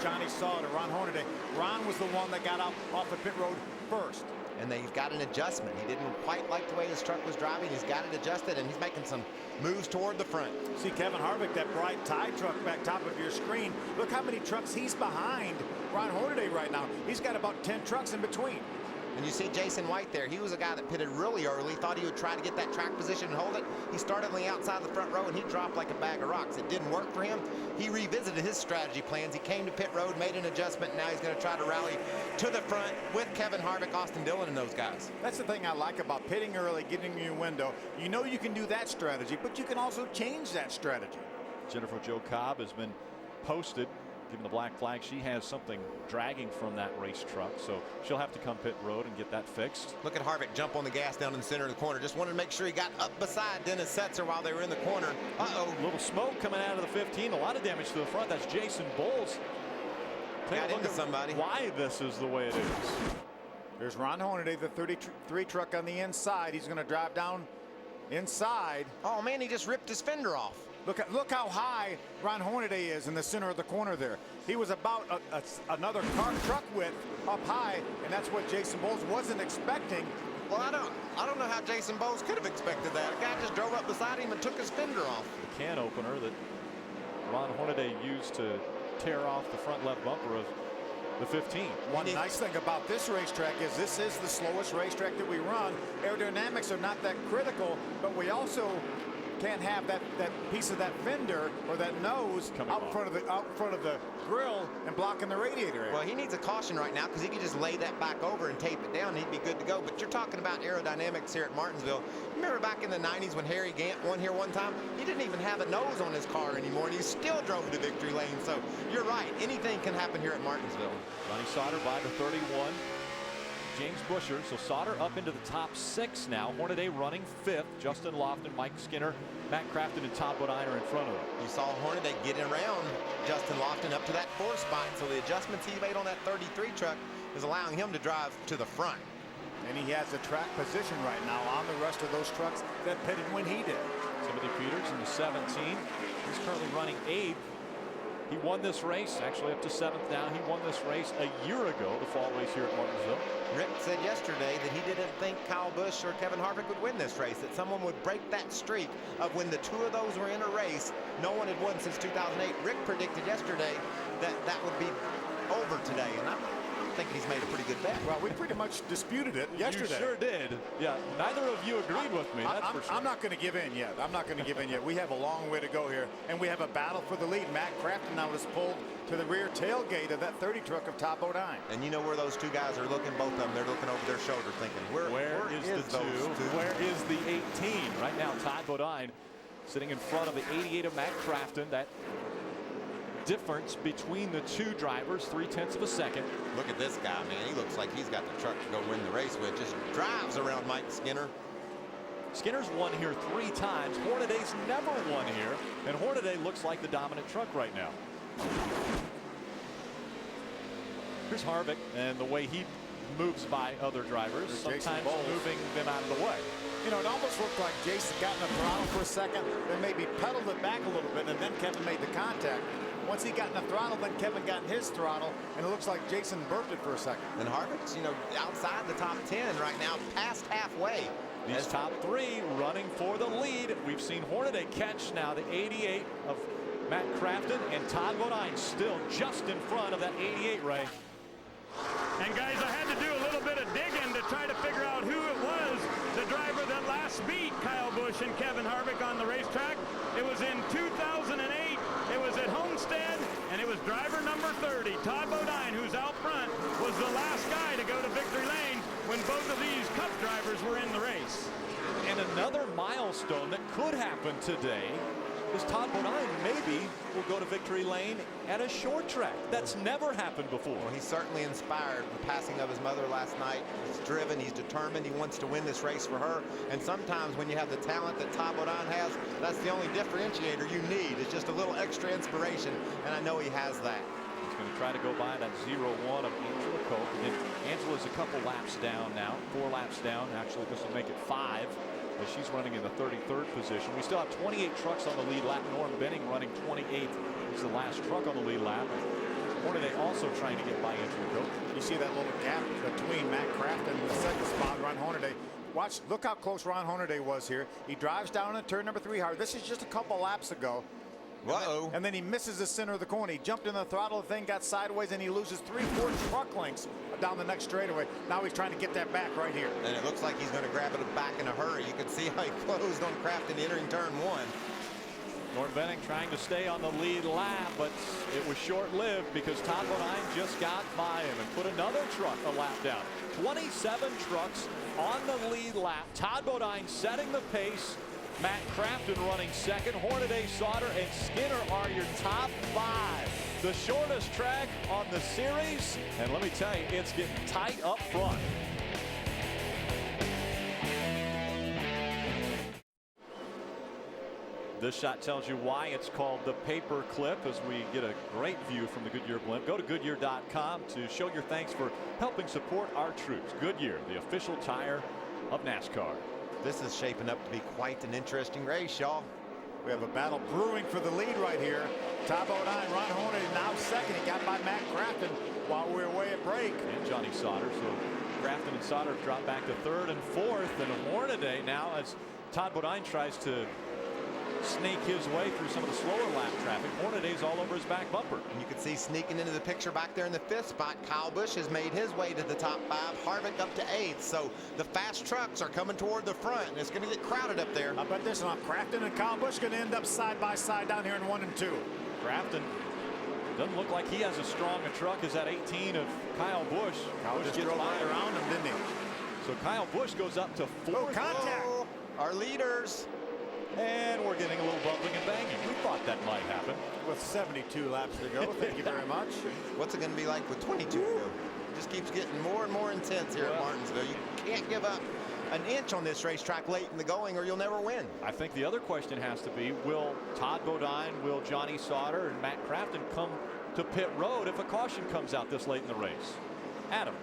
Johnny Sauter, Ron Hornaday. Ron was the one that got out off the pit road first. And they've got an adjustment. He didn't quite like the way his truck was driving. He's got it adjusted, and he's making some moves toward the front. See Kevin Harvick, that bright tie truck back top of your screen. Look how many trucks he's behind Ron Hornaday right now. He's got about 10 trucks in between. And you see Jason White there. He was a guy that pitted really early, thought he would try to get that track position and hold it. He started on the outside of the front row, and he dropped like a bag of rocks. It didn't work for him. He revisited his strategy plans. He came to pit road, made an adjustment, and now he's going to try to rally to the front with Kevin Harvick, Austin Dillon, and those guys. That's the thing I like about pitting early, getting your window. You know you can do that strategy, but you can also change that strategy. Jennifer Jo Cobb has been posted, given the black flag. She has something dragging from that race truck, so she'll have to come pit road and get that fixed. Look at Harvick jump on the gas down in the center of the corner. Just wanted to make sure he got up beside Dennis Setzer while they were in the corner. Uh-oh. A little smoke coming out of the 15. A lot of damage to the front. That's Jason Bowles. Got into somebody. Why this is the way it is. There's Ron Hornaday, the 33 truck on the inside. He's going to drive down inside. Oh, man, he just ripped his fender off. Look how high Ron Hornaday is in the center of the corner there. He was about another car truck width up high, and that's what Jason Bowles wasn't expecting. Well, I don't know how Jason Bowles could have expected that. A guy just drove up beside him and took his fender off. The can opener that Ron Hornaday used to tear off the front left bumper of the 15. One nice thing about this racetrack is this is the slowest racetrack that we run. Aerodynamics are not that critical, but we also can't have that piece of that fender or that nose out front of the grill and blocking the radiator area. Well, he needs a caution right now because he could just lay that back over and tape it down and he'd be good to go. But you're talking about aerodynamics here at Martinsville. Remember back in the 90s when Harry Gant won here one time? He didn't even have a nose on his car anymore, and he still drove to victory lane. So you're right. Anything can happen here at Martinsville. Johnny Sauter by the 31. James Busher, so Sauter up into the top 6 now. Hornaday running 5th. Justin Lofton, Mike Skinner, Matt Crafton, and Todd Bodine are in front of him. You saw Hornaday getting around Justin Lofton up to that 4th spot. So the adjustments he made on that 33 truck is allowing him to drive to the front. And he has the track position right now on the rest of those trucks that pitted when he did. Timothy Peters in the 17. He's currently running 8th. He won this race, actually up to 7th now. He won this race a year ago, the fall race here at Martinsville. Rick said yesterday that he didn't think Kyle Busch or Kevin Harvick would win this race, that someone would break that streak of when the 2 of those were in a race, no one had won since 2008. Rick predicted yesterday that that would be over today, and I'm thinking he's made a pretty good bet. Well, we pretty much disputed it yesterday. You sure did. Yeah, neither of you agreed with me, that's for sure. I'm not going to give in yet. I'm not going to give in yet. We have a long way to go here, and we have a battle for the lead. Matt Crafton now is pulled to the rear tailgate of that 30 truck of Todd Bodine. And you know where those two guys are looking, both of them, they're looking over their shoulder thinking, where is the two? Where is the 18? Right now, Todd Bodine sitting in front of the 88 of Matt Crafton. That difference between the two drivers, 0.3 of a second. Look at this guy, man. He looks like he's got the truck to go win the race with. Just drives around Mike Skinner. Skinner's won here 3 times. Hornaday's never won here, and Hornaday looks like the dominant truck right now. Here's Harvick and the way he moves by other drivers, sometimes moving them out of the way. You know, it almost looked like Jason got in the throttle for a second, then maybe pedaled it back a little bit, and then Kevin made the contact. Once he got in the throttle, then Kevin got in his throttle, and it looks like Jason burped it for a second. And Harvick's, you know, outside the top 10 right now, past halfway. These top 3 running for the lead. We've seen Hornaday catch now the 88 of Matt Crafton, and Todd Bodine still just in front of that 88, Ray. And guys, I had to do a little bit of digging to try to figure out who it was, the driver that last beat Kyle Busch and Kevin Harvick on the racetrack. It was in 2008. It was at Homestead, and it was driver number 30, Todd Bodine, who's out front, was the last guy to go to victory lane when both of these Cup drivers were in the race. And another milestone that could happen today is Todd Bodine maybe will go to victory lane at a short track. That's never happened before. Well, he's certainly inspired. The passing of his mother last night. He's driven, he's determined, he wants to win this race for her. And sometimes when you have the talent that Todd Bodine has, that's the only differentiator you need. It's just a little extra inspiration, and I know he has that. He's going to try to go by that 0-1 of Angela Cope. And Angela's a couple laps down now, 4 laps down. Actually, this will make it 5. As she's running in the 33rd position. We still have 28 trucks on the lead lap. Norm Benning running 28th. He's the last truck on the lead lap. Hornaday also trying to get by Angela Cope. You see that little gap between Matt Crafton and the second spot, Ron Hornaday. Watch, look how close Ron Hornaday was here. He drives down in turn number 3 hard. This is just a couple laps ago. And then he misses the center of the corner. He jumped in the throttle, the thing got sideways, and he loses 3-4 truck lengths down the next straightaway. Now he's trying to get that back right here. And it looks like he's going to grab it back in a hurry. You can see how he closed on Crafton entering turn 1. Norm Benning trying to stay on the lead lap, but it was short-lived because Todd Bodine just got by him and put another truck a lap down. 27 trucks on the lead lap. Todd Bodine setting the pace. Matt Crafton running second. Hornaday, Sauter, and Skinner are your top 5. The shortest track on the series. And let me tell you, it's getting tight up front. This shot tells you why it's called the paper clip as we get a great view from the Goodyear blimp. Go to Goodyear.com to show your thanks for helping support our troops. Goodyear, the official tire of NASCAR. This is shaping up to be quite an interesting race, y'all. We have a battle brewing for the lead right here. Todd Bodine, Ron Hornaday now second. He got by Matt Crafton while we were away at break. And Johnny Sauter. So Crafton and Sauter drop back to 3rd and 4th. And Hornaday now, as Todd Bodine tries to snake his way through some of the slower lap traffic. Hornaday's all over his back bumper. And you can see sneaking into the picture back there in the 5th spot, Kyle Busch has made his way to the top 5. Harvick up to 8th. So the fast trucks are coming toward the front, and it's going to get crowded up there. I bet this one, Crafton and Kyle Busch going to end up side by side down here in 1 and 2. Crafton doesn't look like he has as strong a truck as that 18 of Kyle Busch. Kyle just drove right around him, didn't he? So Kyle Busch goes up to 4th. Oh, contact! Oh, our leaders. And we're getting a little bumping and banging. We thought that might happen. With 72 laps to go. Thank you very much. What's it going to be like with 22 to go? It just keeps getting more and more intense here at Martinsville. You can't give up an inch on this racetrack late in the going or you'll never win. I think the other question has to be, will Todd Bodine, will Johnny Sauter, and Matt Crafton come to pit road if a caution comes out this late in the race? Adam.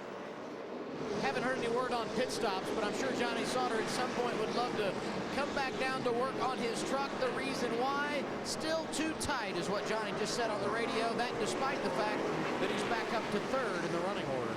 Haven't heard any word on pit stops, but I'm sure Johnny Sauter at some point would love to come back down to work on his truck. The reason why, still too tight is what Johnny just said on the radio. That despite the fact that he's back up to 3rd in the running order.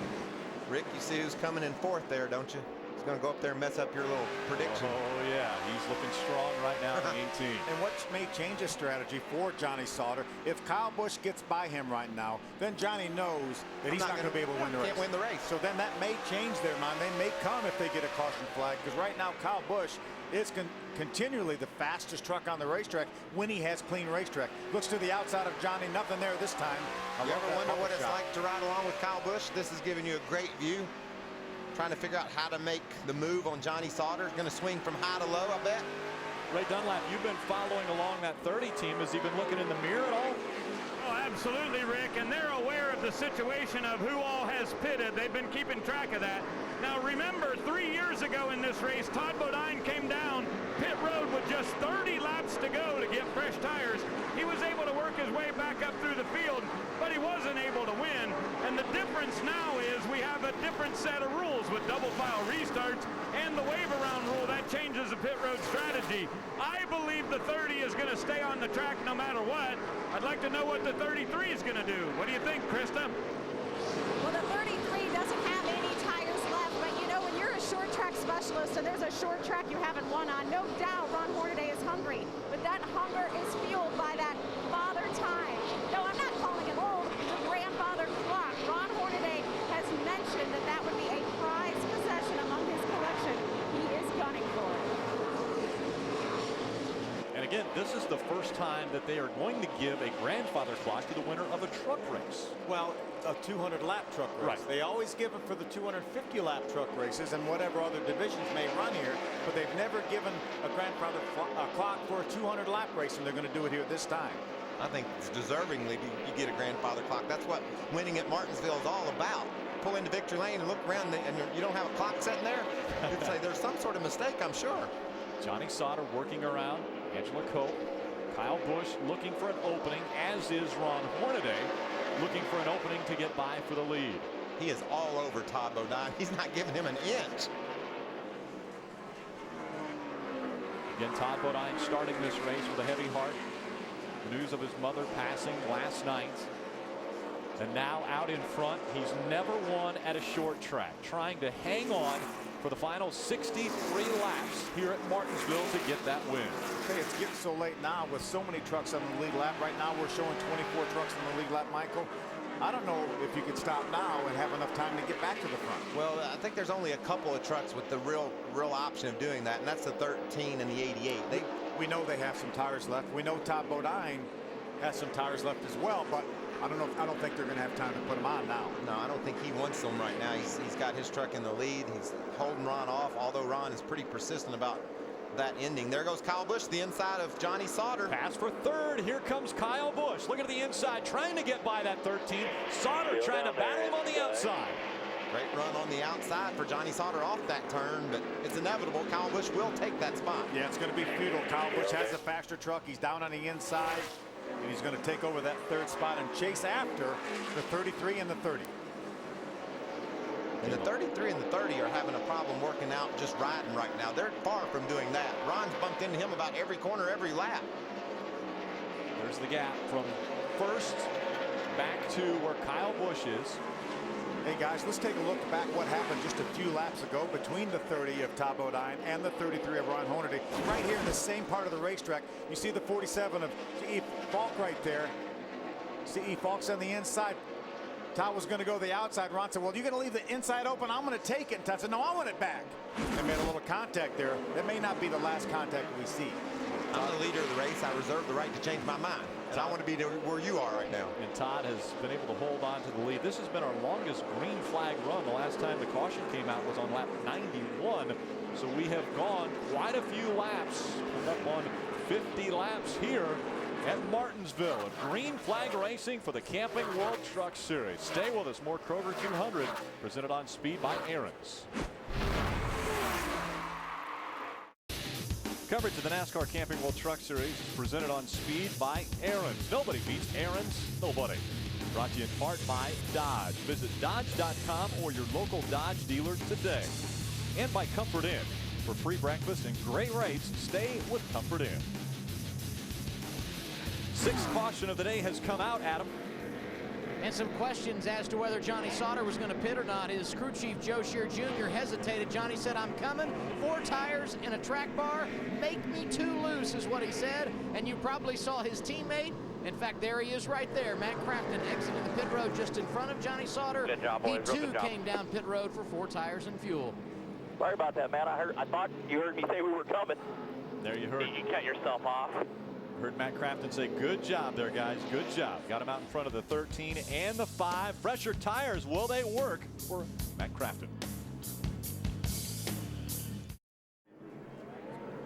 Rick, you see who's coming in 4th there, don't you? He's going to go up there and mess up your little prediction. Oh, yeah. He's looking strong right now in the 18. And what may change his strategy for Johnny Sauter, if Kyle Busch gets by him right now, then Johnny knows that he's not going to be able to win the race. Can't win the race. So then that may change their mind. They may come if they get a caution flag, because right now Kyle Busch is continually the fastest truck on the racetrack when he has clean racetrack. Looks to the outside of Johnny, nothing there this time. You ever wonder what it's like to ride along with Kyle Busch? This is giving you a great view. Trying to figure out how to make the move on Johnny Sauter. Going to swing from high to low, I bet. Ray Dunlap, you've been following along that 30 team. Has he been looking in the mirror at all? Oh, absolutely, Rick, and they're aware of the situation of who all has pitted. They've been keeping track of that. Now, remember, 3 years ago in this race, Todd Bodine came down pit road with just 30 laps to go to get fresh tires. He was able to work his way back up through the field, but he wasn't able to win. And the difference now is we have a different set of rules with double file restarts and the wave around rule. That changes the pit road strategy. I believe the 30 is going to stay on the track no matter what. I'd like to know what the 33 is going to do. What do you think, Krista? Well, the 33 doesn't have any tires left, but you know, when you're a short track specialist and there's a short track you haven't won on, no doubt Ron Hornaday is hungry, but that hunger is fueled by that father time. No, I'm not calling him old, the grandfather clock. Ron Hornaday has mentioned that that would be a prized possession among his collection. He is gunning for it. And again, this is the first time that they are going to give a grandfather clock to the winner of a truck race. Well, a 200-lap truck race. Right. They always give it for the 250-lap truck races and whatever other divisions may run here, but they've never given a grandfather clock for a 200-lap race, and they're going to do it here this time. I think it's deservingly you get a grandfather clock. That's what winning at Martinsville is all about. Pull into victory lane and look around, and you don't have a clock sitting there. You'd say there's some sort of mistake, I'm sure. Johnny Sauter working around Angela Cope. Kyle Busch looking for an opening, as is Ron Hornaday, looking for an opening to get by for the lead. He is all over Todd Bodine. He's not giving him an inch. Again, Todd Bodine starting this race with a heavy heart. The news of his mother passing last night. And now out in front. He's never won at a short track. Trying to hang on for the final 63 laps here at Martinsville to get that win. Okay, it's getting so late now with so many trucks on the lead lap. Right now we're showing 24 trucks on the lead lap, Michael. I don't know if you could stop now and have enough time to get back to the front. Well, I think there's only a couple of trucks with the real option of doing that, and that's the 13 and the 88. We know they have some tires left. We know Todd Bodine has some tires left as well, but I don't think they're going to have time to put them on now. No, I don't think he wants them right now. He's got his truck in the lead. He's holding Ron off, although Ron is pretty persistent about that ending. There goes Kyle Busch, the inside of Johnny Sauter. Pass for third. Here comes Kyle Busch. Look at the inside, trying to get by that 13. Sauter trying to battle him on the outside. Great run on the outside for Johnny Sauter off that turn, but it's inevitable. Kyle Busch will take that spot. Yeah, it's going to be futile. Kyle Busch has a faster truck. He's down on the inside, and he's going to take over that third spot and chase after the 33 and the 30. And the 33 and the 30 are having a problem working out just riding right now. They're far from doing that. Ron's bumped into him about every corner, every lap. There's the gap from first back to where Kyle Busch is. Hey guys, let's take a look back what happened just a few laps ago between the 30 of Todd Bodine and the 33 of Ron Hornaday. Right here in the same part of the racetrack, you see the 47 of C.E. Falk right there. C.E. Falk's on the inside. Todd was going to go the outside. Ron said, well, you're going to leave the inside open. I'm going to take it. And Todd said, no, I want it back. They made a little contact there. That may not be the last contact we see. I'm the leader of the race. I reserve the right to change my mind. And I want to be where you are right now. And Todd has been able to hold on to the lead. This has been our longest green flag run. The last time the caution came out was on lap 91. So we have gone quite a few laps. We're up on 50 laps here at Martinsville. A green flag racing for the Camping World Truck Series. Stay with us. More Kroger 200 presented on Speed by Aaron's. Coverage of the NASCAR Camping World Truck Series is presented on Speed by Aaron's. Nobody beats Aaron's. Nobody. Brought to you in part by Dodge. Visit Dodge.com or your local Dodge dealer today. And by Comfort Inn. For free breakfast and great rates, stay with Comfort Inn. Sixth caution of the day has come out, Adam. and some questions as to whether Johnny Sauter was going to pit or not. His crew chief, Joe Shear Jr., hesitated. Johnny said, "I'm coming. 4 tires and a track bar. Make me 2 loose," is what he said. And you probably saw his teammate. In fact, there he is right there. Matt Crafton exiting the pit road just in front of Johnny Sauter. Good job, boys. He too came down pit road for 4 tires and fuel. Sorry about that, man. I thought you heard me say we were coming. There you heard. You cut yourself off. Heard Matt Crafton say, "Good job there, guys. Good job." Got him out in front of the 13 and the 5. Fresher tires, will they work for Matt Crafton?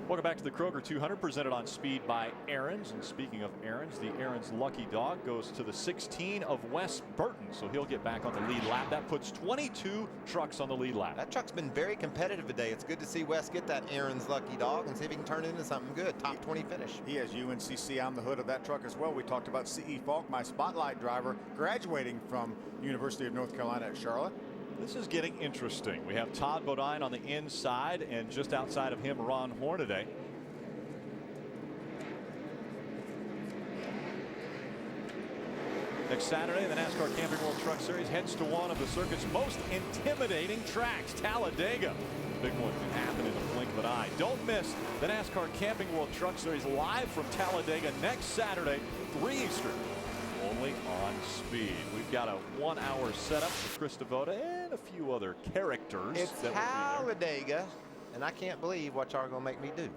Welcome back to the Kroger 200, presented on speed by Aaron's. And speaking of Aaron's, the Aaron's lucky dog goes to the 16 of Wes Burton, so he'll get back on the lead lap. That puts 22 trucks on the lead lap. That truck's been very competitive today. It's good to see Wes get that Aaron's lucky dog and see if he can turn it into something good. Top 20 finish. He has UNCC on the hood of that truck as well. We talked about C.E. Falk, my spotlight driver, graduating from University of North Carolina at Charlotte. This is getting interesting. We have Todd Bodine on the inside, and just outside of him, Ron Hornaday. Next Saturday, the NASCAR Camping World Truck Series heads to one of the circuit's most intimidating tracks, Talladega. Big one can happen in the blink of an eye. Don't miss the NASCAR Camping World Truck Series live from Talladega next Saturday, 3 Eastern. Only on Speed. We've got a 1-hour setup for Chris Devoda and a few other characters. It's Talladega, and I can't believe what y'all are going to make me do.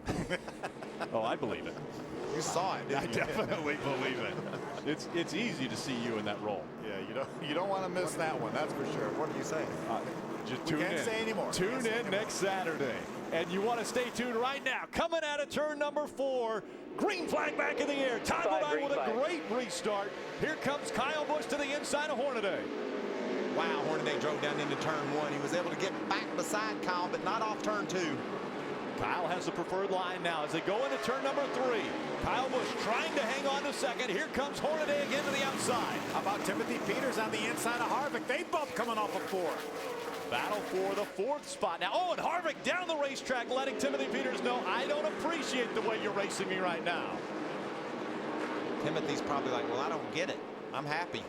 Oh, I believe it. You saw it, didn't you? I definitely believe it. It's easy to see you in that role. Yeah, you don't want to miss that one. That's for sure. What are you saying? Just tune in. Can't say anymore. Tune in next Saturday. And you want to stay tuned right now. Coming out of turn number 4. Green flag back in the air. Todd Bodine with a great restart. Here comes Kyle Busch to the inside of Hornaday. Wow, Hornaday drove down into turn 1. He was able to get back beside Kyle, but not off turn 2. Kyle has the preferred line now as they go into turn number 3. Kyle Busch trying to hang on to second. Here comes Hornaday again to the outside. How about Timothy Peters on the inside of Harvick? They both coming off of 4. Battle for the 4th spot now. Oh, and Harvick down the racetrack, letting Timothy Peters know, I don't appreciate the way you're racing me right now. Timothy's probably like, well, I don't get it. I'm happy.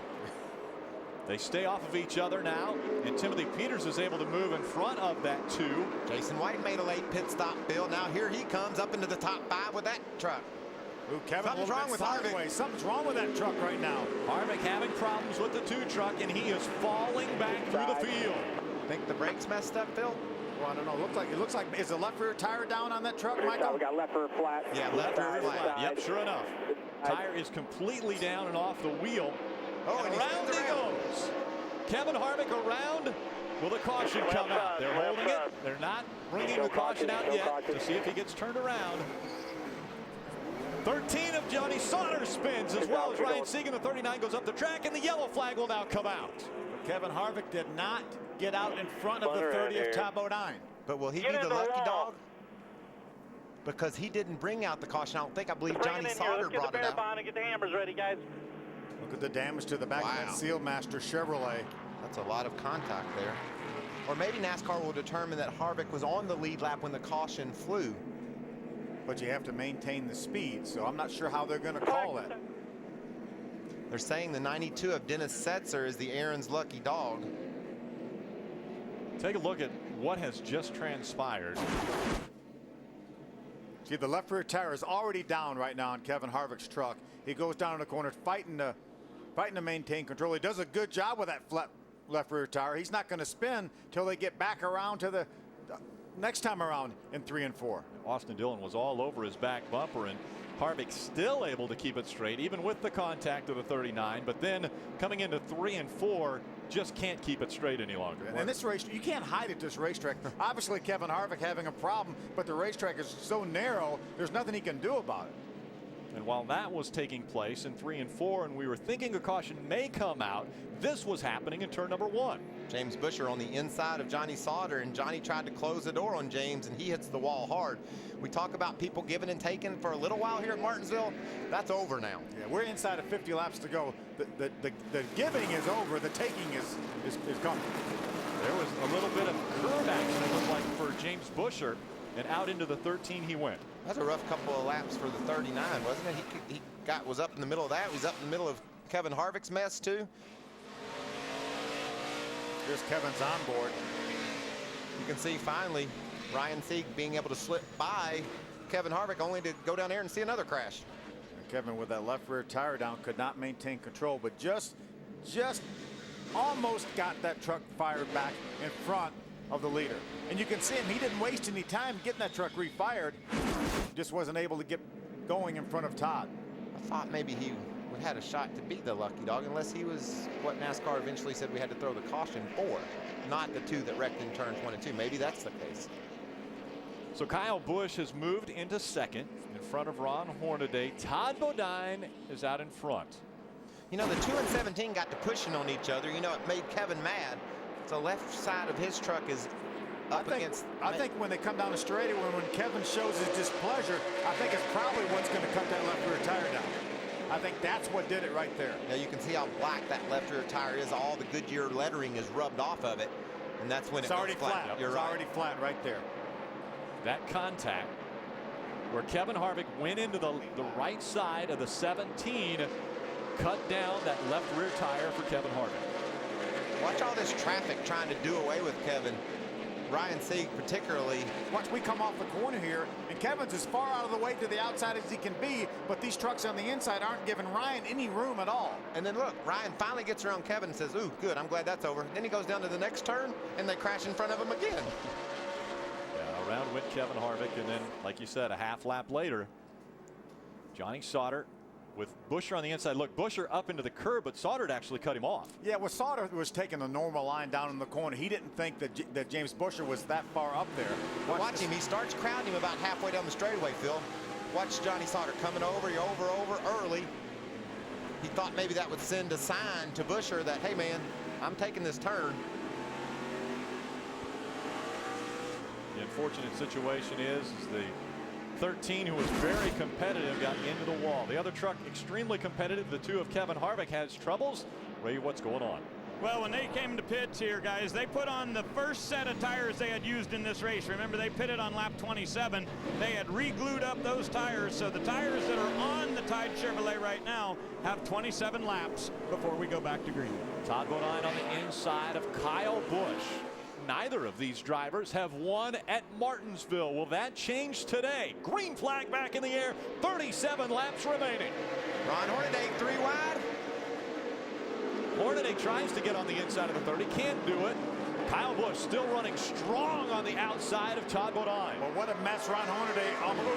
They stay off of each other now, and Timothy Peters is able to move in front of that 2. Jason White made a late pit stop, Bill. Now here he comes up into the top 5 with that truck. Ooh, Kevin, something's wrong with Harvick. Something's wrong with that truck right now. Harvick having problems with the 2 truck, and he is falling back through the field. Think the brakes messed up, Phil? Well, I don't know. It looks like is the left rear tire down on that truck, Michael? We got left rear flat. Yeah, left rear flat. Yep, sure enough. Tire is completely down and off the wheel. Oh, and around he goes. Kevin Harvick around. Will the caution come out? They're holding it. They're not bringing the caution out yet to see if he gets turned around. 13 of Johnny Sauter spins, as well as Ryan Segan. The 39 goes up the track, and the yellow flag will now come out. Kevin Harvick did not get out in front of the 30th Todd Bodine. But will he be the lucky dog? Because he didn't bring out the caution. I believe Johnny Sauter brought it out. Get the hammers ready, guys. Look at the damage to the back of that Sealmaster Chevrolet. That's a lot of contact there. Or maybe NASCAR will determine that Harvick was on the lead lap when the caution flew. But you have to maintain the speed, so I'm not sure how they're going to call it. They're saying the 92 of Dennis Setzer is the Aaron's lucky dog. Take a look at what has just transpired. See, the left rear tire is already down right now on Kevin Harvick's truck. He goes down in the corner fighting to maintain control. He does a good job with that left rear tire. He's not going to spin till they get back around to the next time around in 3 and 4. Austin Dillon was all over his back bumper, and Harvick still able to keep it straight even with the contact of the 39, but then coming into 3 and 4 just can't keep it straight any longer. And this race, you can't hide at this racetrack. Obviously Kevin Harvick having a problem, but the racetrack is so narrow there's nothing he can do about it. And while that was taking place in 3 and 4 and we were thinking a caution may come out, this was happening in turn number 1. James Busher on the inside of Johnny Sauter, and Johnny tried to close the door on James, and he hits the wall hard. We talk about people giving and taking for a little while here at Martinsville. That's over now. Yeah, we're inside of 50 laps to go. The giving is over. The taking is coming. There was a little bit of curve action, it looked like, for James Busher, and out into the 13 he went. That's a rough couple of laps for the 39, wasn't it? He was up in the middle of that. He was up in the middle of Kevin Harvick's mess too. There's Kevin's on board. You can see finally Ryan Sieg being able to slip by Kevin Harvick, only to go down there and see another crash. And Kevin, with that left rear tire down, could not maintain control, but just almost got that truck fired back in front of the leader. And you can see him, he didn't waste any time getting that truck refired. Just wasn't able to get going in front of Todd. I thought maybe he would had a shot to beat the lucky dog, unless he was what NASCAR eventually said we had to throw the caution for, not the two that wrecked in turns 1 and 2. Maybe that's the case. So Kyle Busch has moved into second in front of Ron Hornaday. Todd Bodine is out in front. You know, the 2 and 17 got to pushing on each other. You know, it made Kevin mad. The left side of his truck is up against. I think when they come down the straightaway, when Kevin shows his displeasure, I think it's probably what's going to cut that left rear tire down. I think that's what did it right there. Now you can see how black that left rear tire is. All the Goodyear lettering is rubbed off of it, and that's when it's already flat. Yep. You're it's already flat right there. That contact where Kevin Harvick went into the right side of the 17 cut down that left rear tire for Kevin Harvick. Watch all this traffic trying to do away with Kevin. Ryan Sieg particularly. Watch, we come off the corner here, and Kevin's as far out of the way to the outside as he can be, but these trucks on the inside aren't giving Ryan any room at all. And then look, Ryan finally gets around Kevin and says, ooh, good, I'm glad that's over. Then he goes down to the next turn, and they crash in front of him again. Yeah, around went Kevin Harvick, and then, like you said, a half lap later, Johnny Sauter with Buescher on the inside. Look, Buescher up into the curb, but Sauter actually cut him off. Yeah, well, Sauter was taking the normal line down in the corner. He didn't think that James Buescher was that far up there. Watch him. He starts crowding him about halfway down the straightaway, Phil. Watch Johnny Sauter coming over. You're over early. He thought maybe that would send a sign to Buescher that, hey, man, I'm taking this turn. The unfortunate situation is the 13, who was very competitive, got into the wall. The other truck extremely competitive. The two of Kevin Harvick has troubles. Ray, what's going on? Well, when they came to pits here, guys, they put on the first set of tires they had used in this race. Remember, they pitted on lap 27. They had re-glued up those tires, so the tires that are on the Tide Chevrolet right now have 27 laps before we go back to green. Todd Bodine on the inside of Kyle Busch. Neither of these drivers have won at Martinsville. Will that change today? Green flag back in the air. 37 laps remaining. Ron Hornaday 3 wide. Hornaday tries to get on the inside of the 30. Can't do it. Kyle Busch still running strong on the outside of Todd Bodine. Well, what a mess Ron Hornaday.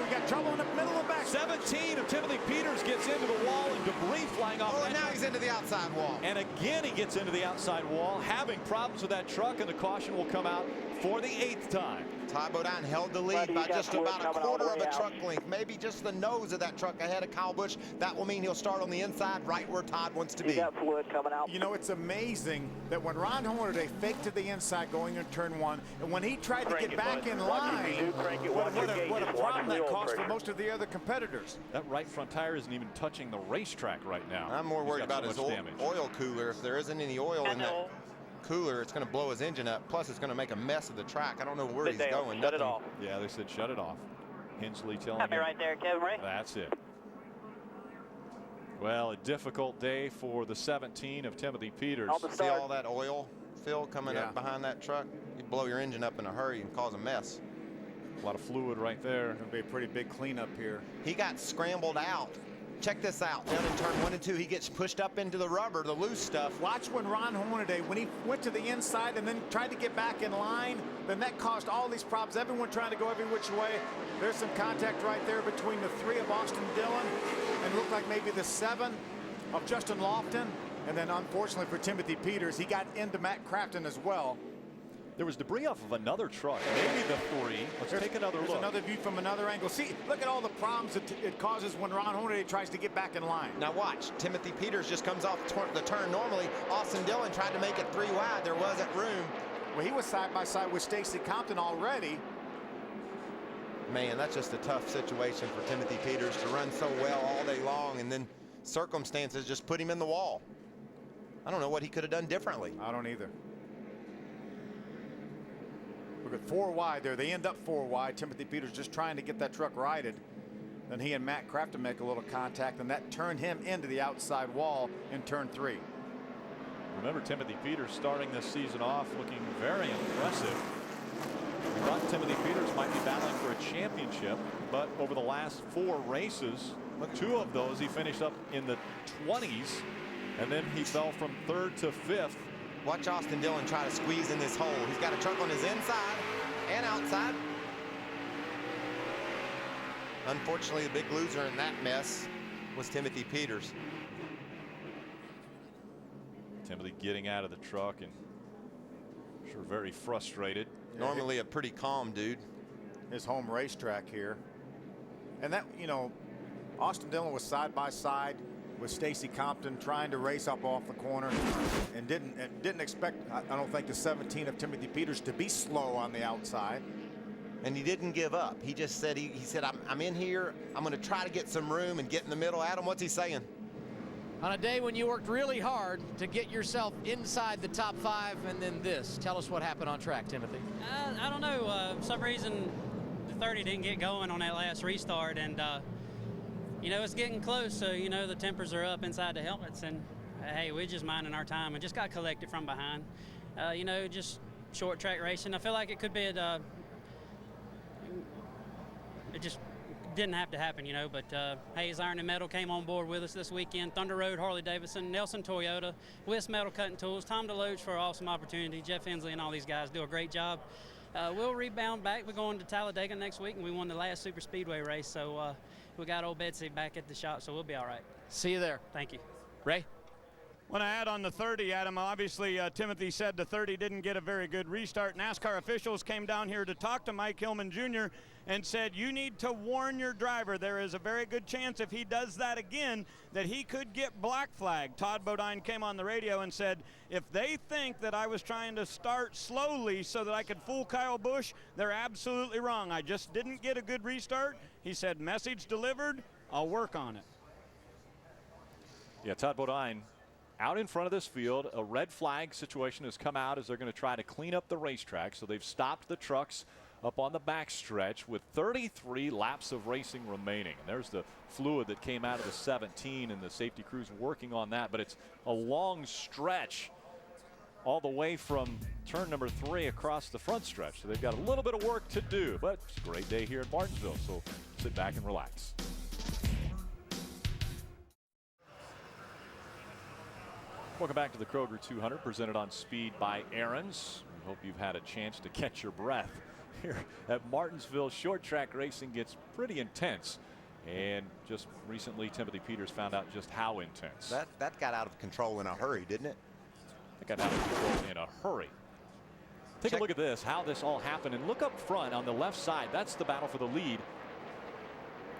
We got trouble in the middle of the back. 17 of Timothy Peters gets into the wall and debris flying off. Oh, and now he's into the outside wall. And again, he gets into the outside wall, having problems with that truck, and the caution will come out for the 8th time. Todd Bodine held the lead by just about a quarter of a truck length, maybe just the nose of that truck ahead of Kyle Busch. That will mean he'll start on the inside right where Todd wants to be. Got fluid coming out. You know, it's amazing that when Ron Hornaday faked to the inside going in turn 1, and when he tried to get back in line, what a problem that caused for most of the other competitors. That right front tire isn't even touching the racetrack right now. I'm more worried about his oil cooler. If there isn't any oil in that cooler, it's going to blow his engine up. Plus, it's going to make a mess of the track. I don't know where he's going. Shut it off. Yeah, they said shut it off. Hensley telling him. Right there, Kevin Ray. That's it. Well, a difficult day for the 17 of Timothy Peters. See all that oil, Phil, coming up behind that truck? You blow your engine up in a hurry and cause a mess. A lot of fluid right there. Going to be a pretty big cleanup here. He got scrambled out. Check this out. Down in turn 1 and 2, he gets pushed up into the rubber, the loose stuff. Watch when Ron Hornaday, when he went to the inside and then tried to get back in line, then that caused all these problems. Everyone trying to go every which way. There's some contact right there between the 3 of Austin Dillon and looked like maybe the 7 of Justin Lofton. And then unfortunately for Timothy Peters, he got into Matt Crafton as well. There was debris off of another truck, maybe the 3. Let's take another look. Another view from another angle. See, look at all the problems it causes when Ron Hornaday tries to get back in line. Now watch, Timothy Peters just comes off the turn normally. Austin Dillon tried to make it 3 wide. There wasn't room. Well, he was side by side with Stacy Compton already. Man, that's just a tough situation for Timothy Peters to run so well all day long, and then circumstances just put him in the wall. I don't know what he could have done differently. I don't either. Look at 4 wide there. They end up 4 wide. Timothy Peters just trying to get that truck righted. Then he and Matt Crafton make a little contact, and that turned him into the outside wall in turn 3. Remember, Timothy Peters starting this season off looking very impressive. We thought Timothy Peters might be battling for a championship, but over the last 4 races, 2 of those he finished up in the 20s, and then he fell from 3rd to 5th. Watch Austin Dillon try to squeeze in this hole. He's got a truck on his inside and outside. Unfortunately, the big loser in that mess was Timothy Peters. Timothy getting out of the truck and sure very frustrated. Normally a pretty calm dude. His home racetrack here. And that, you know, Austin Dillon was side by side with Stacy Compton trying to race up off the corner and didn't expect, I don't think, the 17 of Timothy Peters to be slow on the outside. And he didn't give up. He just said, he said, I'm in here. I'm going to try to get some room and get in the middle. Adam, what's he saying? On a day when you worked really hard to get yourself inside the top 5 and then this. Tell us what happened on track, Timothy. I don't know. For some reason, the 30 didn't get going on that last restart. And, you know, it's getting close. So, you know, the tempers are up inside the helmets. And, hey, we're just minding our time and just got collected from behind. You know, just short track racing. I feel like it could be it just didn't have to happen, you know, but Hayes Iron and Metal came on board with us this weekend. Thunder Road, Harley Davidson, Nelson Toyota, Wiss Metal Cutting Tools, Tom DeLoach for an awesome opportunity. Jeff Hensley and all these guys do a great job. We'll rebound back. We're going to Talladega next week, and we won the last Super Speedway race, so we got old Betsy back at the shop, so we'll be all right. See you there. Thank you. Ray? Want to add on the 30, Adam, obviously Timothy said the 30 didn't get a very good restart. NASCAR officials came down here to talk to Mike Hillman Jr. and said, you need to warn your driver. There is a very good chance if he does that again that he could get black flagged. Todd Bodine came on the radio and said, if they think that I was trying to start slowly so that I could fool Kyle Busch, they're absolutely wrong. I just didn't get a good restart. He said, message delivered, I'll work on it. Yeah, Todd Bodine out in front of this field. A red flag situation has come out as they're going to try to clean up the racetrack. So they've stopped the trucks up on the back stretch with 33 laps of racing remaining. And there's the fluid that came out of the 17 and the safety crews working on that. But it's a long stretch all the way from turn number 3 across the front stretch. So they've got a little bit of work to do, but it's a great day here in Martinsville. So sit back and relax. Welcome back to the Kroger 200, presented on Speed by Aaron's. We hope you've had a chance to catch your breath here at Martinsville. Short track racing gets pretty intense, and just recently Timothy Peters found out just how intense. That got out of control in a hurry, didn't it? It got out of control in a hurry. Take a look at this, how this all happened, and look up front on the left side. That's the battle for the lead.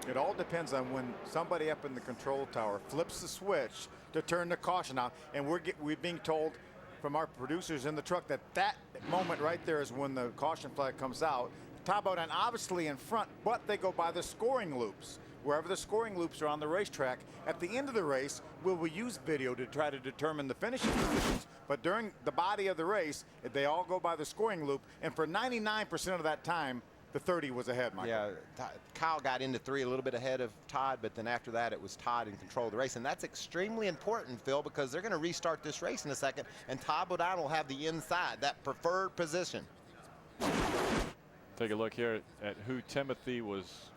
It all depends on when somebody up in the control tower flips the switch to turn the caution out, and we're being told from our producers in the truck that moment right there is when the caution flag comes out. Todd Bodine obviously in front, but they go by the scoring loops. Wherever the scoring loops are on the racetrack, at the end of the race, we will use video to try to determine the finishing positions. But during the body of the race, they all go by the scoring loop, and for 99% of that time, the 30 was ahead, Michael. Yeah, Kyle got into 3 a little bit ahead of Todd, but then after that it was Todd in control of the race. And that's extremely important, Phil, because they're going to restart this race in a second, and Todd Bodine will have the inside, that preferred position. Take a look here at who Timothy was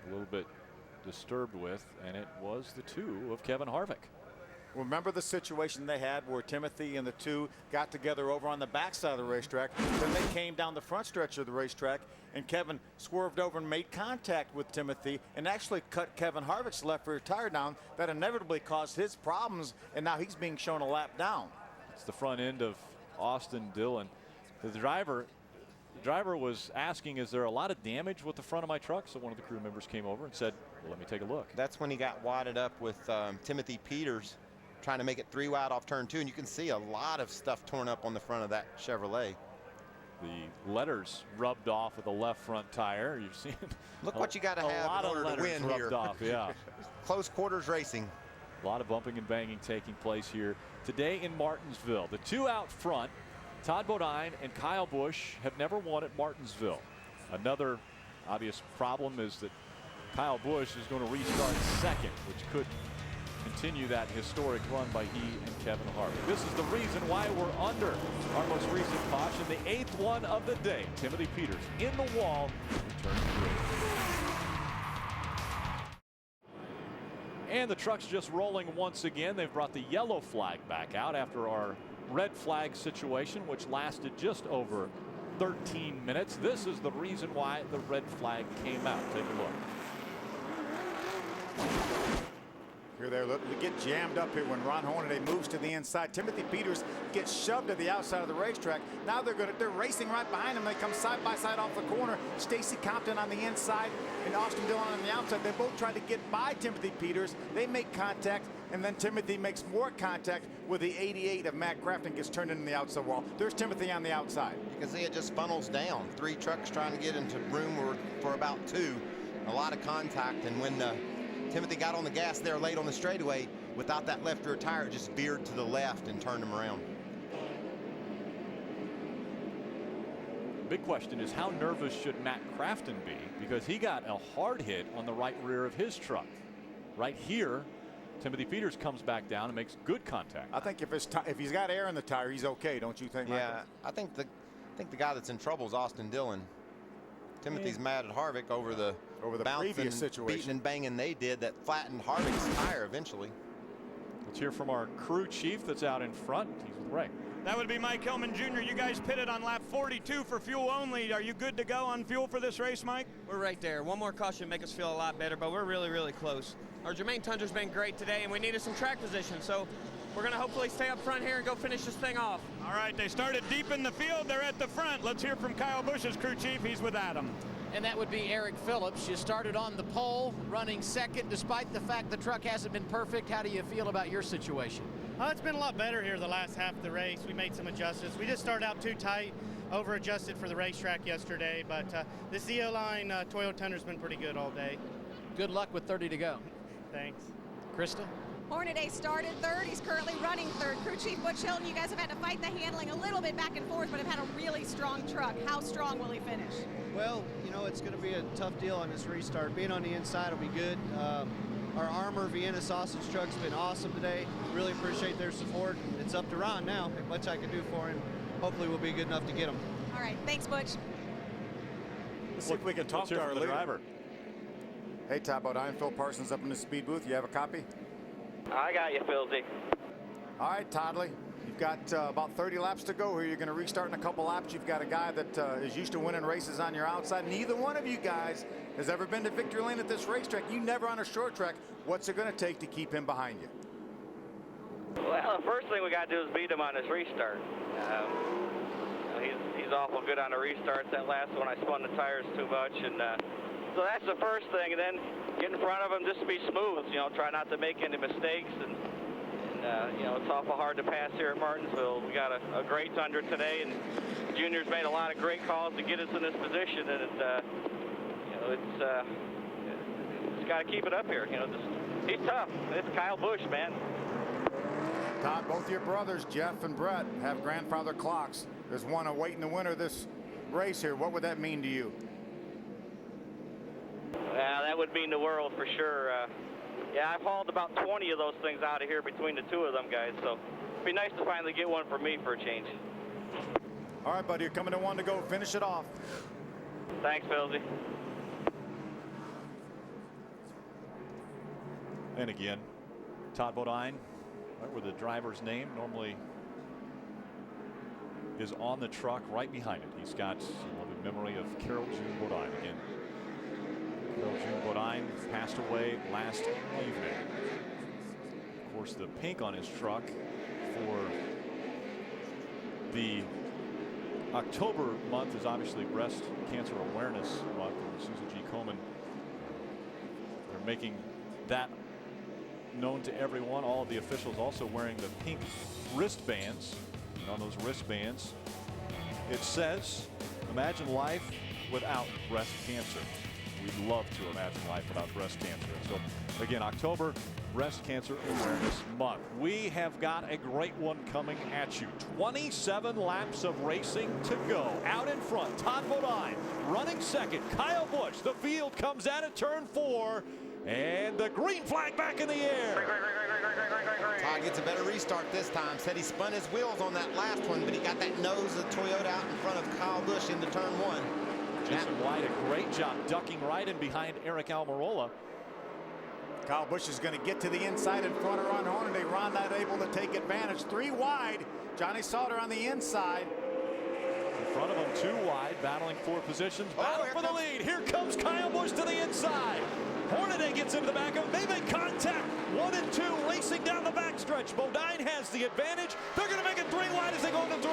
a little bit disturbed with, and it was the 2 of Kevin Harvick. Remember the situation they had where Timothy and the 2 got together over on the backside of the racetrack. Then they came down the front stretch of the racetrack, and Kevin swerved over and made contact with Timothy and actually cut Kevin Harvick's left rear tire down. That inevitably caused his problems, and now he's being shown a lap down. It's the front end of Austin Dillon. The driver was asking, is there a lot of damage with the front of my truck? So one of the crew members came over and said, well, let me take a look. That's when he got wadded up with Timothy Peters, trying to make it 3 wide off turn 2, and you can see a lot of stuff torn up on the front of that Chevrolet. The letters rubbed off of the left front tire. You've seen look what you got to have in order to win rubbed here. Off, yeah. Close quarters racing. A lot of bumping and banging taking place here today in Martinsville. The 2 out front, Todd Bodine and Kyle Busch, have never won at Martinsville. Another obvious problem is that Kyle Busch is going to restart second, which could continue that historic run by he and Kevin Harvick. This is the reason why we're under our most recent caution, the 8th one of the day. Timothy Peters in the wall in turn 3. And the truck's just rolling once again. They've brought the yellow flag back out after our red flag situation, which lasted just over 13 minutes. This is the reason why the red flag came out. Take a look. Here they get jammed up here when Ron Hornaday moves to the inside. Timothy Peters gets shoved to the outside of the racetrack. Now they're racing right behind him. They come side by side off the corner. Stacy Compton on the inside and Austin Dillon on the outside. They both try to get by Timothy Peters. They make contact, and then Timothy makes more contact with the 88 of Matt Craft and gets turned into the outside wall. There's Timothy on the outside. You can see it just funnels down. 3 trucks trying to get into room for about 2. A lot of contact, and when Timothy got on the gas there late on the straightaway, without that left rear tire, it just veered to the left and turned him around. Big question is, how nervous should Matt Crafton be? Because he got a hard hit on the right rear of his truck. Right here, Timothy Peters comes back down and makes good contact. I think if he's got air in the tire, he's okay, don't you think, Michael? Yeah, I think the guy that's in trouble is Austin Dillon. Timothy's mad at Harvick over the previous situation, beating and banging they did that flattened Harvick's tire eventually. Let's hear from our crew chief that's out in front. He's with Ray. That would be Mike Hillman Jr. You guys pitted on lap 42 for fuel only. Are you good to go on fuel for this race, Mike? We're right there. One more caution make us feel a lot better, but we're really, really close. Our Jermaine Tundra's been great today, and we needed some track position, so we're going to hopefully stay up front here and go finish this thing off. All right, they started deep in the field. They're at the front. Let's hear from Kyle Busch's crew chief. He's with Adam. And that would be Eric Phillips. You started on the pole, running second, despite the fact the truck hasn't been perfect. How do you feel about your situation? It's been a lot better here the last half of the race. We made some adjustments. We just started out too tight, over-adjusted for the racetrack yesterday, but this ZO line Toyota Tundra's been pretty good all day. Good luck with 30 to go. Thanks. Krista? Hornaday started third. He's currently running third. Crew Chief Butch Hilton, you guys have had to fight the handling a little bit back and forth, but have had a really strong truck. How strong will he finish? Well, you know, it's going to be a tough deal on this restart. Being on the inside will be good. Our Armor Vienna sausage truck's been awesome today. Really appreciate their support. It's up to Ron now. If much I can do for him, hopefully we'll be good enough to get him. All right, thanks, Butch. Let's see if we can talk to our driver. Hey, Todd Bodine, Phil Parsons up in the speed booth. You have a copy? I got you, Philzy. All right, Toddley. You've got about 30 laps to go here. You're going to restart in a couple laps. You've got a guy that is used to winning races on your outside. Neither one of you guys has ever been to victory lane at this racetrack. You never on a short track. What's it going to take to keep him behind you? Well, the first thing we got to do is beat him on this restart. He's awful good on the restarts. That last one, I spun the tires too much, and so that's the first thing. And then get in front of him, just be smooth. You know, try not to make any mistakes. And you know, it's awful hard to pass here at Martinsville. We got a great Tundra today, and Junior's made a lot of great calls to get us in this position. And you know, it's got to keep it up here. You know, he's tough. It's Kyle Busch, man. Todd, both your brothers, Jeff and Brett, have grandfather clocks. There's one awaiting the winner of this race here. What would that mean to you? Yeah, that would mean the world for sure. Yeah, I've hauled about 20 of those things out of here between the two of them guys, so it'd be nice to finally get one for me for a change. All right, buddy, you're coming to one to go. Finish it off. Thanks, Philzy. And again, Todd Bodine, right where the driver's name normally is on the truck, right behind it. He's got a memory of Carol June Bodine again. Carol June Bodine passed away last evening. Of course, the pink on his truck for the October month is obviously Breast Cancer Awareness Month. And Susan G. Komen, they're making that known to everyone. All of the officials also wearing the pink wristbands. And on those wristbands, it says, "Imagine life without breast cancer." We'd love to imagine life without breast cancer. So again, October, Breast Cancer Awareness Month. We have got a great one coming at you. 27 laps of racing to go. Out in front, Todd Bodine running second. Kyle Busch. The field comes out at turn 4. And the green flag back in the air. Todd gets a better restart this time. Said he spun his wheels on that last one, but he got that nose of the Toyota out in front of Kyle Busch into turn 1. Jason White, a great job ducking right in behind Eric Almirola. Kyle Busch is going to get to the inside in front of Ron Hornaday. Ron not able to take advantage. 3 wide. Johnny Sauter on the inside. In front of him, 2 wide, battling for positions. Battle for the lead. Here comes Kyle Busch to the inside. Hornaday gets into the back of him. They make contact. 1 and 2 racing down the backstretch. Bodine has the advantage. They're going to make it 3 wide as they go into 3.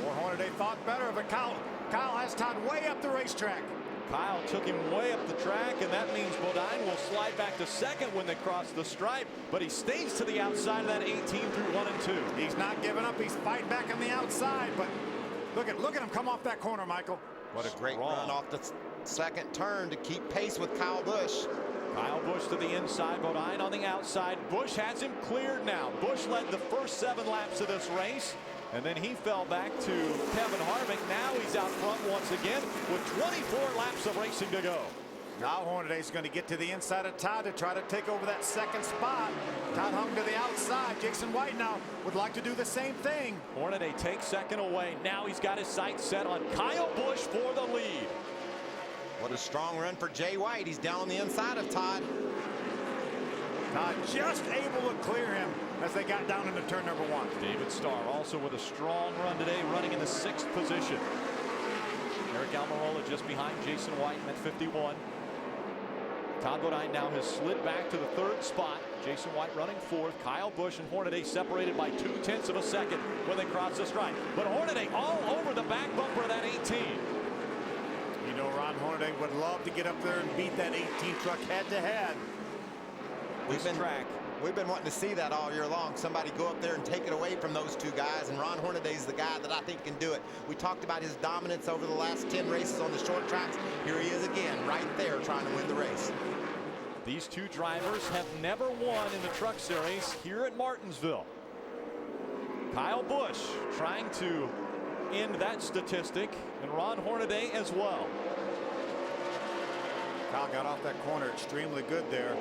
Well, Hornaday thought better of it. Kyle has Todd way up the racetrack. Kyle took him way up the track, and that means Bodine will slide back to second when they cross the stripe, but he stays to the outside of that 18 through 1 and 2. He's not giving up. He's fighting back on the outside, but look at him come off that corner, Michael. What a great run off the second turn to keep pace with Kyle Busch. Kyle Busch to the inside, Bodine on the outside. Busch has him cleared now. Busch led the first 7 laps of this race, and then he fell back to Kevin Harvick. Now he's out front once again with 24 laps of racing to go. Now Hornaday's going to get to the inside of Todd to try to take over that second spot. Todd hung to the outside. Jason White now would like to do the same thing. Hornaday takes second away. Now he's got his sights set on Kyle Busch for the lead. What a strong run for Jay White. He's down on the inside of Todd. Todd just able to clear him as they got down into turn number 1. David Starr also with a strong run today, running in the 6th position. Eric Almirola just behind Jason White at 51. Todd Bodine now has slid back to the 3rd spot. Jason White running 4th. Kyle Busch and Hornaday separated by 0.2 of a second when they cross the stripe. But Hornaday all over the back bumper of that 18. You know, Ron Hornaday would love to get up there and beat that 18 truck head to head. We've been wanting to see that all year long. Somebody go up there and take it away from those 2 guys, and Ron Hornaday's the guy that I think can do it. We talked about his dominance over the last 10 races on the short tracks. Here he is again, right there trying to win the race. These 2 drivers have never won in the Truck Series here at Martinsville. Kyle Busch trying to end that statistic, and Ron Hornaday as well. Kyle got off that corner extremely good there.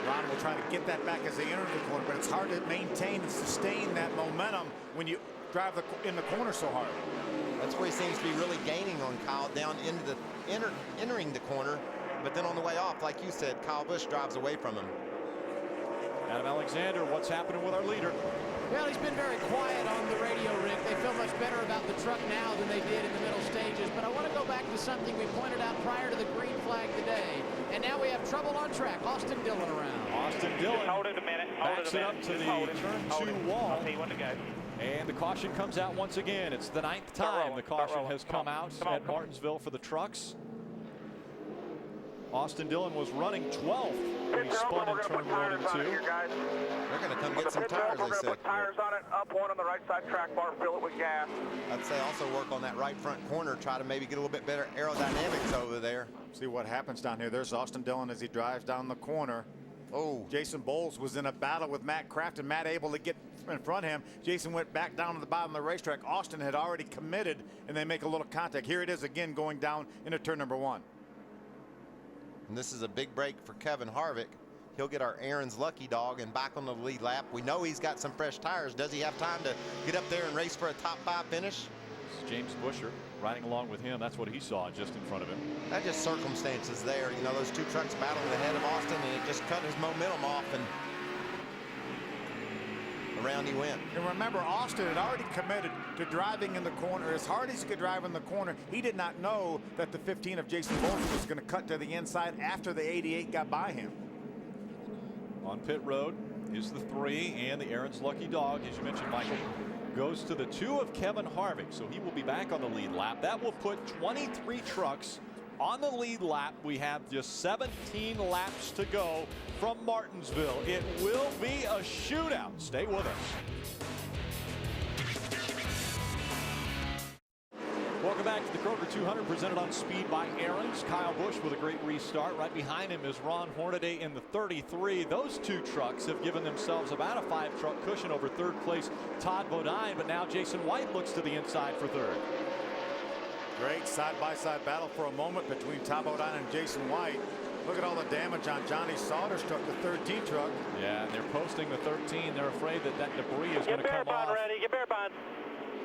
Ron will try to get that back as they enter the corner, but it's hard to maintain and sustain that momentum when you drive in the corner so hard. That's where he seems to be really gaining on Kyle, down into the entering the corner, but then on the way off, like you said, Kyle Busch drives away from him. Adam Alexander, what's happening with our leader? Well, he's been very quiet on the radio, Rick. They feel much better about the truck now than they did in the middle stages. But I want to go back to something we pointed out prior to the green flag today. And now we have trouble on track. Austin Dillon around. Austin Dillon hold it a minute. backs it up to the turn 2 wall. I'll tell you when to go. And the caution comes out once again. It's the 9th time the caution has come out at Martinsville for the trucks. Austin Dillon was running 12th when he spun in turn 1 and 2. They're going to come get some tires, they said. Put tires on it, up one on the right side track bar, fill it with gas. I'd say also work on that right front corner, try to maybe get a little bit better aerodynamics over there. See what happens down here. There's Austin Dillon as he drives down the corner. Oh, Jason Bowles was in a battle with Matt Kraft, and Matt able to get in front of him. Jason went back down to the bottom of the racetrack. Austin had already committed, and they make a little contact. Here it is again going down into turn number 1. and this is a big break for Kevin Harvick. He'll get our Aaron's lucky dog and back on the lead lap. We know he's got some fresh tires. Does he have time to get up there and race for a top 5 finish? It's James Busher riding along with him. That's what he saw just in front of him. That just circumstances there. You know, those 2 trucks battling ahead of Austin, and it just cut his momentum off, and around he went. And remember, Austin had already committed to driving in the corner as hard as he could drive in the corner. He did not know that the 15 of Jason Bowles was going to cut to the inside after the 88 got by him. On pit road is the 3, and the Aaron's lucky dog, as you mentioned, Michael, goes to the 2 of Kevin Harvick, so he will be back on the lead lap. That will put 23 trucks on the lead lap. We have just 17 laps to go from Martinsville. It will be a shootout. Stay with us. Welcome back to the Kroger 200, presented on Speed by Aaron's. Kyle Busch with a great restart. Right behind him is Ron Hornaday in the 33. Those 2 trucks have given themselves about a 5-truck cushion over 3rd place Todd Bodine, but now Jason White looks to the inside for 3rd. Great side-by-side battle for a moment between Todd Bodine and Jason White. Look at all the damage on Johnny Sauter's truck, the 13 truck. Yeah, and they're posting the 13. They're afraid that that debris is going to come off. Ready. Get bear bond.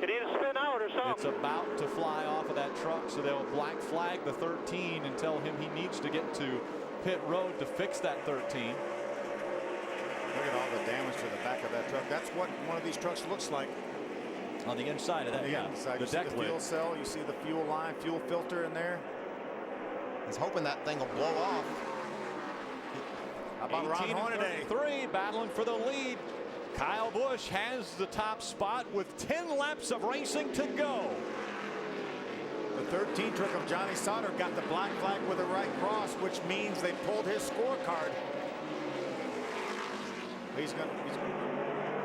It needs to spin out or something. It's about to fly off of that truck, so they'll black flag the 13 and tell him he needs to get to pit road to fix that 13. Look at all the damage to the back of that truck. That's what one of these trucks looks like. On the inside of that, inside. The You deck see the fuel cell, you see the fuel line, fuel filter in there. He's hoping that thing will blow off. How about Ron Hornaday? 33 battling for the lead. Kyle Busch has the top spot with 10 laps of racing to go. The 13 truck of Johnny Sauter got the black flag with a right cross, which means they pulled his scorecard.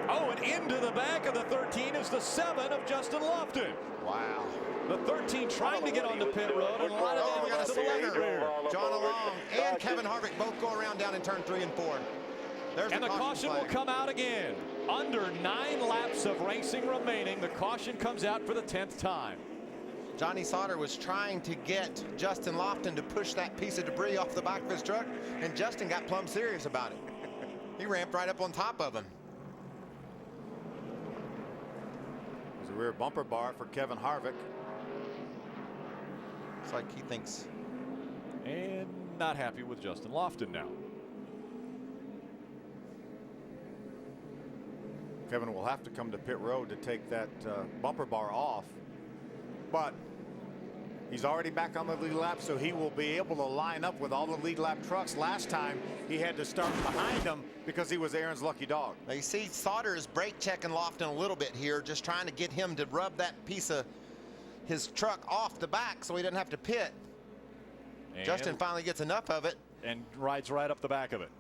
Oh, and into the back of the 13 is the 7 of Justin Lofton. Wow. The 13 trying to get onto pit road, and a lot of damage to the left rear. John Along and Kevin Harvick both go around down in turn 3 and 4. And the caution will come out again. Under 9 laps of racing remaining, the caution comes out for the 10th time. Johnny Sauter was trying to get Justin Lofton to push that piece of debris off the back of his truck, and Justin got plumb serious about it. He ramped right up on top of him. There's a rear bumper bar for Kevin Harvick. It's like he thinks. And not happy with Justin Lofton now. Kevin will have to come to pit road to take that bumper bar off. But he's already back on the lead lap, so he will be able to line up with all the lead lap trucks. Last time he had to start behind him because he was Aaron's lucky dog. Now you see Sauter is brake checking Lofton a little bit here, just trying to get him to rub that piece of his truck off the back so he doesn't have to pit. And Justin finally gets enough of it. And rides right up the back of it.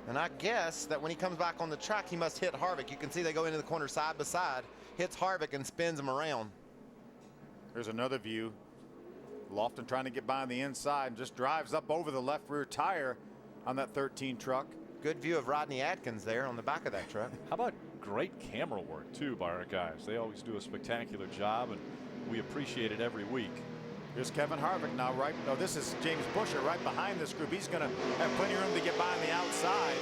And I guess that when he comes back on the track, he must hit Harvick. You can see they go into the corner side by side, hits Harvick and spins him around. There's another view. Lofton trying to get by on the inside and just drives up over the left rear tire on that 13 truck. Good view of Rodney Adkins there on the back of that truck. How about great camera work too by our guys? They always do a spectacular job, and we appreciate it every week. Here's Kevin Harvick now, right? No, this is James Buescher right behind this group. He's going to have plenty of room to get by on the outside.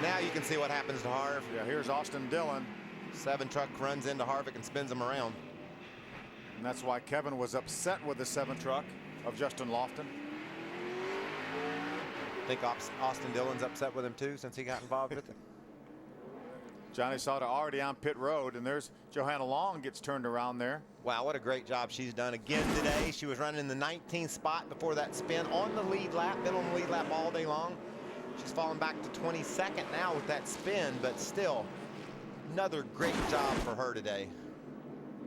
Now you can see what happens to Harv. Yeah, here's Austin Dillon. 7 truck runs into Harvick and spins him around. And that's why Kevin was upset with the 7 truck of Justin Lofton. Think Austin Dillon's upset with him too since he got involved with it. Johnny Sauter already on pit road, and there's Johanna Long gets turned around there. Wow, what a great job she's done again today. She was running in the 19th spot before that spin on the lead lap, been on the lead lap all day long. She's fallen back to 22nd now with that spin, but still another great job for her today.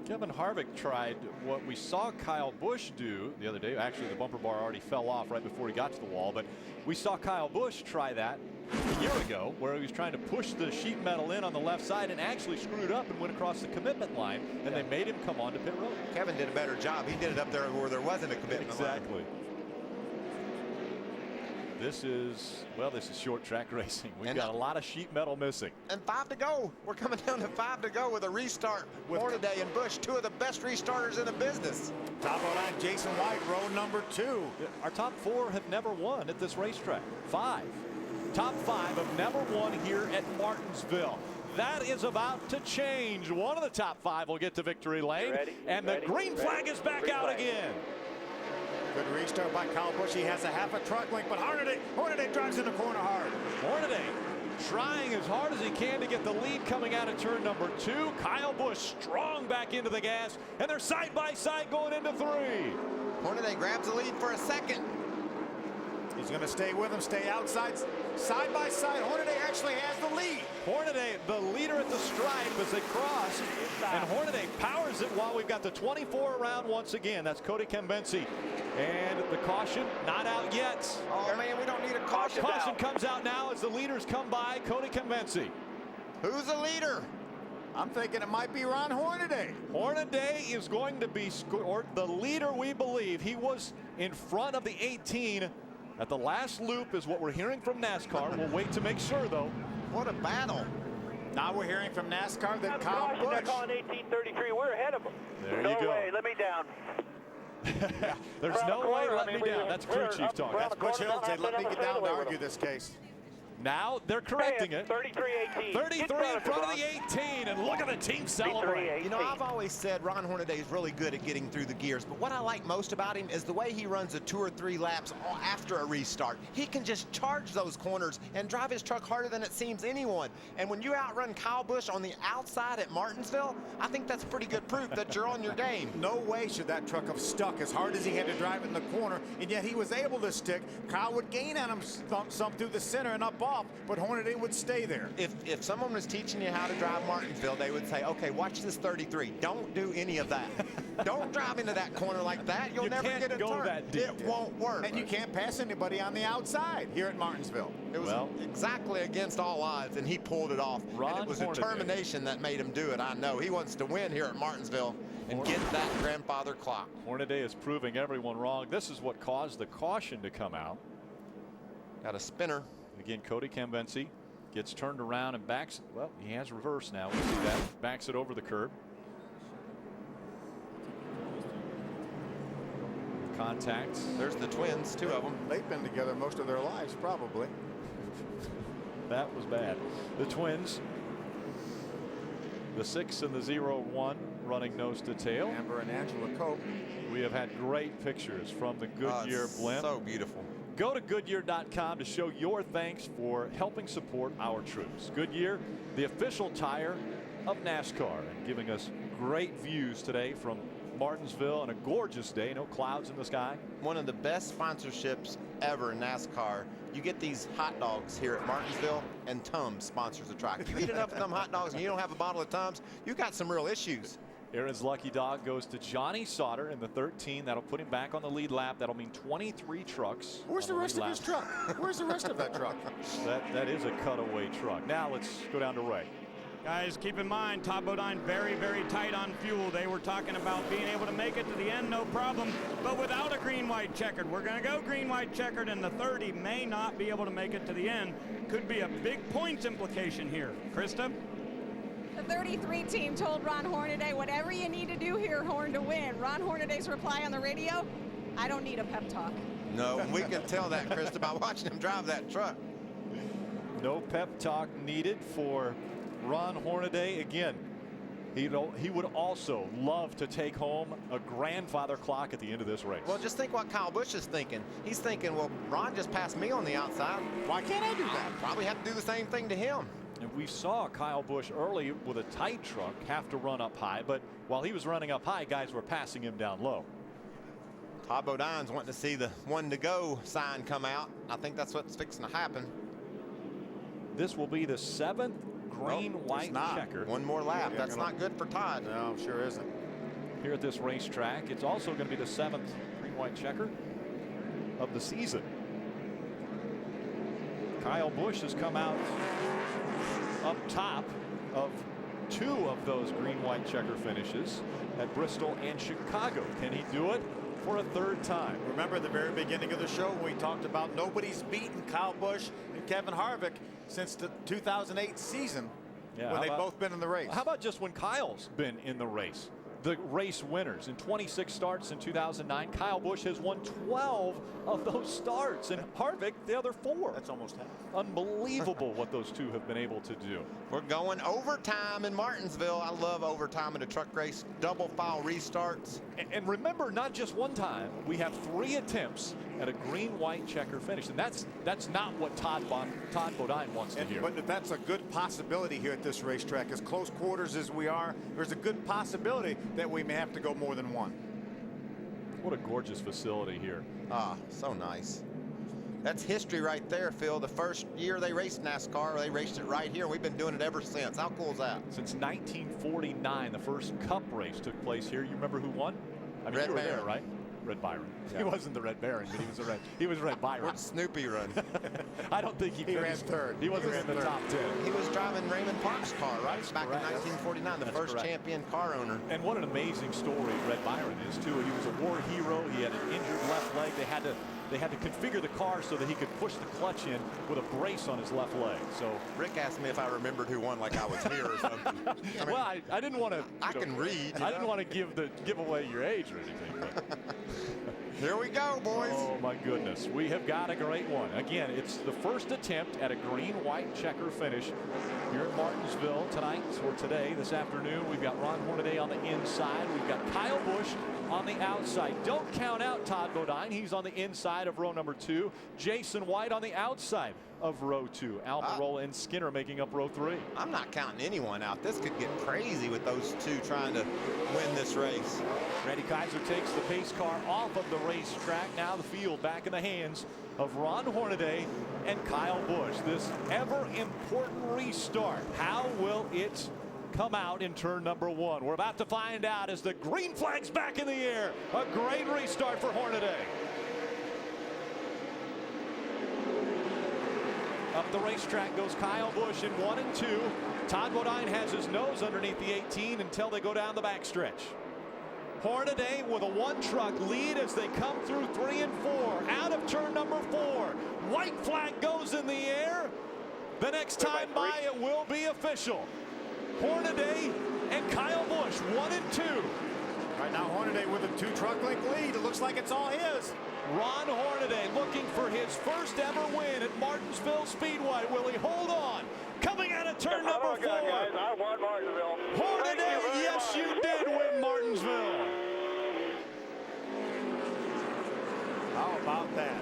Kevin Harvick tried what we saw Kyle Busch do the other day. Actually, the bumper bar already fell off right before he got to the wall, but we saw Kyle Busch try that a year ago, where he was trying to push the sheet metal in on the left side and actually screwed up and went across the commitment line, and they made him come on to pit road. Kevin did a better job. He did it up there where there wasn't a commitment line. Exactly. This is short track racing. We've got a lot of sheet metal missing. And 5 to go. We're coming down to 5 to go with a restart. Hornaday and Busch, 2 of the best restarters in the business. Top of line, Jason White, row number 2. Our top 4 have never won at this racetrack. 5. Top 5 have never won here at Martinsville. That is about to change. One of the top 5 will get to victory lane. And the green flag is back out again. Good restart by Kyle Busch. He has a half a truck length, but Hornaday drives in the corner hard. Hornaday trying as hard as he can to get the lead coming out of turn number 2. Kyle Busch strong back into the gas, and they're side by side going into 3. Hornaday grabs the lead for a second. He's going to stay with him, stay outside, side by side. Hornaday actually has the lead. Hornaday, the leader at the stripe as they cross, and Hornaday powers it while we've got the 24 around once again. That's Cody Kembensi. And the caution not out yet. Oh man, we don't need a caution. Caution comes out now as the leaders come by. Cody Kembensi. Who's the leader? I'm thinking it might be Ron Hornaday. Hornaday is going to be the leader, we believe. He was in front of the 18 at the last loop is what we're hearing from NASCAR. We'll wait to make sure, though. What a battle. Now we're hearing from NASCAR that Kyle Busch. They're calling 1833. We're ahead of them. There no you go. way. Let me down. There's no way let me down. That's crew chief talk. That's Butch Hill said, let me get down to argue this case. Now they're correcting it. 33-18. 33 in front of the 18, and look at the team celebrate. You know, I've always said Ron Hornaday is really good at getting through the gears, but what I like most about him is the way he runs the 2 or 3 laps after a restart. He can just charge those corners and drive his truck harder than it seems anyone. And when you outrun Kyle Busch on the outside at Martinsville, I think that's pretty good proof that you're on your game. No way should that truck have stuck as hard as he had to drive it in the corner, and yet he was able to stick. Kyle would gain on him some through the center and up off, but Hornaday would stay there. If someone was teaching you how to drive Martinsville, they would say, okay, watch this 33. Don't do any of that. Don't drive into that corner like that. You'll never get a turn. That deep. It won't work. And you can't pass anybody on the outside here at Martinsville. It was exactly against all odds, and he pulled it off. And it was determination that made him do it. I know. He wants to win here at Martinsville and get that grandfather clock. Hornaday is proving everyone wrong. This is what caused the caution to come out. Got a spinner. Again, Cody Cambensi gets turned around and backs. Well, he has reverse now. We see that. Backs it over the curb. Contact. There's the twins, 2 of them. They've been together most of their lives, probably. That was bad. The twins. The 6 and the 0-1 running nose to tail. Amber and Angela Cope. We have had great pictures from the Goodyear blimp. So beautiful. Go to Goodyear.com to show your thanks for helping support our troops. Goodyear, the official tire of NASCAR, and giving us great views today from Martinsville on a gorgeous day. No clouds in the sky. One of the best sponsorships ever in NASCAR. You get these hot dogs here at Martinsville, and Tums sponsors the track. If you eat enough of them hot dogs and you don't have a bottle of Tums, you got some real issues. Aaron's lucky dog goes to Johnny Sauter in the 13. That'll put him back on the lead lap. That'll mean 23 trucks. Where's the rest of his truck? Where's the rest of that truck? That is a cutaway truck. Now let's go down to Ray. Guys, keep in mind, Todd Bodine very, very tight on fuel. They were talking about being able to make it to the end, no problem, but without a green-white checkered. We're going to go green-white checkered, and the 30 may not be able to make it to the end. Could be a big points implication here. Krista? The 33 team told Ron Hornaday, whatever you need to do here, Horn, to win. Ron Hornaday's reply on the radio, I don't need a pep talk. No, we can tell that, Krista, by watching him drive that truck. No pep talk needed for Ron Hornaday. Again, he would also love to take home a grandfather clock at the end of this race. Well, just think what Kyle Busch is thinking. He's thinking, well, Ron just passed me on the outside. Why can't I do that? I'll probably have to do the same thing to him. And we saw Kyle Busch early with a tight truck have to run up high, but while he was running up high, guys were passing him down low. Todd Bodine's wanting to see the 1 to go sign come out. I think that's what's fixing to happen. This will be the 7th green-white checker. One more lap. That's not good for Todd. No, sure isn't. Here at this racetrack, it's also going to be the 7th green-white checker of the season. Kyle Busch has come out up top of 2 of those green-white checker finishes at Bristol and Chicago. Can he do it for a 3rd time? Remember at the very beginning of the show when we talked about nobody's beaten Kyle Busch and Kevin Harvick since the 2008 season when they've both been in the race. How about just when Kyle's been in the race? The race winners in 26 starts in 2009. Kyle Busch has won 12 of those starts, and Harvick the other 4. That's almost half. Unbelievable what those 2 have been able to do. We're going overtime in Martinsville. I love overtime in a truck race. Double file restarts. And remember, not just one time. We have 3 attempts at a green-white checker finish, and that's not what Todd Bodine wants to hear. But that's a good possibility here at this racetrack. As close quarters as we are, there's a good possibility that we may have to go more than 1. What a gorgeous facility here. Ah, so nice. That's history right there, Phil. The first year they raced NASCAR, they raced it right here. We've been doing it ever since. How cool is that? Since 1949, the first Cup race took place here. You remember who won? I mean, Red you were Baron. there, right? Red Byron. Yeah. He wasn't the Red Baron, but he was Red Byron. Where'd Snoopy run? I don't think he ran 3rd. He wasn't in the top 10. He was driving Raymond Park's car, right? That's back correct. in 1949, the That's first correct. champion car owner. And what an amazing story Red Byron is, too. He was a war hero. He had an injured left leg. They had to they had to configure the car so that he could push the clutch in with a brace on his left leg. So Rick asked me if I remembered who won, like I was here or something. I mean, well, I didn't want to. I can read. I didn't want to give away your age or anything. But. Here we go, boys. Oh, my goodness. We have got a great one. Again, it's the first attempt at a green-white checker finish here at Martinsville tonight, or today, this afternoon. We've got Ron Hornaday on the inside. We've got Kyle Busch on the outside. Don't count out Todd Bodine. He's on the inside of row number 2. Jason White on the outside of row 2. Almirola and Skinner making up row 3. I'm not counting anyone out. This could get crazy with those two trying to win this race. Randy Kaiser takes the pace car off of the racetrack. Now the field back in the hands of Ron Hornaday and Kyle Busch. This ever important restart. How will it come out in turn number 1? We're about to find out as the green flag's back in the air. A great restart for Hornaday. Up the racetrack goes Kyle Busch in 1 and 2. Todd Bodine has his nose underneath the 18 until they go down the backstretch. Hornaday with a 1-truck lead as they come through 3 and 4. Out of turn number 4. White flag goes in the air. The next time by it will be official. Hornaday and Kyle Busch 1 and 2. Right now Hornaday with a 2-truck length lead. It looks like it's all his. Ron Hornaday looking for his first ever win at Martinsville Speedway. Will he hold on? Coming out of turn number 4. Guys, I won Martinsville. Hornaday, yes, you did win Martinsville. How about that?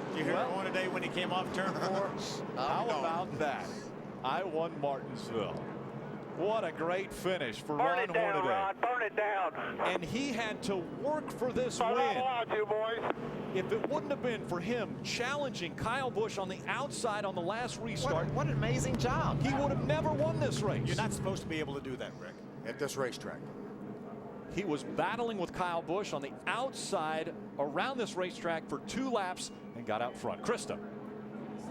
Did you hear Hornaday when he came off turn 4? How about that? I won Martinsville. What a great finish for Ron Hornaday. Burn it down, Ron. Burn it down. And he had to work for this win. You boys. If it wouldn't have been for him challenging Kyle Busch on the outside on the last restart. What an amazing job. He would have never won this race. You're not supposed to be able to do that, Rick, at this racetrack. He was battling with Kyle Busch on the outside around this racetrack for 2 laps and got out front. Krista.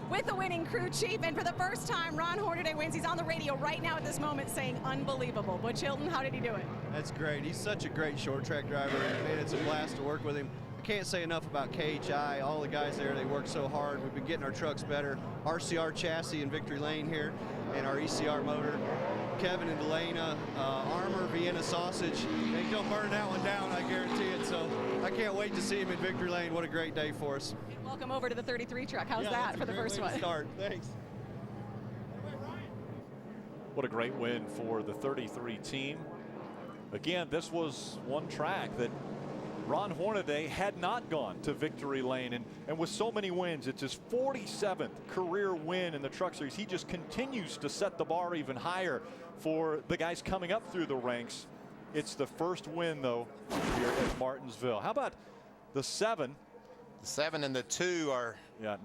With the winning crew chief, and for the first time, Ron Hornaday wins. He's on the radio right now at this moment saying unbelievable. Butch Hilton, how did he do it? That's great. He's such a great short track driver, and man, it's a blast to work with him. I can't say enough about KHI. All the guys there, they work so hard. We've been getting our trucks better. RCR chassis in Victory Lane here, and our ECR motor. Kevin and Delana, Armor, Vienna Sausage. They don't burn that one down, I guarantee it. So I can't wait to see him in Victory Lane. What a great day for us. Welcome over to the 33 truck. How's that for the first one? Start. Thanks. What a great win for the 33 team. Again, this was one track that Ron Hornaday had not gone to Victory Lane, and with so many wins, it's his 47th career win in the Truck Series. He just continues to set the bar even higher for the guys coming up through the ranks. It's the first win, though, here at Martinsville. How about the 7? The 7 and the 2 are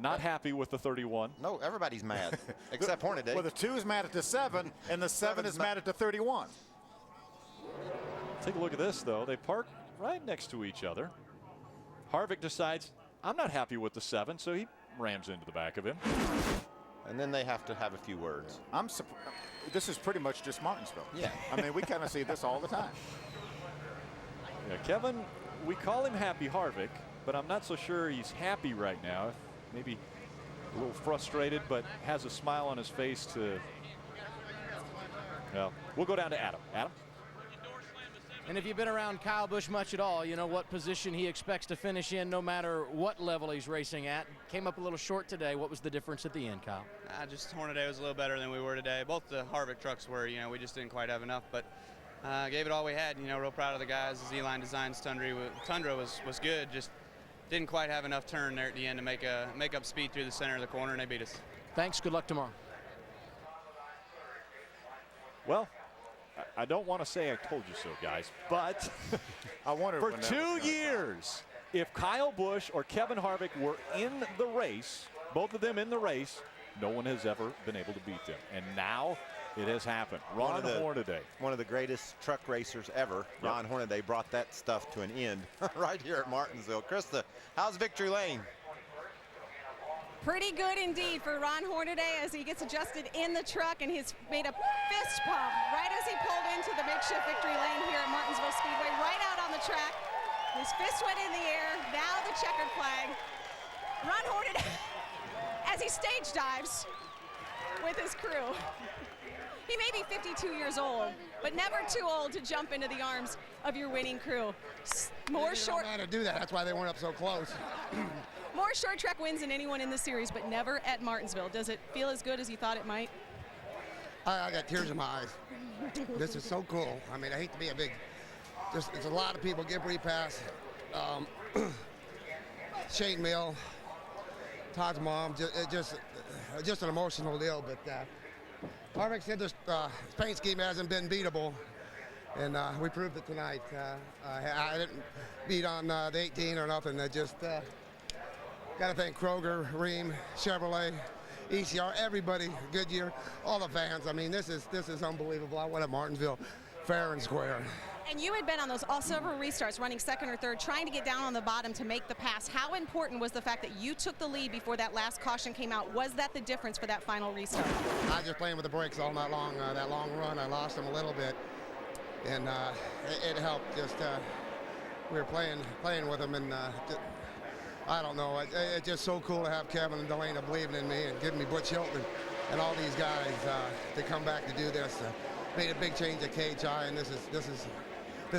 not happy with the 31. No, everybody's mad except Hornaday. Well, the 2 is mad at the 7, and the 7 is mad at the 31. Take a look at this, though. They park right next to each other. Harvick decides, I'm not happy with the 7, so he rams into the back of him. And then they have to have a few words. I'm surprised. This is pretty much just Martinsville. Yeah. I mean, we kind of see this all the time. Yeah, Kevin, we call him Happy Harvick, but I'm not so sure he's happy right now. Maybe a little frustrated, but has a smile on his face to. Well, we'll go down to Adam. Adam? And if you've been around Kyle Busch much at all, you know what position he expects to finish in no matter what level he's racing at. Came up a little short today. What was the difference at the end, Kyle? Just Hornaday was a little better than we were today. Both the Harvick trucks were, we just didn't quite have enough, but gave it all we had. Real proud of the guys. The Z-Line Designs Tundra was good, just didn't quite have enough turn there at the end to make up speed through the center of the corner, and they beat us. Thanks. Good luck tomorrow. Well, I don't want to say I told you so, guys, but I wonder for 2 years, if Kyle Busch or Kevin Harvick were in the race, both of them in the race, no one has ever been able to beat them. And now it has happened. Ron Hornaday. One of the greatest truck racers ever. Yep. Ron Hornaday brought that stuff to an end right here at Martinsville. Krista, how's Victory Lane? Pretty good indeed for Ron Hornaday as he gets adjusted in the truck, and he's made a fist pump right as he pulled into the makeshift Victory Lane here at Martinsville Speedway, right out on the track. His fist went in the air. Now the checkered flag. Ron Hornaday as he stage dives with his crew. He may be 52 years old, but never too old to jump into the arms of your winning crew. More short. They don't know how to do that. That's why they weren't up so close. More short track wins than anyone in the series, but never at Martinsville. Does it feel as good as you thought it might? I got tears in my eyes. This is so cool. I mean, I hate to be a big, there's a lot of people get repass. Shane Mill, Todd's mom, just an emotional deal. But Harvick said this paint scheme hasn't been beatable, and we proved it tonight. I didn't beat on the 18 or nothing. I just got to thank Kroger, Ream, Chevrolet, ECR, everybody, Goodyear, all the fans. I mean, this is unbelievable. I went at Martinsville fair and square. And you had been on those several restarts, running second or third, trying to get down on the bottom to make the pass. How important was the fact that you took the lead before that last caution came out? Was that the difference for that final restart? I was just playing with the brakes all night long. That long run, I lost them a little bit, and it helped. Just we were playing with them, and I don't know. It's just so cool to have Kevin and Delana believing in me and giving me Butch Hilton and all these guys to come back to do this. Made a big change at KHI, and this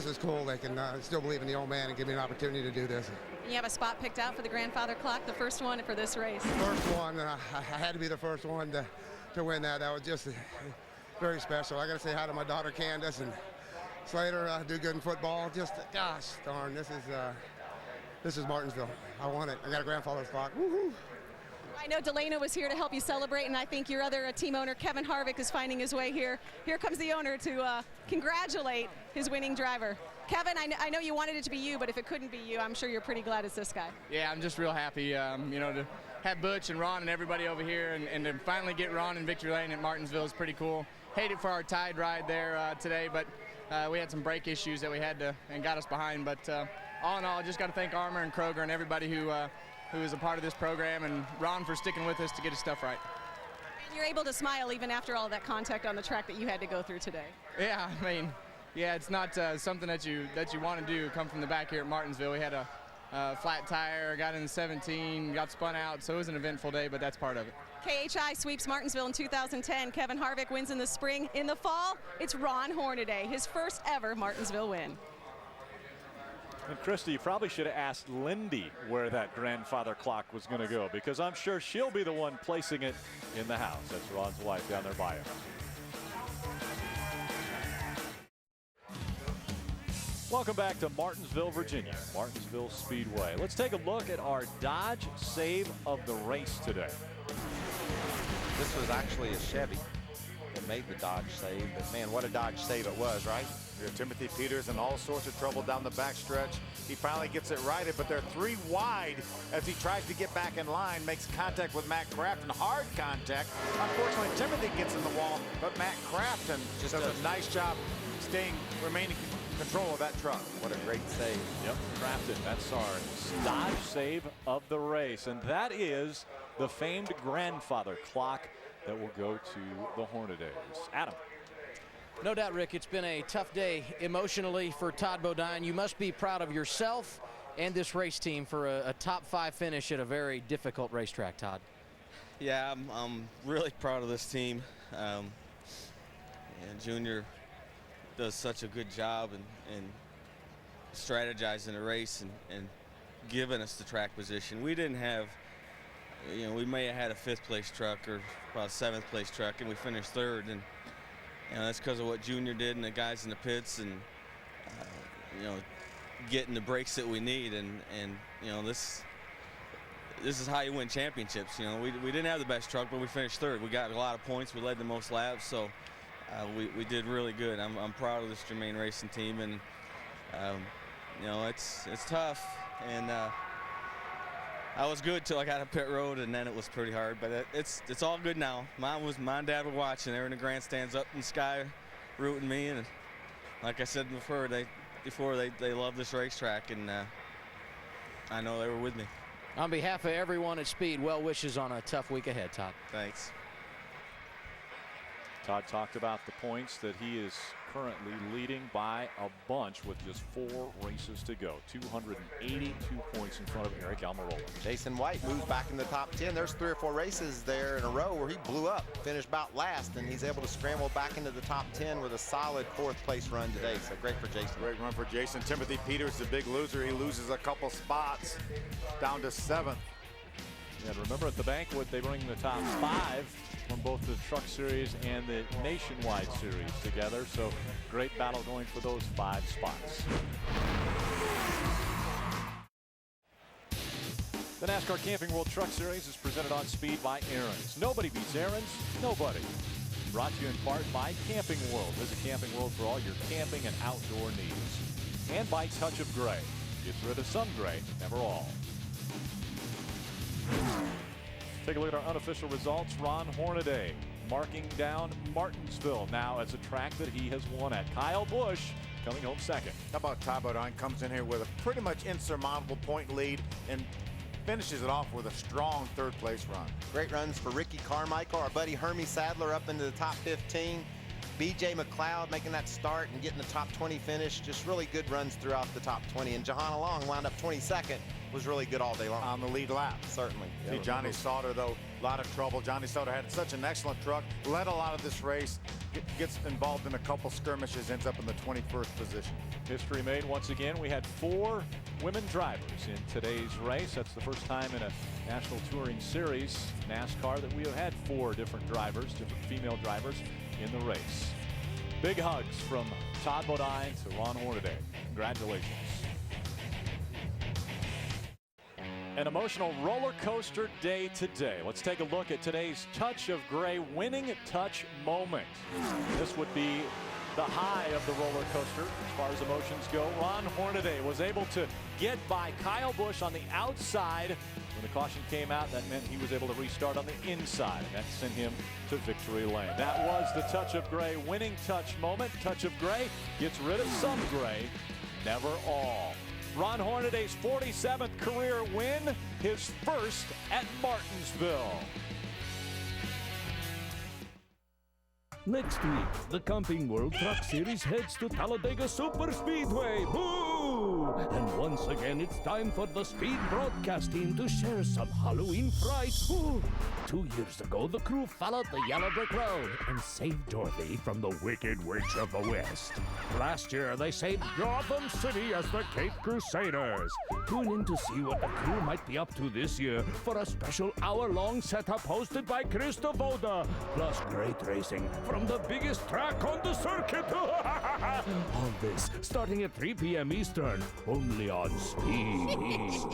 is cool. They can still believe in the old man and give me an opportunity to do this. You have a spot picked out for the grandfather clock, the first one for this race. First one, I had to be the first one to win that. That was just very special. I got to say hi to my daughter Candace and Slater. Do good in football. Just gosh darn, this is Martinsville. I won it. I got a grandfather's clock. Woo-hoo. I know Delana was here to help you celebrate, and I think your other team owner, Kevin Harvick, is finding his way here. Here comes the owner to congratulate his winning driver. Kevin, I know you wanted it to be you, but if it couldn't be you, I'm sure you're pretty glad it's this guy. Yeah, I'm just real happy, to have Butch and Ron and everybody over here, and to finally get Ron in victory lane at Martinsville is pretty cool. Hate it for our tide ride there today, but we had some brake issues that we had to and got us behind. But all in all, just got to thank Armour and Kroger and everybody who is a part of this program, and Ron for sticking with us to get his stuff right. And you're able to smile even after all that contact on the track that you had to go through today. Yeah, I mean, yeah, it's not something that you want to do. Come from the back here at Martinsville. We had a flat tire, got in the 17, got spun out, so it was an eventful day, but that's part of it. KHI sweeps Martinsville in 2010. Kevin Harvick wins in the spring. In the fall, it's Ron Hornaday, his first ever Martinsville win. And Christy, you probably should have asked Lindy where that grandfather clock was going to go, because I'm sure she'll be the one placing it in the house. That's Ron's wife down there by him. Welcome back to Martinsville, Virginia, Martinsville Speedway. Let's take a look at our Dodge save of the race today. This was actually a Chevy that made the Dodge save, but man, what a Dodge save it was, right? Timothy Peters in all sorts of trouble down the backstretch. He finally gets it righted, but they're three wide as he tries to get back in line, makes contact with Matt Crafton, hard contact. Unfortunately, Timothy gets in the wall, but Matt Crafton just does a nice job remaining in control of that truck. What a great save. Yep, Crafton, that's our Dodge save of the race, and that is the famed grandfather clock that will go to the Hornadays. Adam. No doubt, Rick, it's been a tough day emotionally for Todd Bodine. You must be proud of yourself and this race team for a top 5 finish at a very difficult racetrack, Todd. Yeah, I'm really proud of this team. And Junior does such a good job in strategizing the race and giving us the track position. We didn't have, we may have had a 5th place truck or about a 7th place truck, and we finished 3rd. And that's because of what Junior did and the guys in the pits, and getting the breaks that we need. And this is how you win championships. We didn't have the best truck, but we finished 3rd. We got a lot of points. We led the most laps, so we did really good. I'm proud of this Germain Racing team, and it's tough. And I was good till I got to pit road, and then it was pretty hard. But it's all good now. Mom and Dad were watching. They were in the grandstands up in the sky, rooting me. And like I said before, they love this racetrack, and I know they were with me. On behalf of everyone at Speed, well wishes on a tough week ahead, Todd. Thanks. Todd talked about the points that he is currently leading by a bunch with just 4 races to go. 282 points in front of Eric Almirola. Jason White moves back in the top 10. There's 3 or 4 races there in a row where he blew up, finished about last, and he's able to scramble back into the top 10 with a solid 4th place run today. So great for Jason. Great run for Jason. Timothy Peters, the big loser. He loses a couple spots down to 7th. And remember, at the banquet, they bring the top 5 from both the Truck Series and the Nationwide Series together. So great battle going for those 5 spots. The NASCAR Camping World Truck Series is presented on speed by Aaron's. Nobody beats Aaron's. Nobody. Brought to you in part by Camping World. Visit Camping World for all your camping and outdoor needs. And by Touch of Gray. Gets rid of some gray, never all. Take a look at our unofficial results. Ron Hornaday marking down Martinsville now as a track that he has won at. Kyle Busch coming home second. How about Todd Bodine comes in here with a pretty much insurmountable point lead and finishes it off with a strong 3rd place run. Great runs for Ricky Carmichael, our buddy Hermie Sadler up into the top 15. BJ McLeod making that start and getting the top 20 finish. Just really good runs throughout the top 20. And Johanna Long wound up 22nd. Was really good all day long. On the lead lap. Certainly. See, Johnny Sauter, though, a lot of trouble. Johnny Sauter had such an excellent truck, led a lot of this race, gets involved in a couple skirmishes, ends up in the 21st position. History made once again. We had 4 women drivers in today's race. That's the first time in a National Touring Series, NASCAR, that we have had 4 different drivers, different female drivers in the race. Big hugs from Todd Bodine to Ron Hornaday. Congratulations. An emotional roller coaster day today. Let's take a look at today's Touch of Gray winning touch moment. This would be the high of the roller coaster as far as emotions go. Ron Hornaday was able to get by Kyle Busch on the outside. When the caution came out, that meant he was able to restart on the inside, and that sent him to victory lane. That was the Touch of Gray winning touch moment. Touch of Gray gets rid of some gray, never all. Ron Hornaday's 47th career win, his first at Martinsville. Next week, the Camping World Truck Series heads to Talladega Super Speedway. Boo! And once again, it's time for the Speed broadcast team to share some Halloween fright. Ooh. 2 years ago, the crew followed the Yellow Brick Road and saved Dorothy from the Wicked Witch of the West. Last year, they saved Gotham City as the Cape Crusaders. Tune in to see what the crew might be up to this year for a special hour-long setup hosted by Chris Voda, plus great racing from the biggest track on the circuit. All this starting at 3 p.m. Eastern, only on Speed.